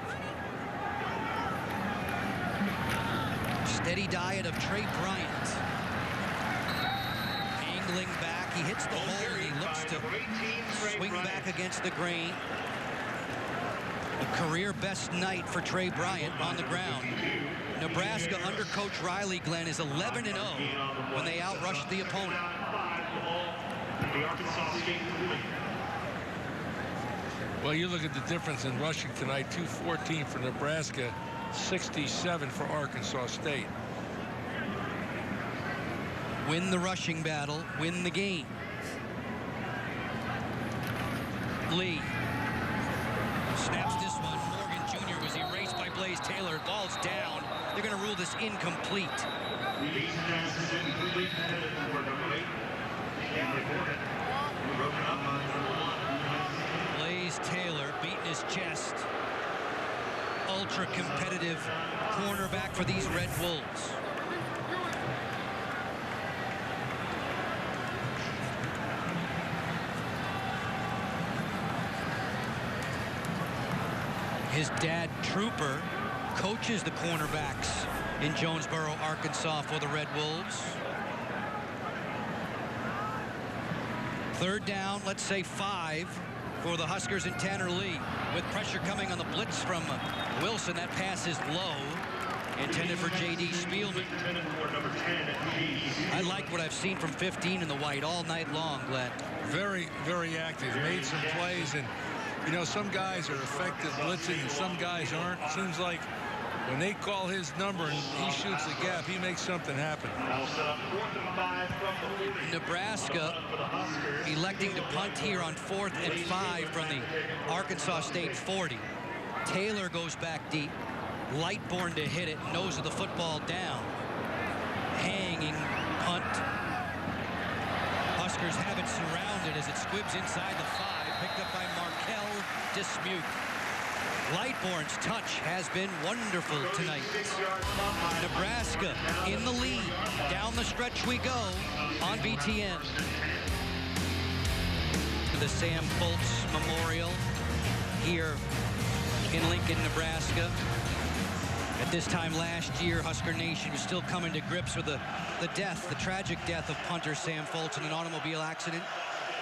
Steady diet of Trey Bryant. Angling back, he hits the hole, and he looks to swing back against the grain. A career best night for Trey Bryant on the ground. Nebraska under Coach Riley, Glenn, is 11-0 when they outrushed the opponent. Well, you look at the difference in rushing tonight, 214 for Nebraska, 67 for Arkansas State. Win the rushing battle, win the game. Lee snaps this one. Morgan Jr. was erased by Blaze Taylor. Ball's down. They're going to rule this incomplete. Blaze Taylor beating his chest. Ultra competitive cornerback for these Red Wolves. His dad, Trooper, coaches the cornerbacks in Jonesboro, Arkansas for the Red Wolves. Third down, let's say 5 for the Huskers and Tanner Lee. With pressure coming on the blitz from Wilson, that pass is low. Intended for J.D. Spielman. I like what I've seen from 15 in the white all night long, Glenn. Very, very active. Made some plays, and you know, some guys are effective blitzing and some guys aren't. It seems like when they call his number and he shoots the gap, he makes something happen. Nebraska electing to punt here on 4th and 5 from the Arkansas State 40. Taylor goes back deep. Lightborn to hit it, nose of the football down. Hanging punt. Huskers have it surrounded as it squibs inside the 5, picked up by Markel Dismuke. Lightborn's touch has been wonderful tonight. Nebraska in the lead. Down the stretch we go on BTN. The Sam Foltz Memorial here in Lincoln, Nebraska. At this time last year, Husker Nation was still coming to grips with the tragic death of punter Sam Foltz in an automobile accident.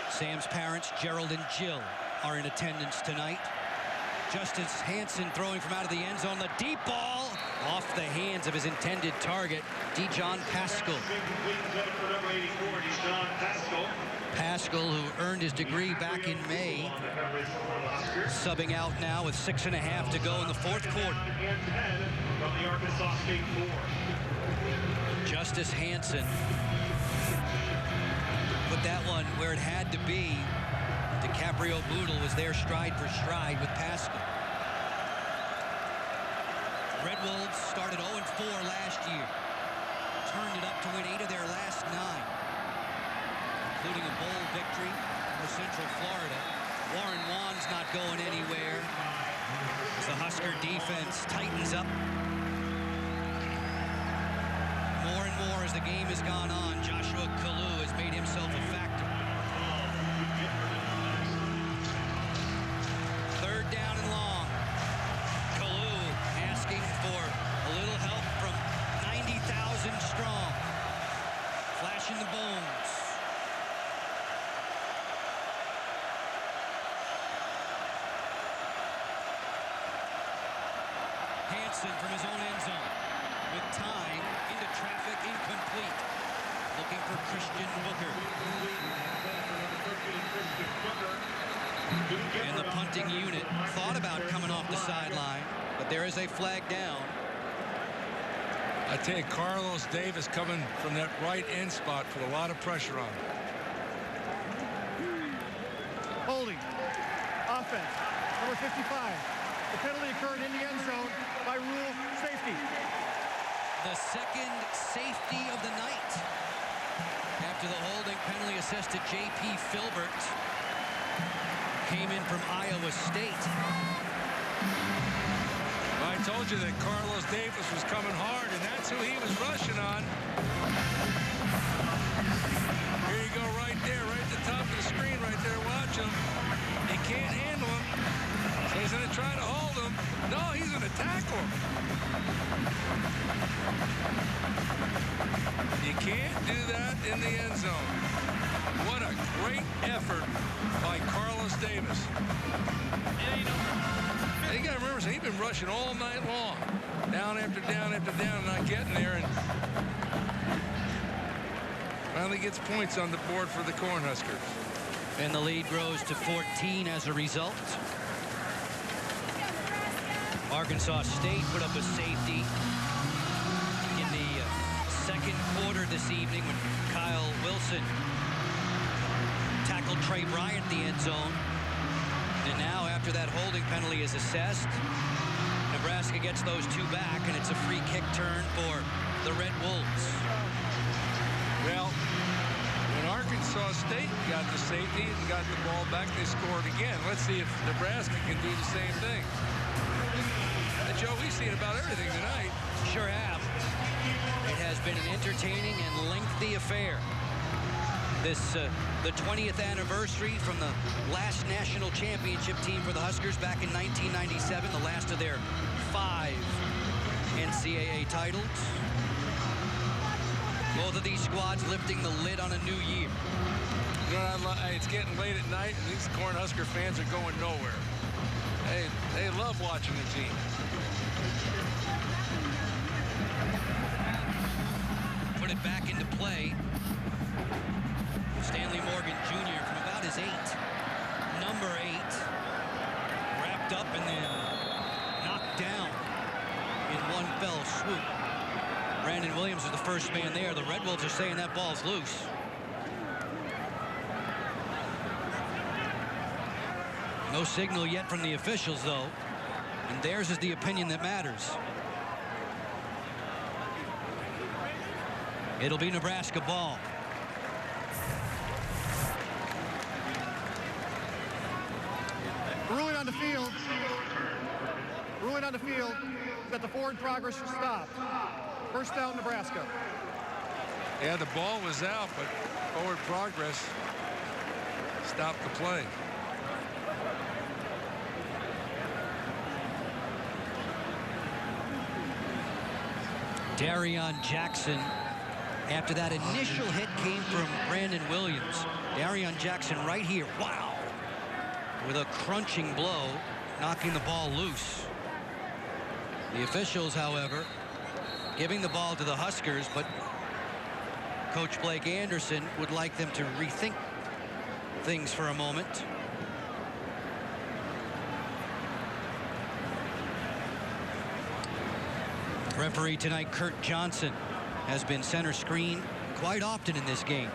Sam's parents, Gerald and Jill, are in attendance tonight. Justice Hansen throwing from out of the end zone. The deep ball off the hands of his intended target, Dijon Pascal. Pascal, who earned his degree back in May, subbing out now with 6.5 to go in the 4th quarter. Justice Hansen put that one where it had to be. DiCaprio Boodle was there stride for stride with Pascal. Red Wolves started 0-4 last year. Turned it up to win 8 of their last 9. Including a bowl victory for Central Florida. Warren Wan's not going anywhere as the Husker defense tightens up. More and more as the game has gone on, Joshua Kalu has made himself a factor. Third down and long. Kalu asking for a little help from 90,000 strong. Flashing the bones. Hansen from his own end zone. With time, into traffic, incomplete. Looking for Christian Booker. And the punting unit thought about coming off the sideline, but there is a flag down. I tell you, Carlos Davis coming from that right end spot put a lot of pressure on him. Holding. Offense. Number 55. The penalty occurred in the end zone by rule safety. The second safety of the night. After the holding penalty assessed to J.P. Filbert. Came in from Iowa State. I told you that Carlos Davis was coming hard, and that's who he was rushing on. Here you go right there, right at the top of the screen right there. Watch him. He can't handle him. So he's going to try to hold him. No, he's going to tackle him. You can't do that in the end zone. What a great effort by Carlos Davis. And you got to remember, he's been rushing all night long. Down after down after down, not getting there. And finally gets points on the board for the Cornhuskers. And the lead grows to 14 as a result. Arkansas State put up a safety in the second quarter this evening when Kyle Wilson tackled Trey Bryant in the end zone. And now, after that holding penalty is assessed, Nebraska gets those 2 back, and it's a free kick turn for the Red Wolves. Well, when Arkansas State got the safety and got the ball back, they scored again. Let's see if Nebraska can do the same thing. And Joe, we've seen about everything tonight. Sure have. It has been an entertaining and lengthy affair. This the 20th anniversary from the last national championship team for the Huskers back in 1997, the last of their 5 NCAA titles. Both of these squads lifting the lid on a new year. You know, it's getting late at night, and these Cornhusker fans are going nowhere. They love watching the team. Put it back into play. Stanley Morgan Jr. from about his 8. Number 8. Wrapped up and then knocked down in one fell swoop. Brandon Williams is the first man there. The Red Wolves are saying that ball's loose. No signal yet from the officials, though. And theirs is the opinion that matters. It'll be Nebraska ball. Ruling on the field. Ruling on the field that the forward progress is stopped. First down, Nebraska. Yeah, the ball was out, but forward progress stopped the play. Darion Jackson, after that initial hit came from Brandon Williams. Darion Jackson right here, wow, with a crunching blow, knocking the ball loose. The officials, however, giving the ball to the Huskers, but Coach Blake Anderson would like them to rethink things for a moment. Referee tonight, Kurt Johnson, has been center screen quite often in this game.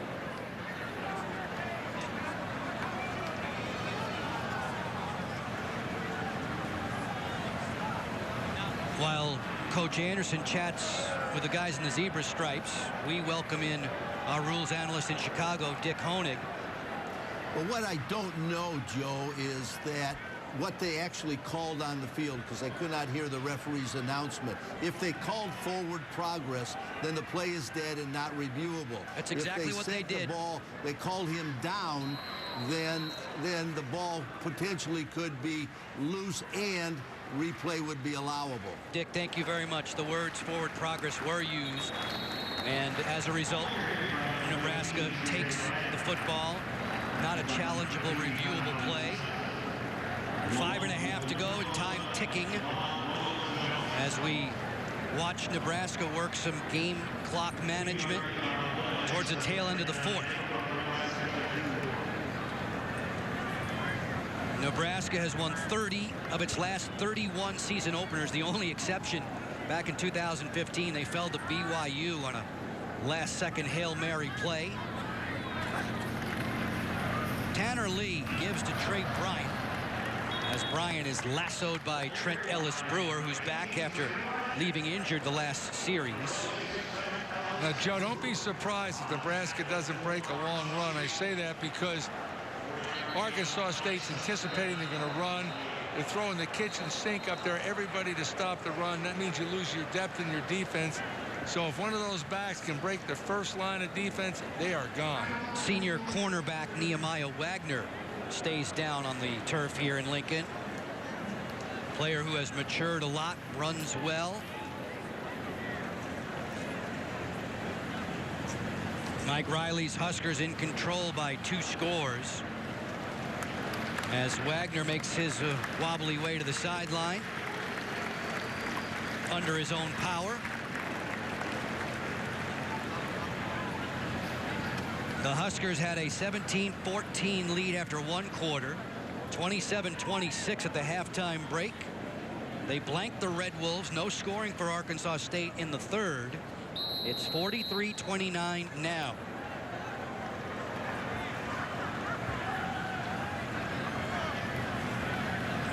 While Coach Anderson chats with the guys in the zebra stripes, we welcome in our rules analyst in Chicago, Dick Honig. Well, what I don't know, Joe, is that what they actually called on the field, because I could not hear the referee's announcement. If they called forward progress, then the play is dead and not reviewable. That's exactly what they did. The ball, they called him down, then the ball potentially could be loose and replay would be allowable. Dick, thank you very much. The words forward progress were used, and as a result, Nebraska takes the football. Not a challengeable, reviewable play. 5.5 to go and time ticking as we watch Nebraska work some game clock management towards the tail end of the 4th. Nebraska has won 30 of its last 31 season openers. The only exception back in 2015, they fell to BYU on a last-second Hail Mary play. Tanner Lee gives to Trey Bryant as Bryant is lassoed by Trent Ellis-Brewer, who's back after leaving injured the last series. Now, Joe, don't be surprised if Nebraska doesn't break a long run. I say that because Arkansas State's anticipating they're going to run. They're throwing the kitchen sink up there, everybody to stop the run. That means you lose your depth in your defense. So if one of those backs can break the first line of defense, they are gone. Senior cornerback Nehemiah Wagner stays down on the turf here in Lincoln. Player who has matured a lot, runs well. Mike Riley's Huskers in control by 2 scores. As Wagner makes his wobbly way to the sideline under his own power. The Huskers had a 17-14 lead after 1 quarter, 27-26 at the halftime break. They blanked the Red Wolves. No scoring for Arkansas State in the 3rd. It's 43-29 now.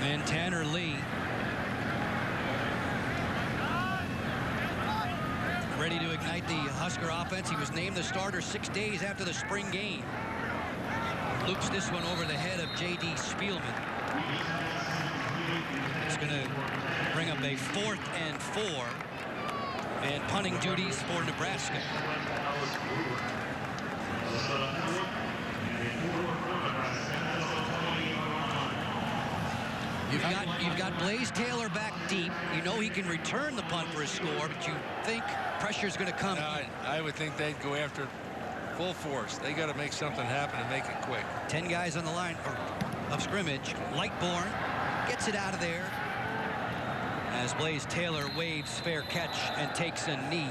And Tanner Lee ready to ignite the Husker offense. He was named the starter 6 days after the spring game. Loops this one over the head of J.D. Spielman. It's going to bring up a 4th and 4. And punting duties for Nebraska. You've got Blaze Taylor back deep. You know he can return the punt for a score, but you think pressure's going to come. I would think they'd go after full force. They got to make something happen and make it quick. 10 guys on the line of scrimmage. Lightborn gets it out of there as Blaze Taylor waves fair catch and takes a knee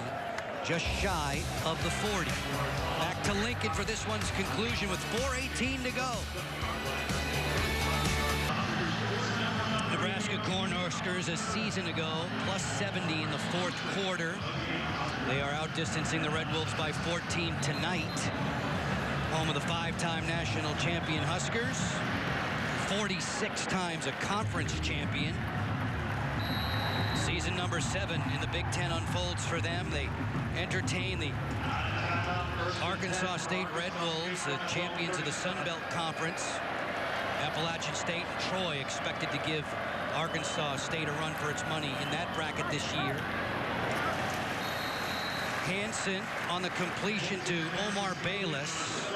just shy of the 40. Back to Lincoln for this one's conclusion with 4:18 to go. Nebraska Cornhuskers a season ago, plus 70 in the fourth quarter. They are outdistancing the Red Wolves by 14 tonight. Home of the 5-time national champion Huskers. 46 times a conference champion. Season number 7 in the Big Ten unfolds for them. They entertain the Arkansas State Red Wolves, the champions of the Sun Belt Conference. Appalachian State and Troy expected to give Arkansas State a run for its money in that bracket this year. Hansen on the completion to Omar Bayless.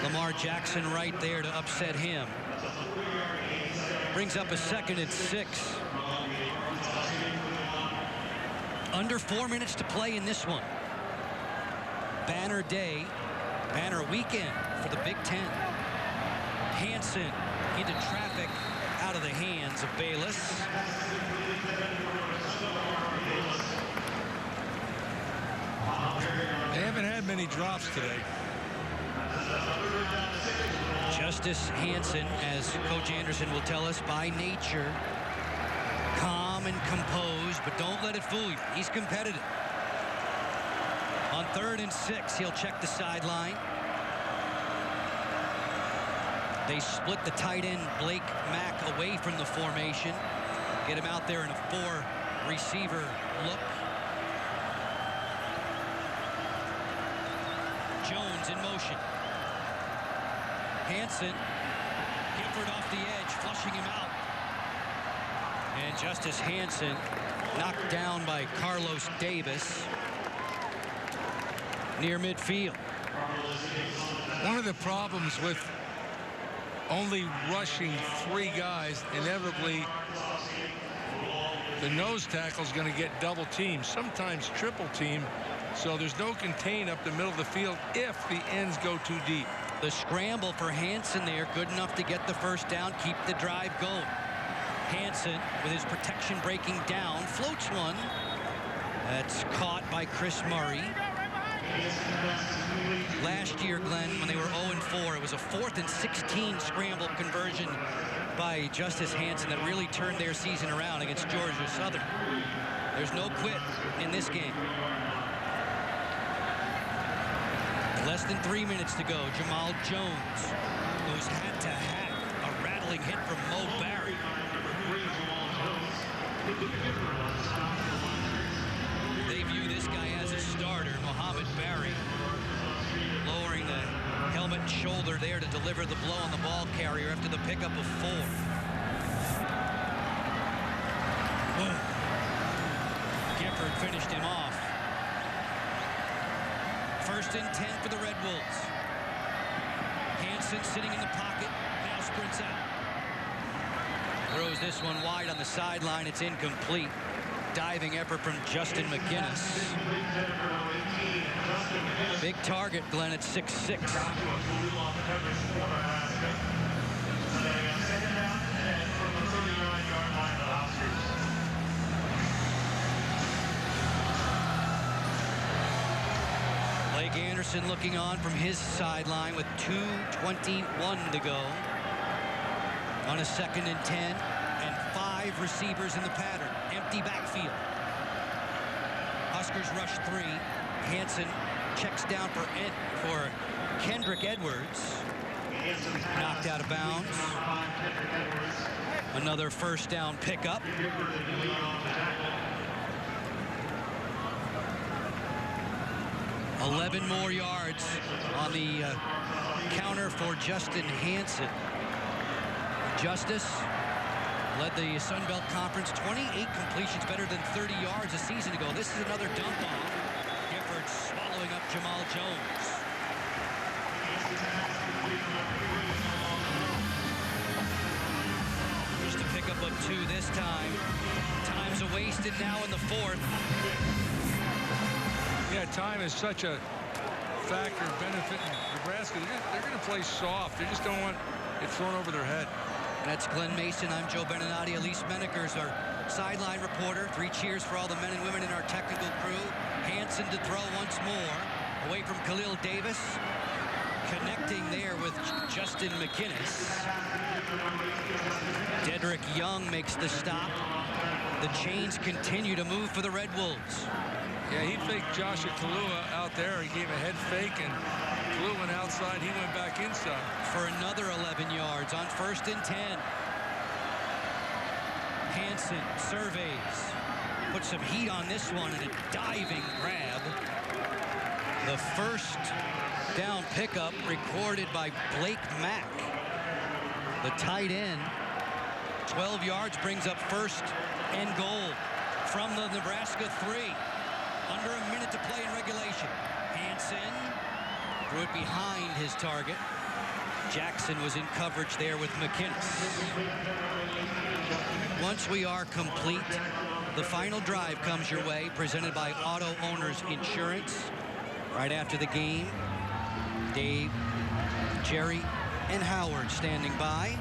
Lamar Jackson right there to upset him. Brings up a 2nd and 6. Under 4 minutes to play in this one. Banner day, banner weekend for the Big Ten. Hansen into traffic, out of the hands of Bayless. They haven't had many drops today. Justice Hansen, as Coach Anderson will tell us, by nature, calm and composed, but don't let it fool you. He's competitive. On 3rd and 6, he'll check the sideline. They split the tight end Blake Mack away from the formation. Get him out there in a 4-receiver look. Jones in motion. Hansen. Gifford off the edge, flushing him out. And Justice Hansen knocked down by Carlos Davis near midfield. One of the problems with only rushing 3 guys, inevitably the nose tackle is going to get double teamed, sometimes triple teamed, so there's no contain up the middle of the field if the ends go too deep. The scramble for Hansen there, good enough to get the first down, keep the drive going. Hansen with his protection breaking down, floats one. That's caught by Chris Murray. Last year, Glenn, when they were 0-4, it was a 4th and 16 scramble conversion by Justice Hansen that really turned their season around against Georgia Southern. There's no quit in this game. Less than 3 minutes to go. Jamal Jones goes hat to hat. A rattling hit from Mo Barry. They view this guy as a starter, Muhammad Barry. Lowering the helmet and shoulder there to deliver the blow on the ball carrier after the pickup of 4. Gifford finished him off. 1st and 10 for the Red Wolves. Hansen sitting in the pocket, now sprints out. Throws this one wide on the sideline. It's incomplete. Diving effort from Justin McGinnis. Big target, Glenn, at 6'6". Blake Anderson looking on from his sideline with 2:21 to go. On a 2nd and 10 and 5 receivers in the pattern. Empty backfield. Huskers rush 3. Hansen checks down for Kendrick Edwards. Knocked out of bounds. Another first down pickup. $11 more yards on the counter for Justin Hansen. Justice led the Sun Belt Conference, 28 completions, better than 30 yards a season ago. This is another dump off. Gifford swallowing up Jamal Jones. jump up 2 this time. Time's wasted now in the 4th. Yeah, time is such a factor of benefit in Nebraska. They're going to play soft. They just don't want it thrown over their head. That's Glenn Mason. I'm Joe Beninati. Elise Menaker's our sideline reporter. 3 cheers for all the men and women in our technical crew. Hansen to throw once more. Away from Khalil Davis. Connecting there with Justin McInnes. Dedrick Young makes the stop. The chains continue to move for the Red Wolves. Yeah, he faked Joshua Kalua out there. He gave a head fake, and Kalua went outside. He went back inside. For another 11 yards on 1st and 10. Hansen surveys. Put some heat on this one and a diving grab. The first down pickup recorded by Blake Mack, the tight end. 12 yards brings up 1st and goal from the Nebraska 3. Under a minute to play in regulation. Hansen threw it behind his target. Jackson was in coverage there with McInnes. Once we are complete, the final drive comes your way, presented by Auto Owners Insurance. Right after the game, Dave, Jerry, and Howard standing by.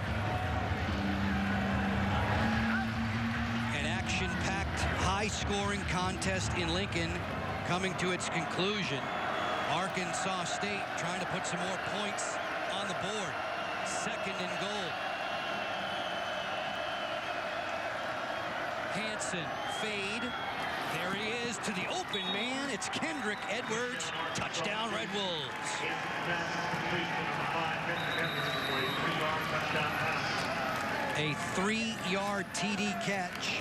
An action-packed, high-scoring contest in Lincoln coming to its conclusion. Arkansas State trying to put some more points on the board. 2nd and goal. Hansen, fade. There he is to the open man. It's Kendrick Edwards. Touchdown, Red Wolves. A 3-yard TD catch.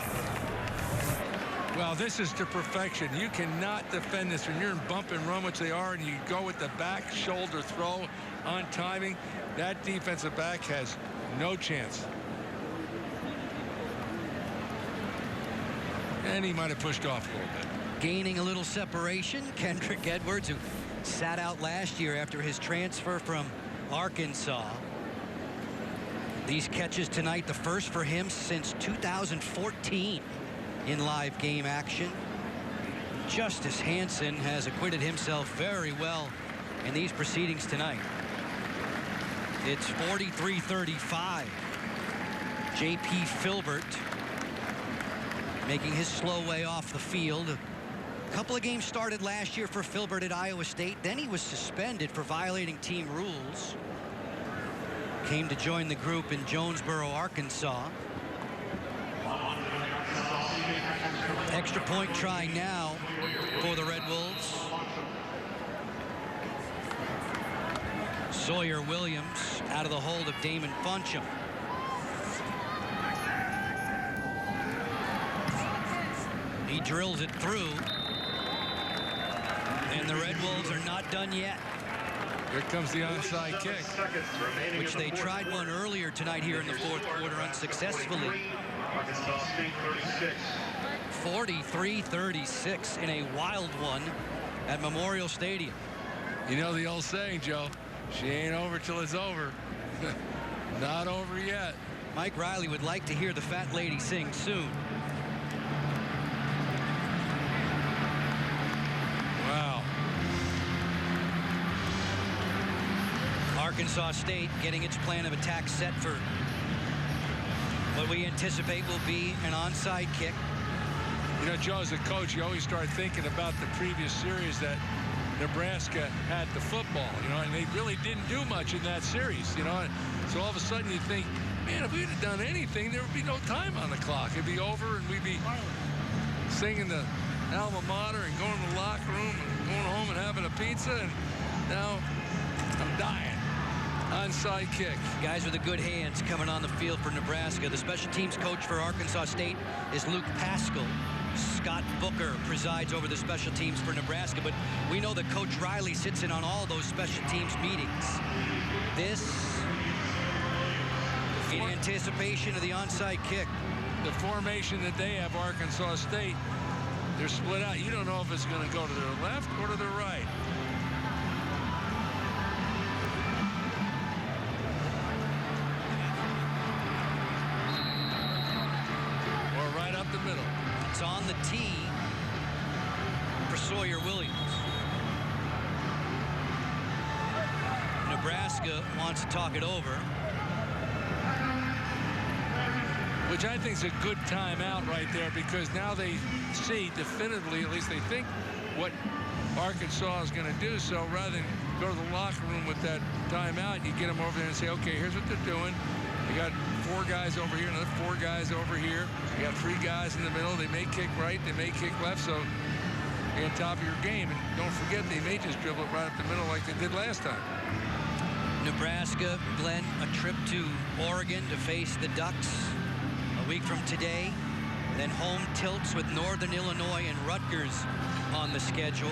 Well, this is to perfection. You cannot defend this when you're in bump and run, which they are, and you go with the back shoulder throw on timing. That defensive back has no chance. And he might have pushed off a little bit. Gaining a little separation, Kendrick Edwards, who sat out last year after his transfer from Arkansas. These catches tonight, the first for him since 2014 in live game action. Justice Hansen has acquitted himself very well in these proceedings tonight. It's 43-35. J.P. Filbert making his slow way off the field. A couple of games started last year for Filbert at Iowa State. Then he was suspended for violating team rules. Came to join the group in Jonesboro, Arkansas. Extra point try now for the Red Wolves. Sawyer Williams out of the hold of Damon Funcham. He drills it through. And the Red Wolves are not done yet. Here comes the onside kick, which they tried one earlier tonight here in the 4th quarter unsuccessfully. 43-36 in a wild one at Memorial Stadium. You know the old saying, Joe, she ain't over till it's over. Not over yet. Mike Riley would like to hear the fat lady sing soon. Wow. Arkansas State getting its plan of attack set for what we anticipate will be an onside kick. You know, Joe, as a coach, you always start thinking about the previous series that Nebraska had the football, you know, and they really didn't do much in that series, you know. And so all of a sudden you think, man, if we'd have done anything, there would be no time on the clock. It'd be over, and we'd be singing the alma mater and going to the locker room and going home and having a pizza, and now I'm dying. Onside kick. Guys with the good hands coming on the field for Nebraska. The special teams coach for Arkansas State is Luke Pascal. Scott Booker presides over the special teams for Nebraska, but we know that Coach Riley sits in on all those special teams meetings. This in anticipation of the onside kick. The formation that they have, Arkansas State, they're split out. You don't know if it's going to go to their left or to their right. It's on the tee for Sawyer Williams. Nebraska wants to talk it over. Which I think is a good timeout right there, because now they see definitively, at least they think, what Arkansas is going to do. So rather than go to the locker room with that timeout, you get them over there and say, okay, here's what they're doing. You got 4 guys over here, another 4 guys over here. You got 3 guys in the middle. They may kick right, they may kick left, so you're on top of your game. And don't forget, they may just dribble it right up the middle like they did last time. Nebraska, Glenn, a trip to Oregon to face the Ducks a week from today. Then home tilts with Northern Illinois and Rutgers on the schedule.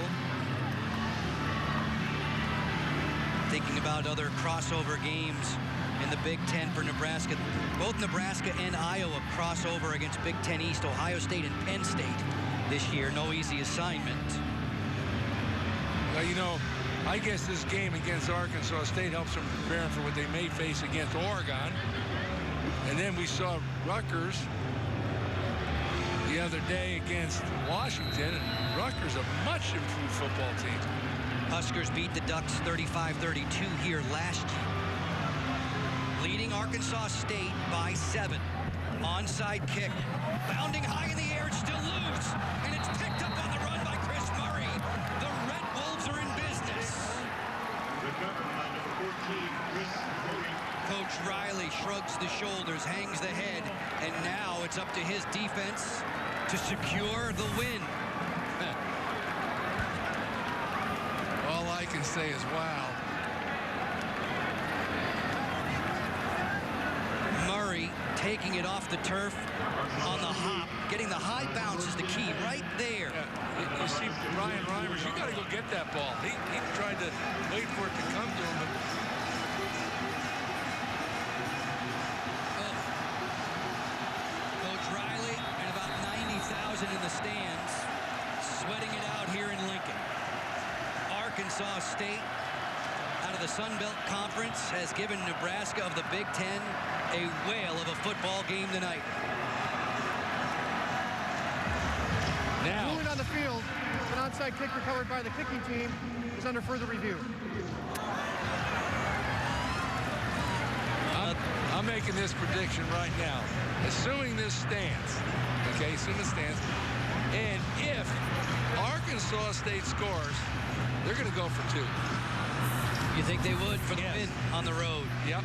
Thinking about other crossover games in the Big Ten for Nebraska. Both Nebraska and Iowa crossover against Big Ten East, Ohio State and Penn State this year. No easy assignment. Well, you know, I guess this game against Arkansas State helps them prepare for what they may face against Oregon. And then we saw Rutgers the other day against Washington, and Rutgers a much improved football team. Huskers beat the Ducks 35-32 here last year. Leading Arkansas State by 7. Onside kick. Bounding high in the air, it's still loose. And it's picked up on the run by Chris Murray. The Red Wolves are in business. Coach Riley shrugs the shoulders, hangs the head, and now it's up to his defense to secure the win. All I can say is wow. Murray taking it off the turf on the hop. Getting the high bounce is the key right there. Yeah, you see Ryan Reimers, you got to go get that ball. He tried to wait for it to come to him, but Coach Riley and about 90,000 in the stands sweating it out here in Lincoln. Arkansas State, out of the Sun Belt Conference, has given Nebraska of the Big Ten a whale of a football game tonight. now Ruling on the field, an onside kick recovered by the kicking team is under further review. I'm making this prediction right now. Assuming this stands, okay, assuming it stands, and if Arkansas State scores, they're going to go for 2. You think they would for the Yes. win on the road? Yep.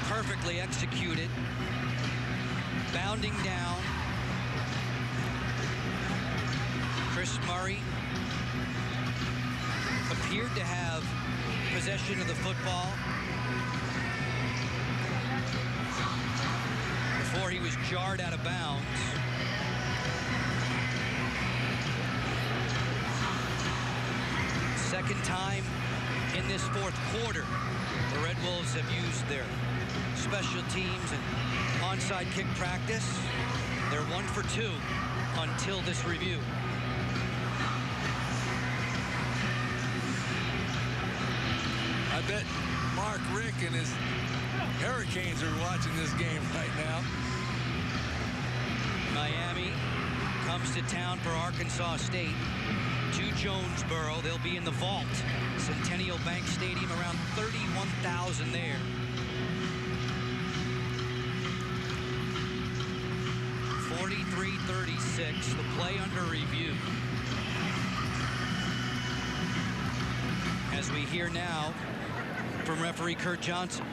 Perfectly executed. Bounding down. Chris Murray appeared to have possession of the football before he was jarred out of bounds. Second time in this 4th quarter, the Red Wolves have used their special teams and onside kick practice. They're 1 for 2 until this review. I bet Mark Rick and his Hurricanes are watching this game right now. Miami comes to town for Arkansas State to Jonesboro. They'll be in the vault. Centennial Bank Stadium, around 31,000 there. .43-36, the play under review. As we hear now from referee Kurt Johnson.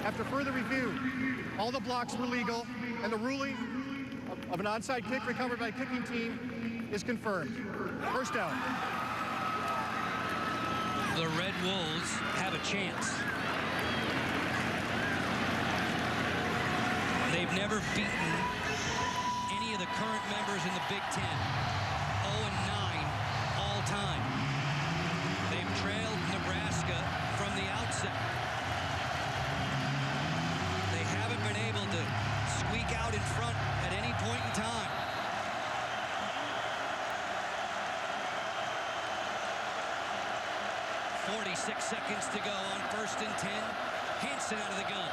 After further review, all the blocks were legal, and the ruling of an onside kick recovered by kicking team is confirmed. First down. The Red Wolves have a chance. They've never beaten any of the current members in the Big Ten. 0-9 all time. They've trailed Nebraska from the outset. They haven't been able to squeak out in front at any point in time. .46 seconds to go on 1st and 10. Hansen out of the gun.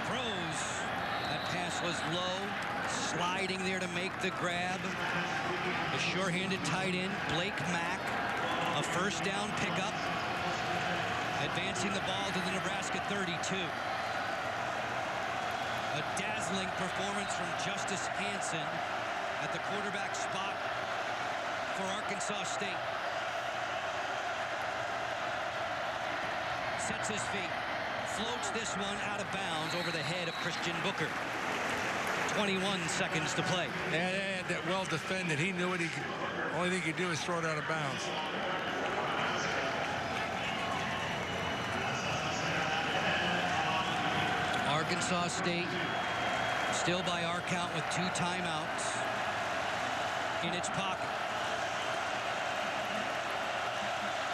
Throws. That Pass was low, sliding there to make the grab. The sure-handed tight end, Blake Mack, a first down pickup, advancing the ball to the Nebraska 32. A dazzling performance from Justice Hansen at the quarterback spot for Arkansas State. Sets his feet, floats this one out of bounds over the head of Christian Booker. 21 seconds to play. And that well defended. He knew what he could. Only thing he could do is throw it out of bounds. Arkansas State still by our count with 2 timeouts in its pocket.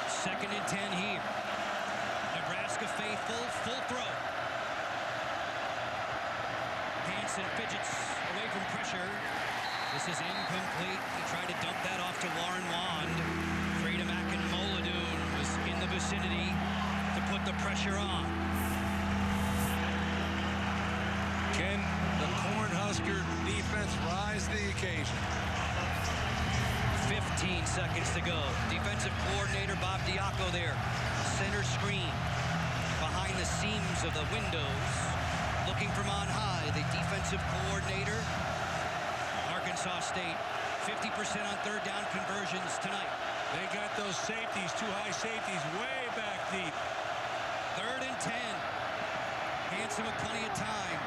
2nd and 10 here. Nebraska faithful, full throw. Hansen fidgets away from pressure. This is incomplete. He tried to dump that off to Warren Wand. Freedom Akinmoladun was in the vicinity to put the pressure on. Can the Cornhusker defense rise to the occasion? 15 seconds to go. Defensive coordinator Bob Diaco there. Center screen behind the seams of the windows. Looking from on high, the defensive coordinator. Arkansas State, 50% on 3rd down conversions tonight. They got those safeties, 2 high safeties, way back deep. 3rd and 10. Hansen with plenty of time.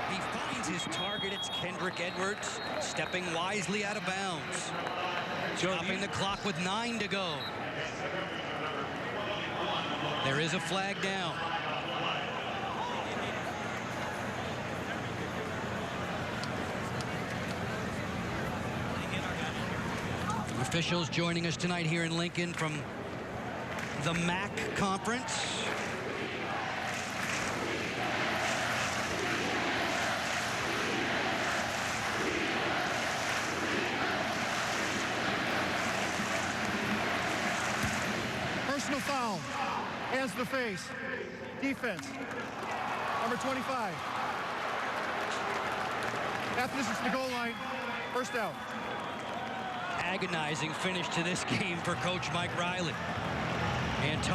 He finds his target. It's Kendrick Edwards, stepping wisely out of bounds. Stopping the clock with 9 to go. There is a flag down. Officials joining us tonight here in Lincoln from the MAC conference. Personal foul. Hands to the face. Defense. Number 25. After this is the goal line. First down. Agonizing finish to this game for Coach Mike Riley. Antonio